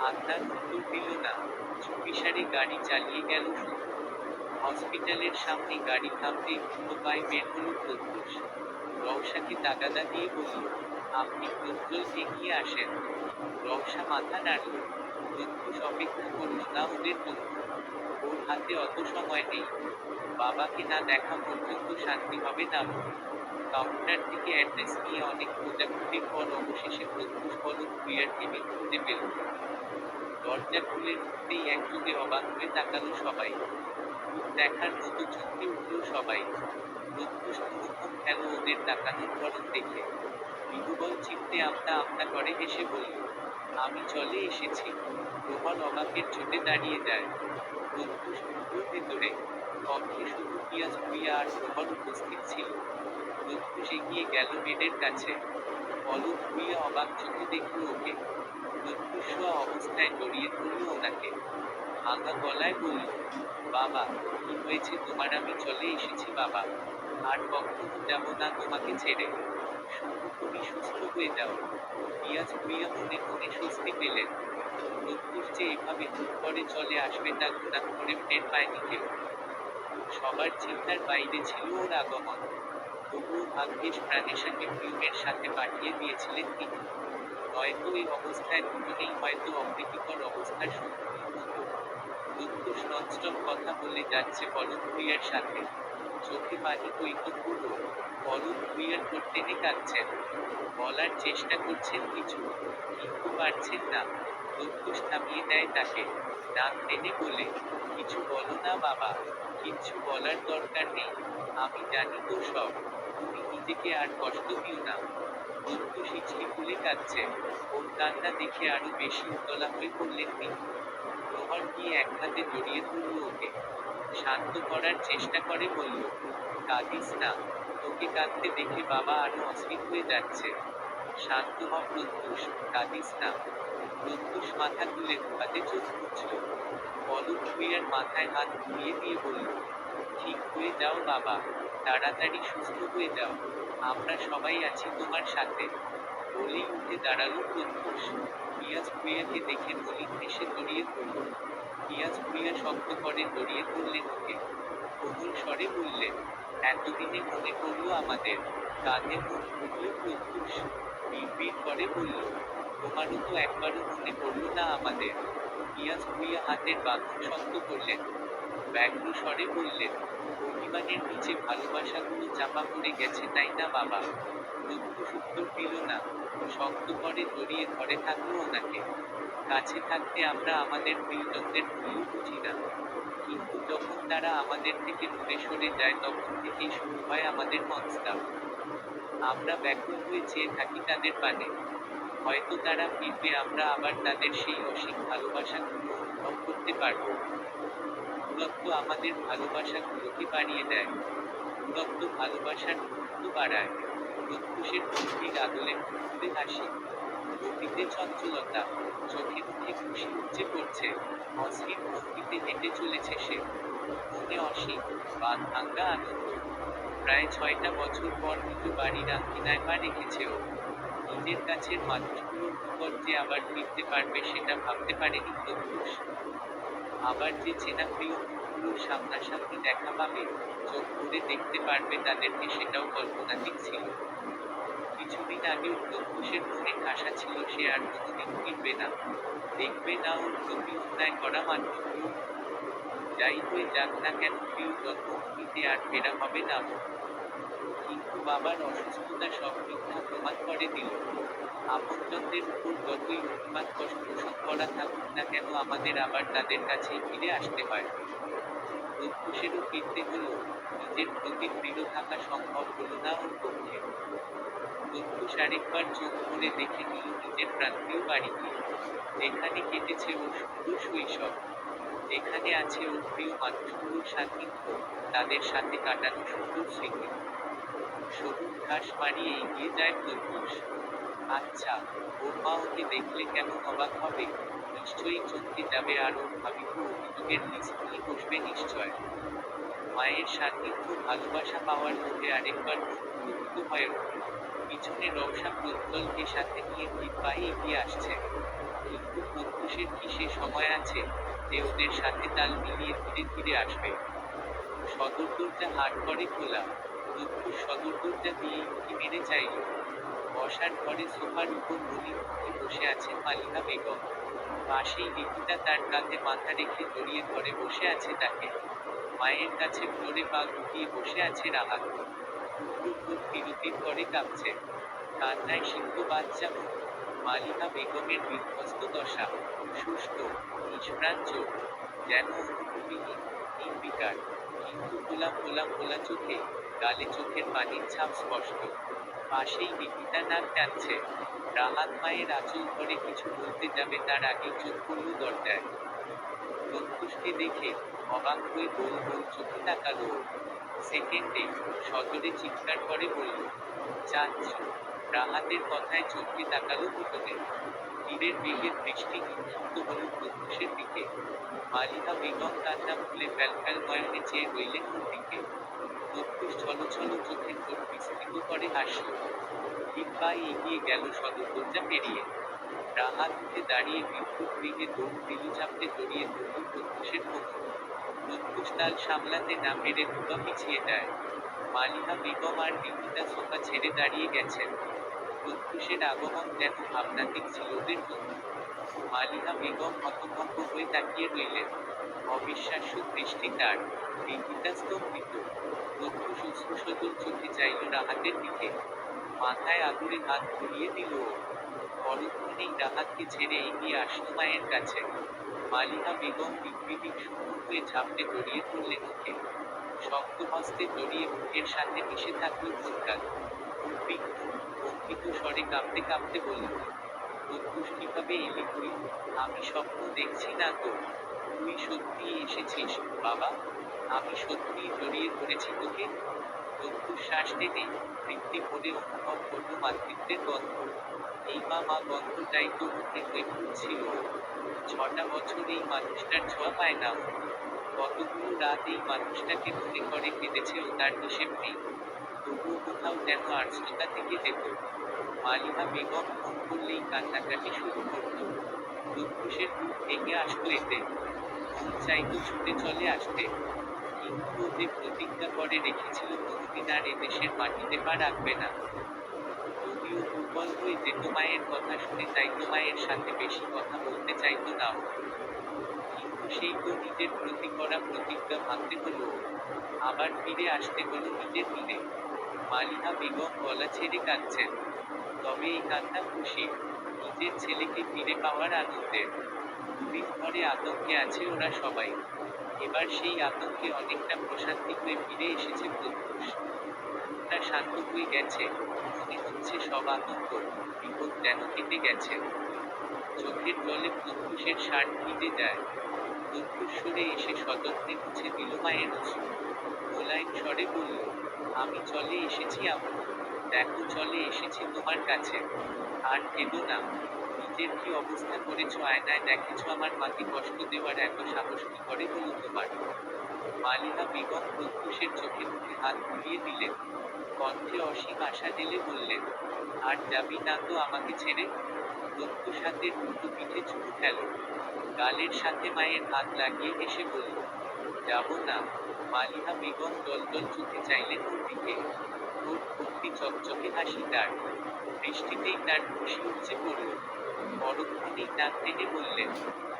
আদনান উত্তর দিল না। চুপিসারে গাড়ি চালিয়ে গেল শুধু। হসপিটালের সামনে গাড়ি থামতেই দ্রুত পায়ে বের হলো প্রত্যুষ। রওশাকে তাগাদা দিয়ে বলল, আপনি প্রজ্জ্বল এগিয়ে আসেন। রওশা মাথা নাড়ল। প্রত্যুষ অপেক্ষা করল না ওদের জন্য। ওর হাতে অত সময় নেই। বাবাকে না দেখা পর্যন্ত শান্তি হবে না ওর। কাউন্টার থেকে অ্যাড্রেস নিয়ে অনেক খোঁজাখুঁজির পর অবশেষে প্রত্যুষ পলক ক্রিয়ার টেবিল খুঁজে পেল। দরজা খুলে ঢুকতেই একযোগে অবাক হয়ে তাকালো সবাই। ভূত দেখার মতো চমকে উঠল সবাই। প্রত্যুষ মুখোমুখ খেল ওদের তাকানোর ধরন দেখে। বিহুবল চিনতে আমতা আমতা করে হেসে বলল, আমি চলে এসেছি। প্রহর অবাকের চোটে দাঁড়িয়ে যায়। প্রত্যুষ ঢুকল ভেতরে। কক্ষে শুধু পিয়াজ ভুইয়া আর প্রহর উপস্থিত ছিল। প্রত্যুষ এগিয়ে গেল বেডের কাছে। পলক ভুইয়া অবাক চোখে দেখল ওকে। প্রত্যুষ শোয়া অবস্থায় জড়িয়ে ধরল ওনাকে। ভাঙা গলায় বলল, বাবা, কি হয়েছে তোমার? আমি চলে এসেছি বাবা। আর কখনো যাব না তোমাকে ছেড়ে। শুধু তুমি সুস্থ হয়ে যাও। পিয়াজ ভুইয়া মনে মনে স্বস্তি পেলেন। প্রত্যুষ যে এভাবে হুট করে চলে আসবে তা ঘোড়া করে টের পায়নি কেউ। সবার চিন্তার বাইরে ছিল ওর আগমন। তবুও ভাগ্যিস প্রাণেশাকে প্রিয়মের সাথে পাঠিয়ে দিয়েছিলেন তিনি। নয়তো এই অবস্থায় দুজনেই হয়তো অপ্রীতিকর অবস্থার সম্মুখীন হতো। প্রত্যুষ ননস্টপ কথা বলে যাচ্ছে পলক ভুঁইয়ার সাথে। চোখে পানি টইটম্বুর ওর। পলক ভুঁইয়ার ঠোঁট টেনে কাঁদছেন, বলার চেষ্টা করছেন কিছু, কিন্তু পারছেন না। প্রত্যুষ থামিয়ে দেয় তাকে, নাক টেনে বলে, কিছু বলো না বাবা, কিচ্ছু বলার দরকার নেই, আমি জানি তো সব, তুমি নিজেকে আর কষ্ট দিও না। প্রত্যুষ হিচকি তুলে কাঁদছে, ওর কান্না দেখে আরো বেশি উতলা হয়ে পড়লেন তিনি। প্রহর গিয়ে এক হাতে জড়িয়ে ধরল ওকে, শান্ত করার চেষ্টা করে বলল, কাঁদিস না, তোকে কাঁদতে দেখে বাবা আরো অস্থির হয়ে যাচ্ছে। শান্ত হ প্রত্যুষ, কাঁদিস না। প্রত্যুষ মাথা তুলে ধোয়াতে চোখ মুছল। পলক ভুঁইয়ার মাথায় হাত বুলিয়ে দিয়ে বলল, ঠিক হয়ে যাও বাবা, তাড়াতাড়ি সুস্থ হয়ে যাও, আমরা সবাই আছি তোমার সাথে। বলেই উঠে দাঁড়ালো প্রত্যুষ। পিয়াজ ভুঁইয়াকে দেখে মলিন হেসে জড়িয়ে ধরল। পিয়াজ ভুঁইয়া শক্ত করে জড়িয়ে ধরলেন ওকে, কোমল স্বরে বললেন, এতদিনে মনে পড়লো আমাদের। কাঁধে মুখ ঢুকল প্রত্যুষ, বিড়বিড় করে বলল, তোমারও তো একবারও মনে পড়লো না আমাদের। পিয়াজ ভুঁইয়া হাতের বাঁধন শক্ত করলেন, ব্যগ্র স্বরে বললেন, অভিমানের নিচে ভালোবাসাগুলো চাপা পড়ে গেছে তাই না বাবা? প্রত্যুষ উত্তর দিল না, শক্ত করে জড়িয়ে ধরে থাকলো ওনাকে। কাছে থাকতে আমরা আমাদের প্রিয়জনদের ভুলও বুঝি না, কিন্তু যখন তারা আমাদের থেকে দূরে সরে যায় তখন থেকেই শুরু হয় আমাদের মনস্তাপ। আমরা ব্যাকুল হয়ে চেয়ে থাকি তাদের পানে, হয়তো তারা ফিরবে, আমরা আবার তাদের সেই অসীম ভালোবাসাগুলো অনুভব করতে পারব। দূরত্ব আমাদের ভালোবাসাগুলোকে বাড়িয়ে দেয়, দূরত্ব ভালোবাসার গুরুত্ব বাড়ায়। প্রত্যুষের গভীর আদলে মুখে হাসি, গতিতে চঞ্চলতা, চোখে মুখে খুশি উপচে পড়ছে। অস্থির ভঙ্গিতে হেঁটে চলেছে সে, মনে অসীম বাঁধ ভাঙ্গা আনন্দ। প্রায় 6টা বছর পর নিজ বাড়ির আঙ্গিনায় পা রেখেছে ও। নিজের কাছের মানুষগুলোর নিকট যে আবার ফিরতে পারবে সেটা ভাবতে পারেনি প্রত্যুষ। আবার যে চেনা প্রিয় মুখগুলোর সামনাসামনি দেখা পাবে, চোখ ভরে দেখতে পারবে তাদেরকে, সেটাও কল্পনাতীত ছিল। কিছুদিন আগেও প্রত্যুষের মনে আশা ছিল সে আর কোনোদিন ফিরবে না, দেখবে না ওর প্রতি অন্যায় করা মানুষগুলো। যাই হয়ে যাক না কেন প্রিয় জন্মভূমিতে আর ফেরা হবে না ওর। কিন্তু বাবার অসুস্থতা সব মিথ্যা প্রমাণ করে দিল। আপনজনদের উপর যতই অভিমান কষ্ট শোধ করা থাকুক না কেন আমাদের আবার তাদের কাছেই ফিরে আসতে হয়। প্রত্যুষেরও ফিরতে হলো, নিজের প্রতি দৃঢ় থাকা সম্ভব হলো না ওর পক্ষে। প্রত্যুষ আরেকবার চোখ ভরে দেখে নিল নিজের প্রান্তীয় বাড়িকে, যেখানে কেটেছে ওর সুন্দর শৈশব, যেখানে আছে ওর প্রিয় মানুষগুলোর সান্নিধ্য, তাদের সাথে কাটানো সুন্দর স্মৃতি। সবুজ ঘাস মারিয়ে এগিয়ে যায় প্রত্যুষ। আচ্ছা, ওর মা ওকে দেখলে কেমন অবাক হবে, নিশ্চয়ই চমকে যাবে, আর ওর ভাবিত অভিযোগের লিস্ট নিয়ে বসবে নিশ্চয়। মায়ের সান্নিধ্য ভালোবাসা পাওয়ার লোভে আরেকবার মন পুলকিত হয়ে ওঠে। পিছনে রওশা প্রজ্জ্বলকে সাথে নিয়ে ধীর পায়ে এগিয়ে আসছে। কিন্তু প্রত্যুষের কি সে সময় আছে, যে ওদের সাথে তাল মিলিয়ে ধীরে ধীরে আসবে? সদর দরজা হাট করে খোলা। প্রত্যুষ সদর দরজা দিয়ে উঁকি মেরে চাইল। বসার ঘরে সোফার উপর মলিন মুখে বসে আছেন মালিহা বেগম। পাশেই রিকিতা তার কাঁধে মাথা রেখে জড়িয়ে ধরে বসে আছে তাকে। মায়ের কাছে ফ্লোরে পা গুটিয়ে বসে আছে রাহাত, টুকরো ঠোঁট বিরতির করে কাঁপছে, কান্নায় সিক্ত বাচ্চা মুখ। মালিহা বেগমের বিধ্বস্ত দশা, শুষ্ক নিষ্প্রাণ চোখ, যেন অনুভূতিহীন, নির্বিকার। কিন্তু ফোলা ফোলা ফোলা চোখে, গালে চোখের পানির ছাপ স্পষ্ট। পাশেই রিকিতা নাক টানছে। রাহাত মায়ের আঁচল ধরে কিছু বলতে যাবে তার আগেই চোখ পড়ল দরজায়। প্রত্যুষকে দেখে অবাক হয়ে গোল গোল চোখে তাকালো ও। সেকেন্ডে সজোরে চিৎকার করে বলল, চাচ্ছু। রাহাতের কথায় চোখে তাকালো দুজনে। তীরের বেগে দৃষ্টি নিক্ষিপ্ত হল প্রত্যুষের দিকে। মালিহা বেগম কান্না ভুলে ফ্যালফ্যাল নয়নে চেয়ে রইলেন ওর দিকে। প্রত্যুষ ছলছল চোখে ঠোঁট বিস্তৃত করে হাসল। ধীর পায়ে এগিয়ে গেল সদর দরজা পেরিয়ে। রাহাত উঠে দাঁড়িয়ে বিদ্যুৎ বেগে দৌড় দিল, চাপড়ে জড়িয়ে ধরল প্রত্যুষের কোমর। প্রত্যুষ তাল সামলাতে না পেরে দুপা পিছিয়ে যায়। মালিহা বেগম আর রিকিতা সোফা ছেড়ে দাঁড়িয়ে গেছেন। প্রত্যুষের আগমন যেন ভাবনাতীত ছিল ওদের জন্য। মালিহা বেগম হতভম্ব হয়ে তাকিয়ে রইলেন, অবিশ্বাস্য দৃষ্টি তার। রিকিতা স্তম্ভিত। প্রত্যুষ অশ্রুসজল চোখে চাইল রাহাতের দিকে। মাথায় আদুরে হাত ঘুরিয়ে দিল ও। পরক্ষণেই রাহাতকে ছেড়ে এগিয়ে আসলো মায়ের কাছে। মালিহা বেগম বিকৃতিক শূন্য হয়ে ঝাপটে জড়িয়ে ধরলেন ওকে। শক্ত হস্তে জড়িয়ে বুকের সাথে মিশে থাকল প্রজ্ঞান। উদ্বিগ্ন, কম্পিত স্বরে কাঁপতে কাঁপতে বলল, প্রত্যুষ কিভাবে এলি তুই? আমি স্বপ্ন দেখছি না তো। তুই সত্যিই এসেছিস বাবা? আমি সত্যিই জড়িয়ে ধরেছি তোকে। প্রত্যুষ শ্বাস টেনে তৃপ্তি ভরে অনুভব করল মাতৃত্বের গন্ধ। এই মা গন্ধটাই তো মুখে হয়ে ঘুরছিল ওর। 6টা বছর এই মানুষটার ছোঁয়া পায় না ও। কতগুলো রাত এই মানুষটাকে মনে করে কেঁদেছে ও, তার হিসেব নেই। তবুও কোথাও যেন আর্দ্রতা থেকে যেত। মালিহা বেগম ফোন করলেই কান্নাকাটি শুরু করত। প্রত্যুষের বুক ভেঙে আসতো এতে। মন চাইতো ছুটে চলে আসতে। কিন্তু ওতে প্রতিজ্ঞা করে রেখেছিল কোনোদিন আর এদেশের মাটিতে পা রাখবে না। যদিও দুর্বল হয়ে যেত মায়ের কথা শুনে, তাইতো মায়ের সাথে বেশি কথা বলতে চাইতো না ও। কিন্তু সেই তো নিজের প্রতি করা প্রতিজ্ঞা ভাঙতে হলো ওর। আবার ফিরে আসতে হলো নিজের তীরে। মালিহা বেগম গলা ছেড়ে কাঁদছেন। তবে এই কান্না খুশির, নিজের ছেলেকে ফিরে পাওয়ার আনন্দের। দুদিন ধরে আতঙ্কে আছে ওরা সবাই। এবার সেই আতঙ্কে অনেকটা প্রশান্তি হয়ে ফিরে এসেছে প্রত্যুষ। মনটা শান্ত হয়ে গেছে। মনে হচ্ছে সব আতঙ্ক, বিপদ যেন কেটে গেছে। চোখের জলে প্রত্যুষের শার্ট ভিজে যায়। প্রত্যুষ সরে এসে সযত্নে মুছে দিল মায়ের অশ্রু। মোলায়েম স্বরে বলল, আমি চলে এসেছি আম্মু। দেখো চলে এসেছি তোমার কাছে। আর কেঁদো না। নিজের কি অবস্থা করেছো আয়নায় দেখেছো আমার মাকে কষ্ট দেওয়ার এত সাহস কি করে হলো তোমার? মালিহা বেগম প্রত্যুষের চোখে মুখে হাত বুলিয়ে দিলেন। কণ্ঠে অসীম আশা ঢেলে বললেন, আর যাবি না তো আমাকে ছেড়ে? প্রত্যুষ হাতের দুটো পিঠে চুমু খেল। গালের সাথে মায়ের হাত লাগিয়ে হেসে বলল, যাব না। মালিহা বেগম জলজল চোখে চাইলেন ওর দিকে। ঠোঁট ভর্তি চকচকে হাসি তার। বৃষ্টিতেই তার খুশি উপচে পড়ল। পরক্ষণেই নাক টেনে বললেন,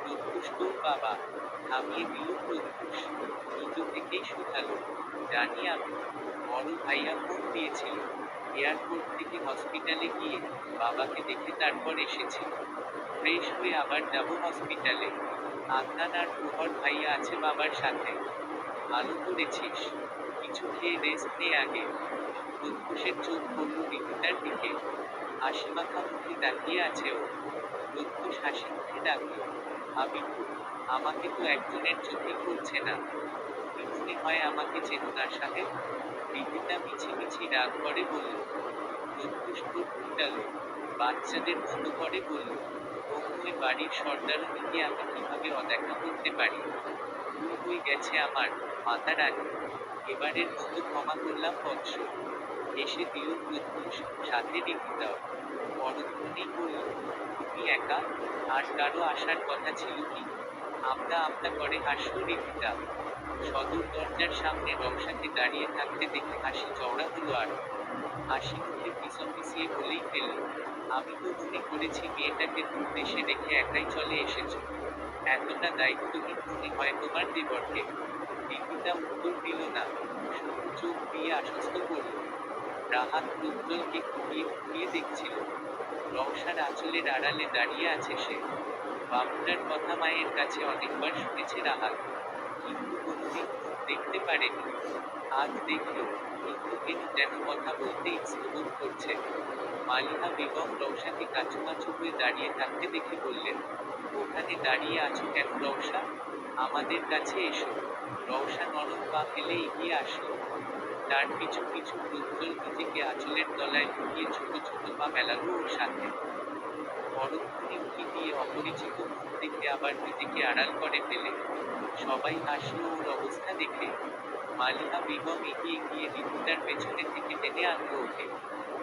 প্রত্যুষ তোর বাবা। থামিয়ে দিল প্রত্যুষ। নিজ থেকেই শুধালো, জানি আমি। বড় ভাইয়া ফোন দিয়েছিল। এয়ারপোর্ট থেকে হসপিটালে গিয়ে বাবাকে দেখে তারপর এসেছি। ফ্রেশ হয়ে আবার যাব হসপিটালে। আদনান আর প্রহর ভাইয়া আছে বাবার সাথে। ভালো করেছিস। কিছু খেয়ে রেস্ট নে আগে। প্রত্যুষের চোখ পড়ল রিদিতার দিকে। হাসিমাখা মুখে তাকিয়ে আছে ও। প্রত্যুষ হাসি মুখে ডাকল, হাবিবু। আমাকে তো একজনের চোখে পড়ছে না। তুমি মনে হয় আমাকে চেনো না সাহেব? রিদিতা মিছিমিছি রাগ করে বলল। প্রত্যুষ ঠোঁট ফুটাল। বাচ্চাদের মতো করে বলল, ওই বাড়ির সর্দারও দিকে আমি কিভাবে অদেখা করতে পারি? ভুল হয়ে গেছে আমার, মাথা রানী। এবারের মতো ক্ষমা করলাম বৎস। এসে দিল প্রত্যুষ, সাথে রিদিতাও। পরক্ষণেই বলল, তুমি একা? আর কারো আসার কথা ছিল কি? আমতা আমতা করে হাসল রিদিতা। সদর দরজার সামনে রওশাকে দাঁড়িয়ে থাকতে দেখে হাসি চওড়া হলো আরো। হাসি মুখে পিছিয়ে বলেই ফেলল, আমি তো মনে করেছি মেয়েটাকে দূর দেশে রেখে একাই চলে এসেছ। এতটা দায়িত্বহীন মনে হয় তোমার দেবরকে। রিদিতা উত্তর দিল না, শুধু চোখ দিয়ে আশ্বস্ত করল। রাহাত প্রজ্জ্বলকে খুঁটিয়ে খুঁটিয়ে দেখছিল। রওশার আঁচলের আড়ালে দাঁড়িয়ে আছে সে। বাবুটার কথা মায়ের কাছে অনেকবার শুনেছে রাহাত, কিন্তু কোনোদিন মুখ দেখতে পারেনি। আজ দেখল, কিন্তু কেন যেন কথা বলতে ইচ্ছে বোধ করছে। মালিহা বেগম রওশাকে কাছুমাছু হয়ে দাঁড়িয়ে থাকতে দেখে বললেন, ওখানে দাঁড়িয়ে আছো কেন রওশা? আমাদের কাছে এসো। রওশা নরম পা ফেলে এগিয়ে আসলো। তার পিছু পিছু প্রজ্জ্বল নিজেকে আঁচলের তলায় লুকিয়ে ছোট ছোট পা মেলালো ওর সাথে। পরক্ষণে উঁকি দিয়ে অপরিচিত মুখ দেখে আবার নিজেকে আড়াল করে ফেলে। সবাই হাসলো ওর অবস্থা দেখে। মালিহা বেগম এগিয়ে গিয়ে রিদিতার পেছনে থেকে টেনে আনলো ওকে।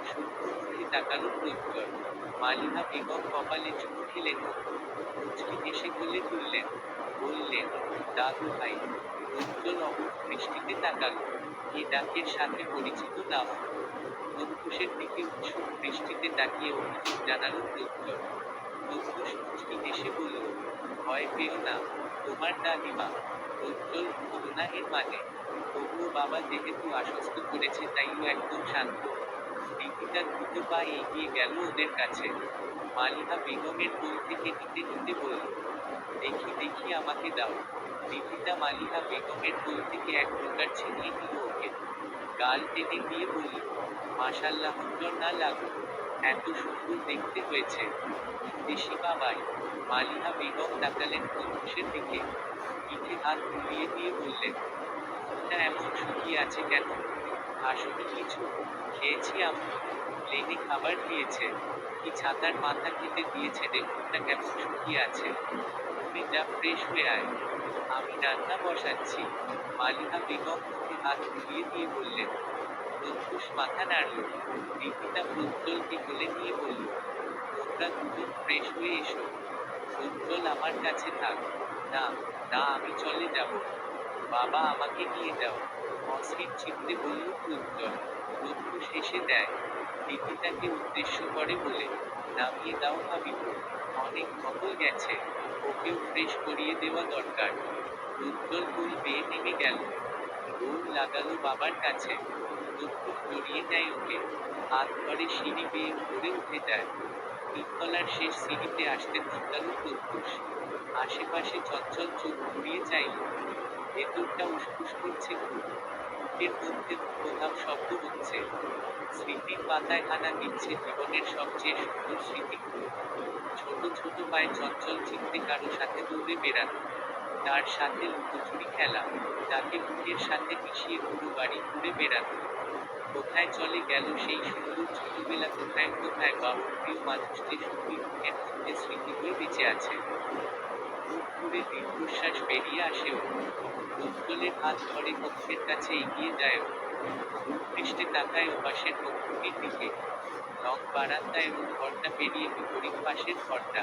শুকনো মুখে তাকালো প্রজ্জ্বল। মালিহা বেগম কপালে চুমু খেলেন ওর। মুচকি হেসে কোলে তুললেন। বললেন, দাদু ভাই। প্রজ্জ্বল অমুক দৃষ্টিতে তাকালো। এ ডাকের সাথে পরিচিত নাম। প্রত্যুষের দিকে উৎসুক দৃষ্টিতে তাকিয়ে অভিযোগ জানালো প্রজ্জ্বল। প্রত্যুষ মুচকি হেসে বলল, ভয় পেও না। তোমার দাদিমা। প্রজ্জ্বল গুনাহের মানে। তবুও বাবা যেহেতু আশ্বস্ত করেছে তাইও একদম শান্ত। দীপিকা দ্রুত পা এগিয়ে গেল ওদের কাছে। মালিহা বেগমের কোল থেকে নিতে নিতে বলল, দেখি দেখি আমাকে দাও। দীপিকা মালিহা বেগমের কোল থেকে এক প্রকার ছিনিয়ে নিল ওকে। গাল টেনে দিয়ে বলল, মাশাল্লাহ, হুজুর না লাগো, এত সুন্দর দেখতে হয়েছে। দেশি বাবাই। মালিহা বেগম তাকালেন প্রত্যুষের দিকে, পিঠে হাত বুলিয়ে দিয়ে বললেন, মুখটা এমন শুকিয়ে আছে কেন? আসলে কিছু খেয়েছি আম্মু, প্লেনে খাবার দিয়েছে। কি ছাতার মাথা কেটে দিয়েছে রে, মুখটা কেমন শুকিয়ে আছে। তুমি যা, ফ্রেশ হয়ে আয়, আমি রান্না বসাচ্ছি। মালিহা বেগম মুখে হাত বুলিয়ে দিয়ে বললেন। প্রত্যুষ মাথা নাড়ল। দীপিকা প্রজ্জ্বলকে কোলে নিয়ে বলল, তোমরা দুজন ফ্রেশ হয়ে এসো। প্রজ্জ্বল আমার কাছে থাক। না, না, আমি চলে যাব। বাবা আমাকে নিয়ে যাও, অস্থির চিত্তে বলল প্রজ্জ্বল। প্রত্যুষ হেসে দেয়। দীপিকাকে উদ্দেশ্য করে বলে, নামিয়ে দাও ভাবিব, অনেক ধকল গেছে, ওকেও ফ্রেশ করিয়ে দেওয়া দরকার। প্রজ্জ্বল কোল বেয়ে নেমে গেল। দৌড় লাগালো বাবার কাছে। প্রত্যুষ জড়িয়ে নেয় ওকে। হাত ধরে সিঁড়ি বেয়ে উপরে উঠে যায়। তিনতলার শেষ সিঁড়িতে আসতে থমকালো প্রত্যুষ। আশেপাশে চঞ্চল চোখ ঘুরিয়ে চাইল। ভেতরটা উসখুস করছে খুব। বুকের মধ্যে কোথাও শব্দ হচ্ছে। স্মৃতির পাতায় হানা দিচ্ছে জীবনের সবচেয়ে সুন্দর স্মৃতিগুলো। ছোট ছোট পায়ে চঞ্চল চিত্তে কারো সাথে দৌড়ে বেড়ানো, তার সাথে লুকোচুরি খেলা, তাকে বুকের সাথে মিশিয়ে পুরো বাড়ি ঘুরে বেড়ানো। কোথায় চলে গেল সেই সুন্দর ছোটবেলা, কোথায় কোথায় বাবুর প্রিয় মানুষ যে শুধুই বুকের মধ্যে স্মৃতি হয়ে বেঁচে আছে। মুখ ঘুরে দীর্ঘশ্বাস বেরিয়ে আসে ও। প্রজ্জ্বলের হাত ধরে কক্ষের কাছে এগিয়ে যায় ও। ভূপৃষ্ঠে তাকায় ওপাশের কক্ষটির দিকে। রং বারান্দায় ও ঘরটা পেরিয়ে বিপরীত পাশের ঘরটা।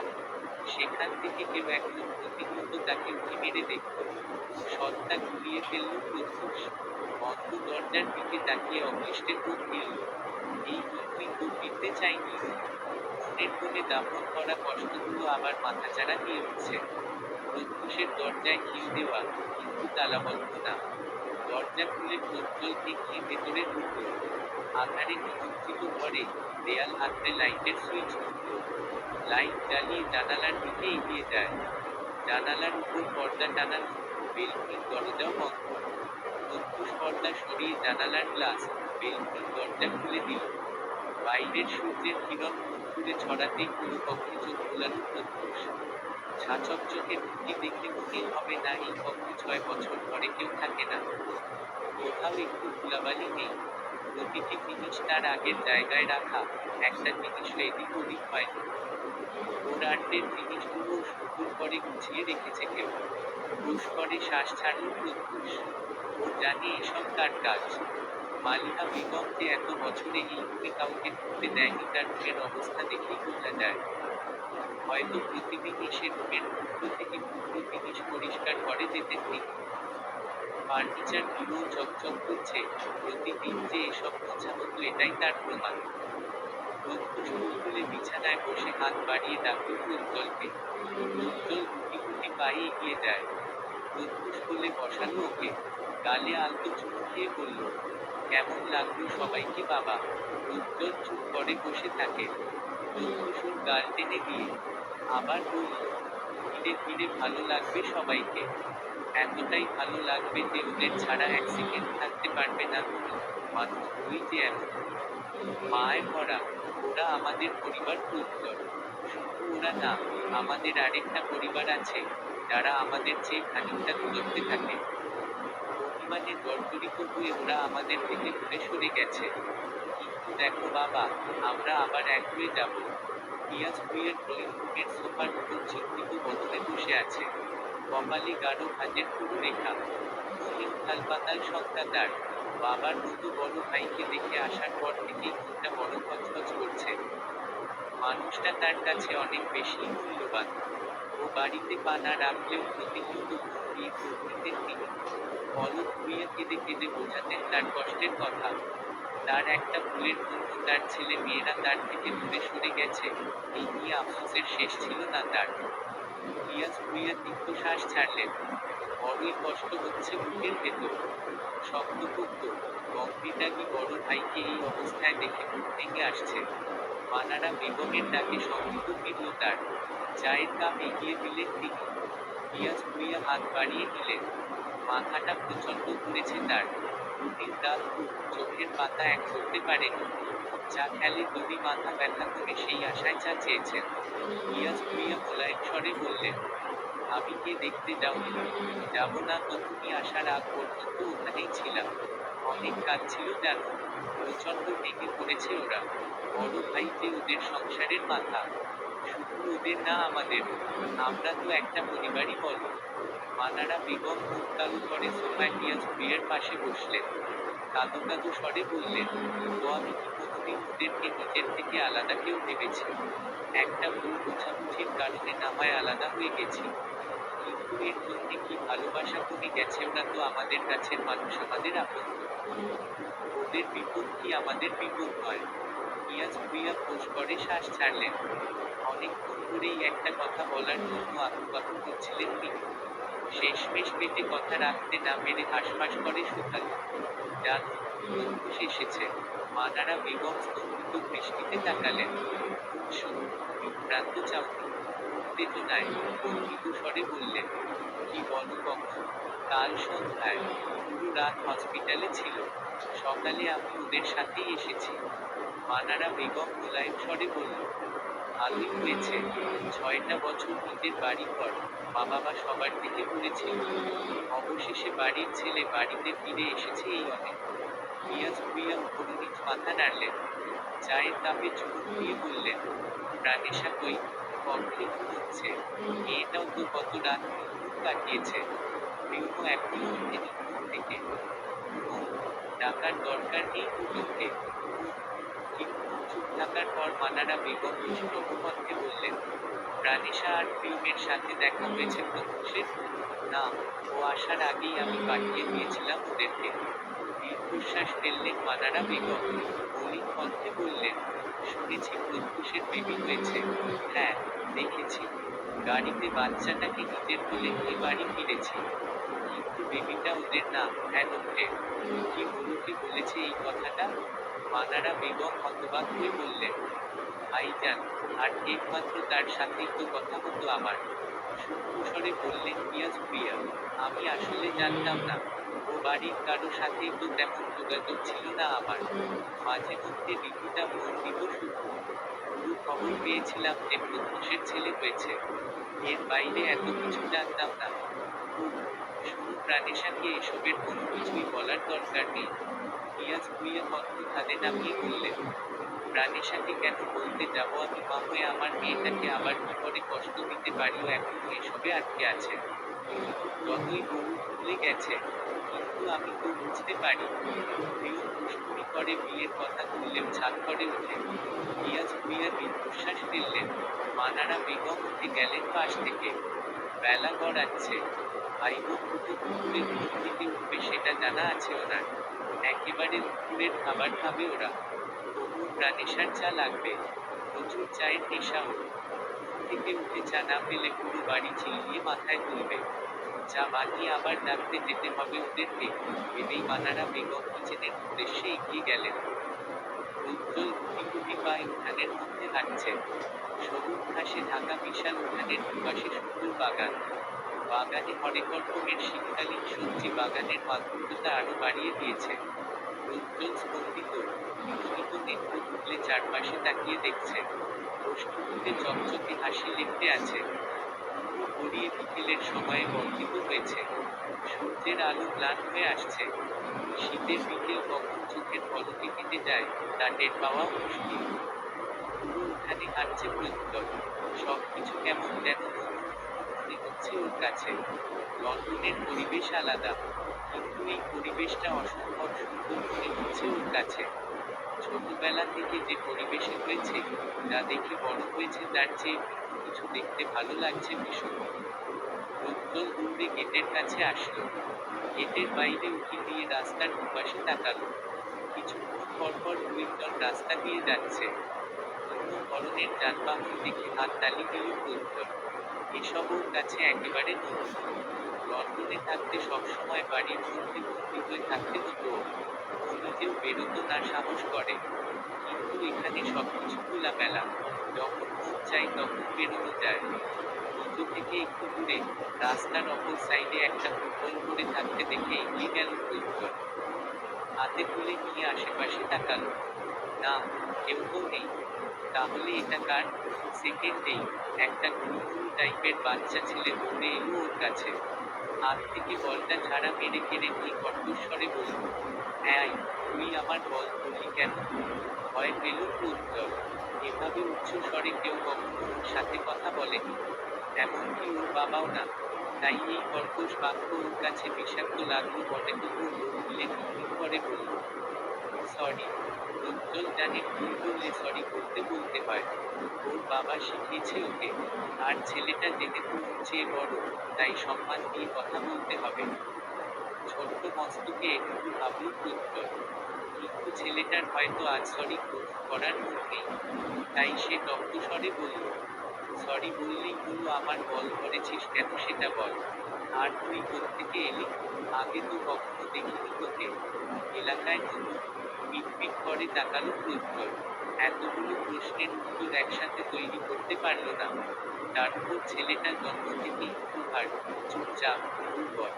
সেখান থেকে কেউ একজন প্রতিনিয়ত তাকে উঁকি মেরে দেখত। সবটা ঘুরিয়ে ফেলল প্রত্যুষ। বন্ধ দরজার দিকে তাকিয়ে অক্লিষ্টে ঢোক গিলল। এই জন্যই তো ফিরতে চাইনি। মনের কোণে দাফন করা কষ্টগুলো আবার মাথাচাড়া দিয়ে উঠছে। প্রত্যুষের দরজায় খিল দেওয়া, কিন্তু তালাবদ্ধ না। দরজা খুলে প্রজ্জ্বলকে গিয়ে ভেতরে ঢুকল। আধারে নিমজ্জিত ঘরে, দেয়াল আঁকড়ে লাইটের সুইচ ঢুকল। লাইট জ্বালিয়ে জানালার দিকে এগিয়ে যায়। জানালার উপর পর্দা টানানো, বেলকুনির দরজাও বন্ধ। প্রত্যুষ পর্দা সরিয়ে জানালার গ্লাস, বেলকুনির দরজা খুলে দিল। বাইরের সূর্যের কিরণ ঘুরে ছড়াতেই পুরো কক্ষে চোখ ভোলানো প্রত্যুষ। ঝাঁচকচকে ঢুকি দেখে মনে হবে না এই কক্ষে 6 বছর ধরে কেউ থাকে না। কোথাও একটু ধুলাবালি নেই। প্রতিটি জিনিস তার আগের জায়গায় রাখা, একটা জিনিসও এদিক ওদিক হয়নি। ওর আড্ডের জিনিসগুলোও সুন্দর করে গুছিয়ে রেখেছে কেউ। হুশ করে শ্বাস ছাড়ল প্রত্যুষ। ও জানে এসব তার কাজ। মালিহা বেগম যে এত বছরে এই রুমে কাউকে ঢুকতে দেয়নি তার রুমের অবস্থা দেখেই বোঝা যায়। হয়তো প্রতিদিন এসে রুমের টুকরো থেকে টুকরো জিনিস পরিষ্কার করে যেতেন তিনি। ফার্নিচার গুলোও চকচক করছে, প্রতিদিন যে এসব মোছা হতো এটাই তার প্রমাণ। প্রত্যুষ তুলে বিছানায় বসে হাত বাড়িয়ে ডাকল প্রজ্জ্বলকে। প্রজ্জ্বল গুটি গুটি পায়ে এগিয়ে যায়। প্রত্যুষ কোলে বসালো ওকে। গালে আলতো চুমু খেয়ে বলল, কেমন লাগলো সবাইকে বাবা? প্রজ্জ্বল চুপ করে বসে থাকে। প্রত্যুষ ওর গাল টেনে দিয়ে আবার বলল, ধীরে ধীরে ভালো লাগবে সবাইকে। এতটাই ভালো লাগবে যে ওদের ছাড়া এক সেকেন্ড থাকতে পারবে না তুমি। মানুষগুলোই যে এমন মায় ভরা। ওরা আমাদের পরিবার প্রজ্জ্বল। শুধু ওরা না, আমাদের আরেকটা পরিবার আছে, যারা আমাদের চেয়ে খানিকটা দূরত্বে থাকে। অভিমানে জর্জরিত হয়ে ওরা আমাদের থেকে দূরে সরে গেছে। কিন্তু দেখো বাবা, আমরা আবার এক হয়ে যাব। পিয়াজ ভুঁইয়ের ড্রয়িং রুমের সোফার উপর চিন্তিত বদলে বসে আছে। কপালে গাঢ় ভাঁজের পুরো রেখা। মলিন থালপাতাল সন্ধ্যা তার। বাবার মতো বড় ভাইকে দেখে আসার পর থেকেই মনটা বড় খচখচ করছে। মানুষটা তার কাছে অনেক বেশি মূল্যবান। ও বাড়িতে পা না রাখলেও প্রতিনিয়ত ফোন দিয়ে খোঁজ নিতেন তিনি। পলক ধুইয়ে কেঁদে কেঁদে বোঝাতেন তার কষ্টের কথা। তার একটা ভুলের জন্য তার ছেলে মেয়েরা তার থেকে দূরে সরে গেছে, এই নিয়ে আফসোসের শেষ ছিল না তার। পিয়াজ ভুইয়া দীর্ঘশ্বাস ছাড়লেন। বড়ই কষ্ট হচ্ছে বুকের ভেতর। শক্তপোক্ত, গম্ভীরাগী বড় ভাইকে এই অবস্থায় দেখে বুক ভেঙে আসছে। মানারা বেগমের ডাকে শঙ্কিত ফিরল তার। চায়ের কাপ এগিয়ে দিলেন তিনি। পিয়াজ ভুইয়া হাত বাড়িয়ে নিলেন। মাথাটা প্রচণ্ড ঘুরেছে তার। দুদিন রাত চোখের পাতা এক করতে পারেনি। চা খেলে যদি মাথা ব্যথা কমে সেই আশায় চা চেয়েছেন। পিয়াজ ভুইয়া মোলায়েম স্বরে বললেন, ভাবিকে দেখতে যাওনি? যাব না তো, তুমি আসার আগ পর্যন্ত ওখানেই ছিলাম। অনেক কাজ ছিল জানো। প্রচণ্ড ভেঙে পড়েছে ওরা। বড় ভাই যে ওদের সংসারের মাথা। শুধু ওদের না, আমাদের। আমরা তো একটা পরিবারই বলো। মানারা বেগম মুখ কালো করে সোফায় পিয়াজ ভুইয়ার পাশে বসলেন। কাঁদো কাঁদো স্বরে বললেন, তো আমি কি কোনোদিন ওদেরকে নিজের থেকে আলাদা কেউ ভেবেছি? একটা ভুল বোঝাবুঝির কারণে না হয় আলাদা হয়ে গেছি। কিন্তু এর জন্যে কি ভালোবাসা কমে গেছে? ওরা তো আমাদের কাছের মানুষ, আমাদের আপন। ওদের বিপদ কি আমাদের বিপদ নয়? পিয়াজ ভুইয়া ফোঁস করে শ্বাস ছাড়লেন। অনেকক্ষণ ধরেই একটা কথা বলার জন্য আকুপাকু করছিলেন তিনি। শেষমেশ পেটে কথা রাখতে না পেরে হাঁসফাঁস করে শুধালো, জানো, প্রত্যুষ এসেছে। মানারা বেগম স্তম্ভিত দৃষ্টিতে তাকালেন। উৎসুক, বিভ্রান্ত চাউনি, উত্তেজনায় কম্পিত স্বরে বললেন, কি বলো, কখন? কাল সন্ধ্যায়। পুরো রাত হসপিটালে ছিল। সকালে আমি ওদের সাথেই এসেছি। মানারা বেগম মোলায়েম স্বরে বলল, ভালোই হয়েছে। 6টা বছর নিজের বাড়ি ঘর, মা বাবা সবার থেকে দূরে ছিল। অবশেষে বাড়ির ছেলে বাড়িতে ফিরে এসেছে, এই অনেক। পিয়াজ ভুইয়া উপরনিচ মাথা নাড়লেন। চায়ের কাপে চুমুক দিয়ে বললেন, প্রাণেশা কই? কক্ষে ঘুমোচ্ছে। মেয়েটাও তো কত রাত ঘুম কাটিয়েছে। রিউমো এখনো ওঠেনি ঘুম থেকে। ঘুম ডাকার দরকার নেই দুটোকে। কিছুক্ষণ চুপ থাকার পর মানারা বেগম নিষ্প্রভকণ্ঠে বললেন, প্রাণেশা আর প্রিয়মের সাথে দেখা হয়েছে প্রত্যুষের? না, ও আসার আগেই আমি পাঠিয়ে দিয়েছিলাম ওদেরকে। দীর্ঘশ্বাস ফেললেন মানারা বেগম। মলিন কণ্ঠে বললেন, শুনেছি প্রত্যুষের বেবি হয়েছে। হ্যাঁ, দেখেছি। গাড়িতে বাচ্চাটাকে নিজের কোলে নিয়ে বাড়ি ফিরেছি। কিন্তু বেবিটা ওদের না। হ্যাঁ, ওঠে। কি বলতে বলেছে এই কথাটা? মানারা বেগম হতবাক হয়ে বললেন, ভাইজান, আর একমাত্র তার সাথেই তো কথা হতো আমার। সূক্ষ্ম স্বরে বললেন পিয়াজ ভুইয়া, আমি আসলে জানতাম না। ও বাড়ির কারো সাথেই তো তেমন যোগাযোগ ছিল না আমার। মাঝে মধ্যে ঋতুটা ফোন দিত শুধু। পুরো খবর পেয়েছিলাম যে প্রত্যুষের ছেলে হয়েছে। এর বাইরে এত কিছু জানতাম না। উহ, শুধু প্রাণেশাকে এসবের কোনো কিছুই বলার দরকার নেই। পিয়াজ ভুইয়া কণ্ঠ খাদে নামিয়ে বললেন, প্রাণেশাকে কেন বলতে যাব আমি? মা হয়ে আমার মেয়েটাকে আবার কি করে কষ্ট দিতে পারিও এখনো এসবে আটকে আছে। যতই বলুক ভুলে গেছে, কিন্তু আমি তো বুঝতে পারি। প্রিয়ম দুষ্টুমি করে বিয়ের কথা তুললেও ছাদ করে ওঠে। পিয়াজ ভুইয়া দীর্ঘশ্বাস ফেললেন। মানারা বেগম উঠে গেলেন পাশ থেকে। বেলা গড়াচ্ছে। ভাই বোন দুটো দুপুরে ঘুম থেকে উঠবে সেটা জানা আছে ওনার। একেবারে দুপুরের খাবার খাবে ওরা। তবুও প্রাণেশার চা লাগবে। প্রচুর চায়ের নেশা ওর। ঘুম থেকে উঠে চা না পেলে পুরো বাড়ি চিল্লিয়ে মাথায় তুলবে। চা বানিয়ে আবার ডাকতে যেতে হবে ওদেরকে। ভেবেই মানারা বেগম কিচেনের উদ্দেশ্যে এগিয়ে গেলেন। উজ্জ্বল গুটি গুটি পায়ে উঠানের মধ্যে হাঁটছে। সবুজ ঘাসে ঢাকা বিশাল উঠানের দুপাশে সুন্দর বাগান। বাগানে হরেক রকমের শীতকালীন সবজি বাগানের মাধুর্যতা আরো বাড়িয়ে দিয়েছে। উজ্জ্বল স্পন্দিত, বিচলিত নেত্র তুলে চারপাশে তাকিয়ে দেখছে। ওষ্ঠপুটে চকচকে হাসি লেপ্টে আছে। পুরো গড়িয়ে বিকেলের সময়ে বর্ধিত হয়েছে। সূর্যের আলো ম্লান হয়ে আসছে। শীতের বিকেল কখন চোখের পলকে কেটে যায়, তা টের পাওয়া মুশকিল। পুরো উঠানে হাঁটছে প্রত্যয়। সবকিছু কেমন যেন নতুন মনে হচ্ছে ওর কাছে। লন্ডনের পরিবেশ আলাদা, কিন্তু এই পরিবেশটা অসম্ভব সুন্দর মনে হচ্ছে ওর কাছে। ছোটবেলা থেকে যে পরিবেশে হয়েছে, যা দেখে বড় হয়েছে তার চেয়ে ভিন্ন কিছু দেখতে ভালো লাগছে ভীষণ। প্রজ্জ্বল দৌড়ে গেটের কাছে আসলো। গেটের বাইরে উঁকি দিয়ে রাস্তার দুপাশে তাকালো। কিছুক্ষণ পরপর দুইজন রাস্তা দিয়ে যাচ্ছে। অন্য ধরনের যানবাহন দেখে হাততালি দিল প্রজ্জ্বল। এসব ওর কাছে একেবারে নতুন। লন্ডনে থাকতে সবসময় বাড়ির মধ্যে বন্দি হয়ে থাকতে হতো ওর। ও নিজেও বেরোতো না সাহস করে। কিন্তু এখানে সবকিছু খোলামেলা। যখন মন চাই তখন বেরোনো যায়। নিজ থেকে একটু দূরে, রাস্তার অপর সাইডে একটা ফুটবল পড়ে থাকতে দেখে এগিয়ে গেল প্রজ্জ্বল। হাতে তুলে নিয়ে আশেপাশে তাকালো। না, কেউ তো নেই। তাহলে এটা কার? সেকেন্ডেই একটা গুরুগুরু টাইপের বাচ্চা ছেলে দৌড়ে এলো ওর কাছে। হাত থেকে বলটা ঝাড়া মেরে কেড়ে নিয়ে কণ্ঠস্বরে বলল, এই, তুই আমার বল ধরলি কেন? ভয় পেল প্রজ্জ্বল। এভাবে উচ্চ স্বরে কেউ কখনো ওর সাথে কথা বলেনি, এমনকি ওর বাবাও না। তাই এই কর্কশ বাক্য ওর কাছে বিষাক্ত লাগলো বটে, তবুও লোক মিলে মিনমিন করে বলল, সরি। প্রজ্জ্বল জানে ভুল করলে সরি করতে বলতে হয়। ওর বাবা শিখিয়েছে ওকে। আর ছেলেটা যেহেতু ওর চেয়ে বড়, তাই সম্মান দিয়ে কথা বলতে হবে। ছোট্ট মস্তকে একটু ভাবল প্রজ্জ্বল। কিন্তু ছেলেটার হয়তো আজ সরি করার মুড নেই। তাই সে টপ্পস্বরে বলল, সরি বললেই হলো, আমার বল ধরেছিস কেন সেটা বল। আর তুই কোত্থেকে এলি? আগে তো কখনো দেখিনি তোকে। এলাকায় নতুন? পিটপিট করে তাকালো প্রজ্জ্বল। এতগুলো প্রশ্নের উত্তর একসাথে তৈরি করতে পারল না। তারপর ছেলেটা জন্ম থেকেই প্রহার, চুপচাপ, দুর্বল।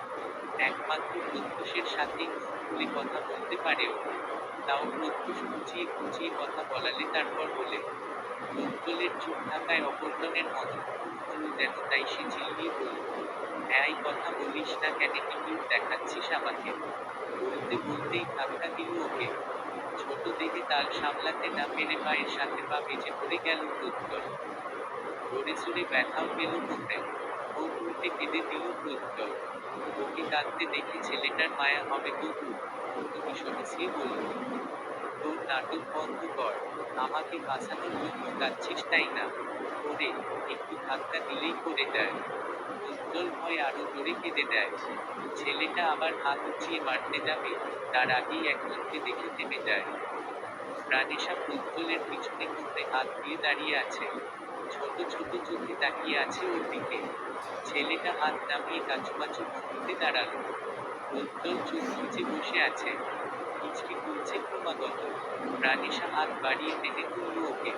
একমাত্র প্রত্যুষের সাথেই মুখ খুলে কথা বলতে পারে ও। তাও প্রত্যুষ খুঁচিয়ে খুঁচিয়ে কথা বলালে তারপর বলে। প্রজ্জ্বলের চুপ থাকায় অপরজনের মনে হলো যেন, তাই সে চিল্লিয়ে বলল, এই কথা বলিস না কেন, কি দেখাচ্ছিস আমাকে? বলতে বলতেই ধাক্কা দিল ওকে। ছোট দেহে তাল সামলাতে না পেরে পায়ের সাথে পা বেঁচে পড়ে গেল প্রজ্জ্বল। জোরে সোরে ব্যথাও পেল কোথায়। ও উল্টে কেঁদে দিল প্রজ্জ্বল। ওকে কাঁদতে দেখে ছেলেটার মায়া হবে তবু তুমি সহসিয়ে বলল, তোর নাটক বন্ধ কর। আমাকে বাঁচানোর জন্য কাঁদছিস তাই না? ওরে, একটু ধাক্কা দিলেই পড়ে যায়। প্রজ্জ্বল ভয় আরো জোরে কেঁদে দেয়। ছেলেটা আবার হাত উঁচিয়ে মারতে যাবে, তার আগেই একজনকে দেখে থেমে যায়। প্রাণেশা প্রজ্জ্বলের পিছনে কোণে হাত দিয়ে দাঁড়িয়ে আছে। ছোট ছোট চোখে তাকিয়ে আছে ওর দিকে। ছেলেটা হাত নামিয়ে কাছুমাছু ভঙ্গিতে দাঁড়ালো। প্রজ্জ্বল চোখ নিচে বসে আছে। হিচকি তুলছে ক্রমাগত। প্রাণেশা হাত বাড়িয়ে টেনে তুলল ওকে।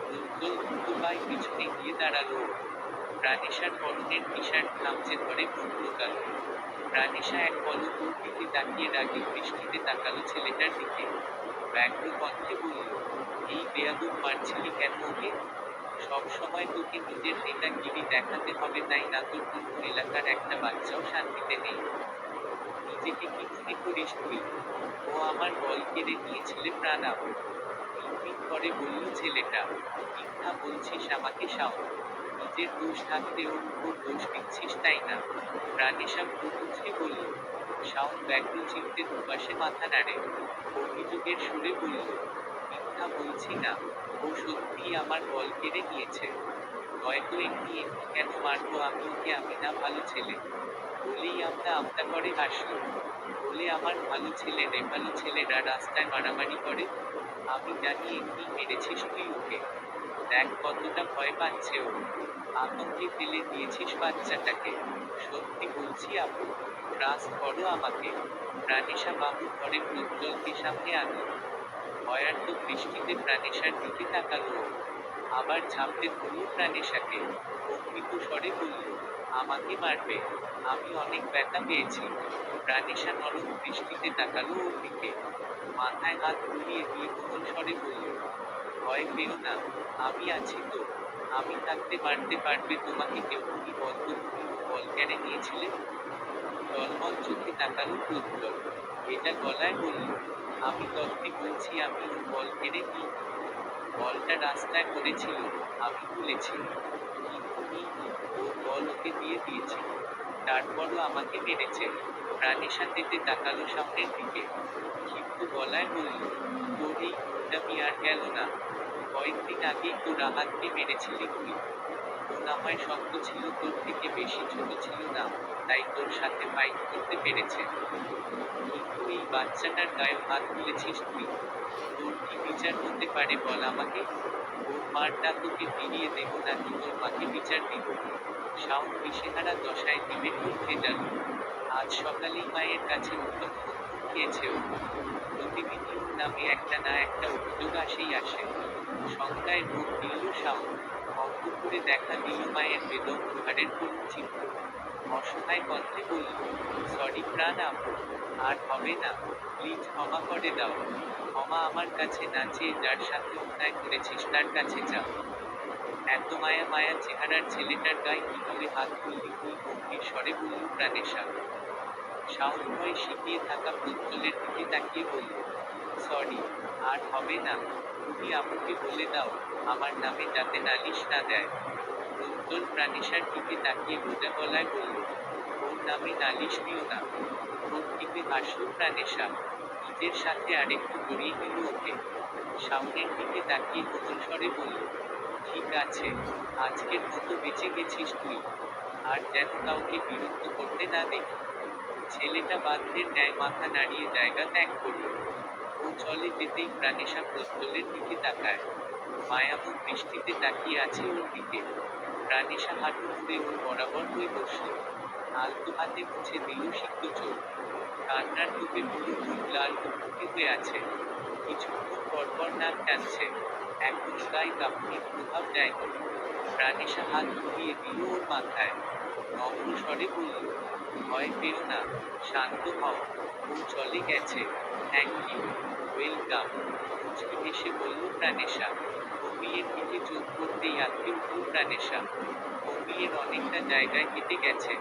প্রজ্জ্বল দ্রুত পায়ে পিছনে গিয়ে দাঁড়ালো ও। প্রাণেশার পরনের টি-শার্ট খামচে ধরে মুখ লুকালো। প্রাণেশা এক পলক ওর দিকে তাকিয়ে রাগে দৃষ্টিতে তাকালো ছেলেটার দিকে। ব্যগ্র কণ্ঠে বলল, এই বেয়াদব মারছিলি কেন ওকে? সব সময় তোকে নিজের নেতাগিরি দেখাতে হবে তাই না? তোর জন্য এলাকার একটা বাচ্চাও শান্তিতে নেই। নিজেকে কি মনে করিস তুই? ও আমার বল কেড়ে নিয়েছিলে প্রাণাম। মিনমিন করে বলল ছেলেটা। মিথ্যা বলছিস আমাকে শাওন। নিজের দোষ থাকতে ওর উপর দোষ দিচ্ছিস তাই না? প্রাণেশা ভ্রুকুঁচকে বলল। শাওন ব্যগ্র চিত্তে দুপাশে মাথা নাড়ে। অভিযোগের সুরে বলল, মিথ্যা বলছি না। ও সত্যিই আমার বল কেড়ে নিয়েছে। নয়তো এমনি এমনি কেন মারবো আমি ওকে? আমি না ভালো ছেলে? বলেই আমতা আমতা করে হাসল। বলে আমার ভালো ছেলে রে, ভালো ছেলেরা রাস্তায় মারামারি করে? আমি জানি এমনি মেরেছিস তুই ওকে। দেখ কতটা ভয় পাচ্ছে ও। আতঙ্কে ফেলে দিয়েছিস বাচ্চাটাকে। সত্যি বলছি আপু, ট্রাস্ট করো আমাকে। প্রাণেশা বাবু ঘরে প্রজ্জ্বলকে সামনে আনলো। ভয়ার্ত দৃষ্টিতে প্রাণেশার দিকে তাকালো ও। আবার ঝাঁপতে ধরল প্রাণেশাকে। কম্পিত স্বরে বলল, আমাকে মারবে? আমি অনেক ব্যথা পেয়েছি। প্রাণেশা নরম দৃষ্টিতে তাকালো ওর দিকে। মাথায় হাত বুলিয়ে দিয়ে কোমল স্বরে বলল, ভয় পেও না, আমি আছি তো। আমি থাকতে মারতে পারবে তোমাকে কেউ? তুমি বলতো তুমি ওর বল কেড়ে নিয়েছিলে? টলমল চোখে তাকালো প্রজ্জ্বল। এটা গলায় বলল, আমি তথ্যে বলছি আমি ওর বল কেড়ে নিই। বলটা রাস্তায় পড়েছিল, আমি তুলেছি। কিন্তু ওর বল ওকে দিয়ে দিয়েছি। তারপরও আমাকে মেরেছে। প্রাণেশা তেতে তাকালো সামনের দিকে। ক্ষিপ্ত গলায় বলল, তোর এই গুন্ডামি আর গেল না? কয়েকদিন আগেই তো রাহাতকে মেরেছিলি তুই। ও না হয় শক্ত ছিল, তোর থেকে বেশি ছোট ছিল না, তাই তোর সাথে ফাইট করতে পেরেছে। কিন্তু এই বাচ্চাটার গায়ে হাত তুলেছিস তুই। তোর কি বিচার হতে পারে বল আমাকে? ওর মারটা তোকে ফিরিয়ে দেব নাকি তোর মাকে বিচার দিব? শাওন দিশেহারা দশায় দিবে খুব ভেজাল। আজ সকালেই মায়ের কাছে উত্তম খুব খেয়েছে ও। প্রতিদিনই ওর নামে একটা না একটা অভিযোগ আসেই আসে। শঙ্কায় বুক গিলল শাওন। অন্তঃপুরে দেখা দিল মায়ের বেদম ঘাড়ের করুণ চিত্র। অসহায় কণ্ঠে বলল, সরি প্রাণ আপু, আর হবে না, প্লিজ ক্ষমা করে দাও। ক্ষমা আমার কাছে না চেয়ে যার সাথে অন্যায় করেছিস তার কাছে চা। এত মায়া মায়া চেহারার ছেলেটার গায়ে কিভাবে হাত তুললি তুই, গম্ভীর স্বরে বলল প্রাণেশা। শাওন ভয়ে শিখিয়ে থাকা প্রজ্জ্বলের দিকে তাকিয়ে বলল, সরি, আর হবে না, তুমি আপুকে বলে দাও আমার নামে যাতে নালিশ না দেয়। প্রজ্জ্বল প্রাণেশার দিকে তাকিয়ে বোঝা গলায় বলল, ওর নামে নালিশ দিও না। ঠোঁট টিপে হাসল প্রাণেশা। নিজের সাথে আরেকটু জড়িয়ে নিল ওকে। শাওনের দিকে তাকিয়ে কোমল স্বরে বলল, ঠিক আছে, আজকের মতো বেঁচে গেছিস তুই। আর যেন কাউকে বিরক্ত করতে না দেখি। ছেলেটা বাধ্যের ন্যায় মাথা নাড়িয়ে জায়গা ত্যাগ করল। ও চলে যেতেই প্রাণেশা প্রজ্জ্বলের দিকে তাকায়। মায়াবন দৃষ্টিতে তাকিয়ে আছে ওর দিকে। প্রাণেশা হাঁটু মুড়ে ওর বরাবর হয়ে বসল। আলতো হাতে মুছে দিল সিক্ত চোখ। কান্নার টুপে পুরো মুখ লাল টুকটুকে হয়ে আছে। কিছুক্ষণ পরপর নাক টানছে। এখনো গায়ে কাঁপুনির প্রভাব যায়নি। প্রাণেশা হাত ঘুরিয়ে দিল ওর মাথায়। নম্র স্বরে বলল, ভয় পেও না, শান্ত হও, ও চলে গেছে। Thank you, welcome. মুচকি হেসে বলল প্রাণেশা। কবিয়ের দিকে চোখ করতেই আঁতকে উঠল প্রাণেশা। কবিয়ের অনেকটা জায়গায় কেটে গেছে।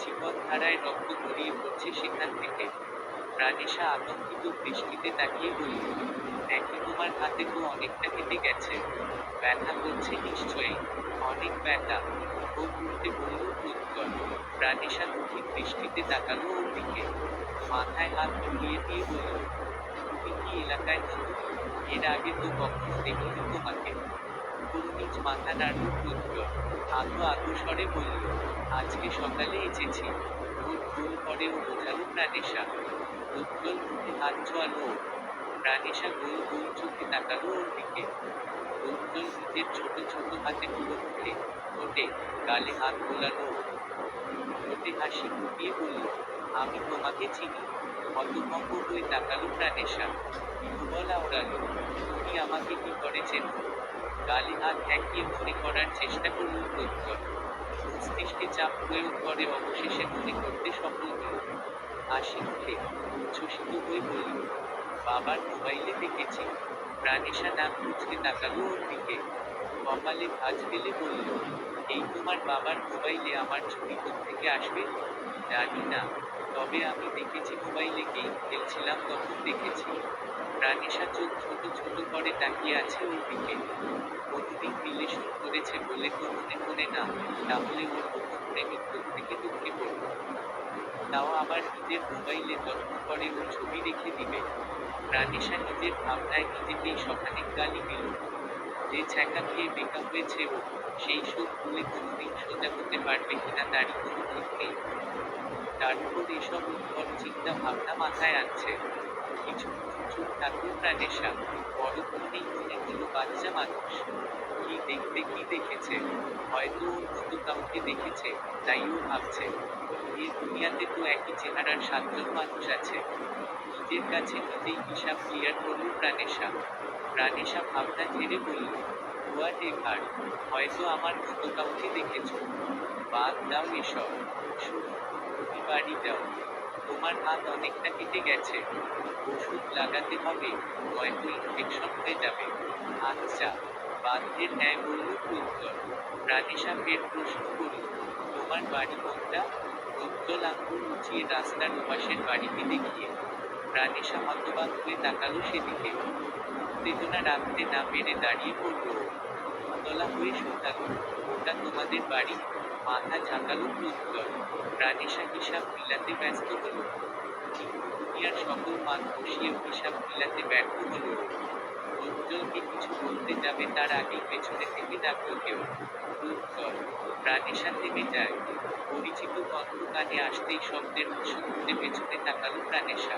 জীবন ধারায় রক্ত গড়িয়ে পড়ছে সেখান থেকে। প্রাণেশা আতঙ্কিত দৃষ্টিতে তাকিয়ে বলল, একই তোমার হাতে তো অনেকটা কেটে গেছে। ব্যথা করছে নিশ্চয়ই। অনেক ব্যথা। ও উল্টে বলল প্রত্যয়। প্রাণেশা দুঃখী দৃষ্টিতে তাকালো ওর দিকে। মাথায় হাত বুলিয়ে দিয়ে বলল, তুমি কি এলাকায় নতুন? এর আগে তো কখনো দেখিনি তোমাকে। নিজ মাথা নাড়ল প্রত্যয়। আদো আদো স্বরে বলল, আজকে সকালে এসেছি। ওর ভুল করে ও বোঝালো প্রাণেশা। প্রজ্জ্বল মুখে হাত ছোঁয়ালো ও। প্রাণেশা গোল গোল চোখে তাকালো ওর দিকে। প্রজ্জ্বল নিজের ছোট ছোট হাতে পুরো মুখে, ঠোঁটে, গালে হাত বোলালো ও। ঠোঁটে হাসি ফুটিয়ে বলল, আমি তোমাকে চিনি। হতভম্ব হয়ে তাকালো প্রাণেশা। বিহ্বল আওড়ালো, তুমি আমাকে কি করে চেনো? গালে হাত ঠেকিয়ে মনে করার চেষ্টা করল প্রত্যয়। মস্তিষ্কে চাপ প্রয়োগ করে অবশেষে মনে করতে সফল হল। হাসি মুখে উচ্ছ্বসিত হয়ে বলল, বাবার মোবাইলে দেখেছি। প্রাণেশা নাক মুচকে তাকালো ওর দিকে। কপালে ভাঁজ ফেলে বলল, এই তোমার বাবার মোবাইলে আমার ছবি কোত্থেকে আসবে? জানি না, তবে আমি দেখেছি মোবাইলে গেম খেলছিলাম তখন দেখেছি। প্রাণেশা চোখ ছোট ছোট করে তাকিয়ে আছে ওর দিকে। প্রতিদিন রিলেশন করেছে বলে তো মনে করে না, তাহলে ওর নতুন প্রেমিক কোত্থেকে ঢুকে পড়ল? তাও আবার নিজের মোবাইলে যত্ন করে ওর ছবি রেখে দিবে। প্রাণেশা নিজের ভাবনায় নিজেকেই শতাধিক গালি দিল। যে ছ্যাঁকা খেয়ে বেকা হয়েছে ও, সেই শোক ভুলে কোনোদিন সোজা হতে পারবে কিনা তারই কোনো ঠিক নেই। তারপর এসব উদ্ভট চিন্তা ভাবনা মাথায় আনছে। কিছুক্ষণ চুপ থাকলো প্রাণেশা। পরক্ষণেই মনে হলো বাচ্চা মানুষ। কি দেখেছে? হয়তো ওর মতো কাউকে দেখেছে, তাই ও ভাবছে। এই দুনিয়াতে তো একই চেহারার 7 জন মানুষ আছে। নিজের কাছে নিজেই হিসাব ক্লিয়ার করল প্রাণেশা। প্রাণেশা ভাবনা ঝেড়ে বলল, হোয়াট এভার, হয়তো আমার মতো কাউকে দেখেছ। বাদ দাও এসব। শুনো, তুমি বাড়ি যাও। তোমার হাত অনেকটা কেটে গেছে। ওষুধ লাগাতে হবে, নয়তো ইনফেকশন হয়ে যাবে। আচ্ছা, বাধ্যের ন্যায় বলল প্রজ্জ্বল। প্রাণেশা ফের প্রশ্ন করল, তোমার বাড়ি কোনটা? প্রজ্জ্বল আঙ্গুল উঁচিয়ে রাস্তার ওপাশের বাড়িতে দেখিয়ে। প্রাণেশা হতবাক হয়ে তাকালো সেদিকে। উত্তেজনা রাখতে না পেরে দাঁড়িয়ে পড়ল ও। উতলা হয়ে শুধালো, ওটা তোমাদের বাড়ি? মাথা ঝাঁকালো প্রজ্জ্বল। প্রাণেশা হিসাব মিলাতে ব্যস্ত হলো। কিন্তু দুনিয়ার সকল মান বসিয়েও হিসাব মিলাতে ব্যর্থ হলো ও। প্রজ্জ্বলকে কিছু বলতে যাবে তার আগেই পেছনে থেকে ডাকল কেউ, প্রজ্জ্বল। প্রাণেশা থেমে যায়। পরিচিত গন্ধ কানে আসতেই শব্দের উৎস খুঁজে পেছনে তাকালো প্রাণেশা।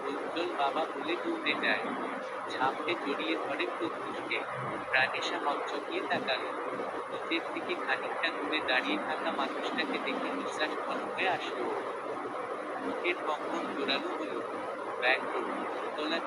প্রজ্জ্বল বাবা বলে দৌড়ে যায়। ঝাঁপড়ে জড়িয়ে ধরে প্রত্যুষকে। প্রাণেশা হকচকিয়ে তাকালো। নিজের থেকে খানিকটা দূরে দাঁড়িয়ে থাকা মানুষটাকে দেখে নিঃশ্বাস ঘন হয়ে আসলো ওর। বুকের কম্পন জোরালো হলো। ব্যঙ্গ, উতলা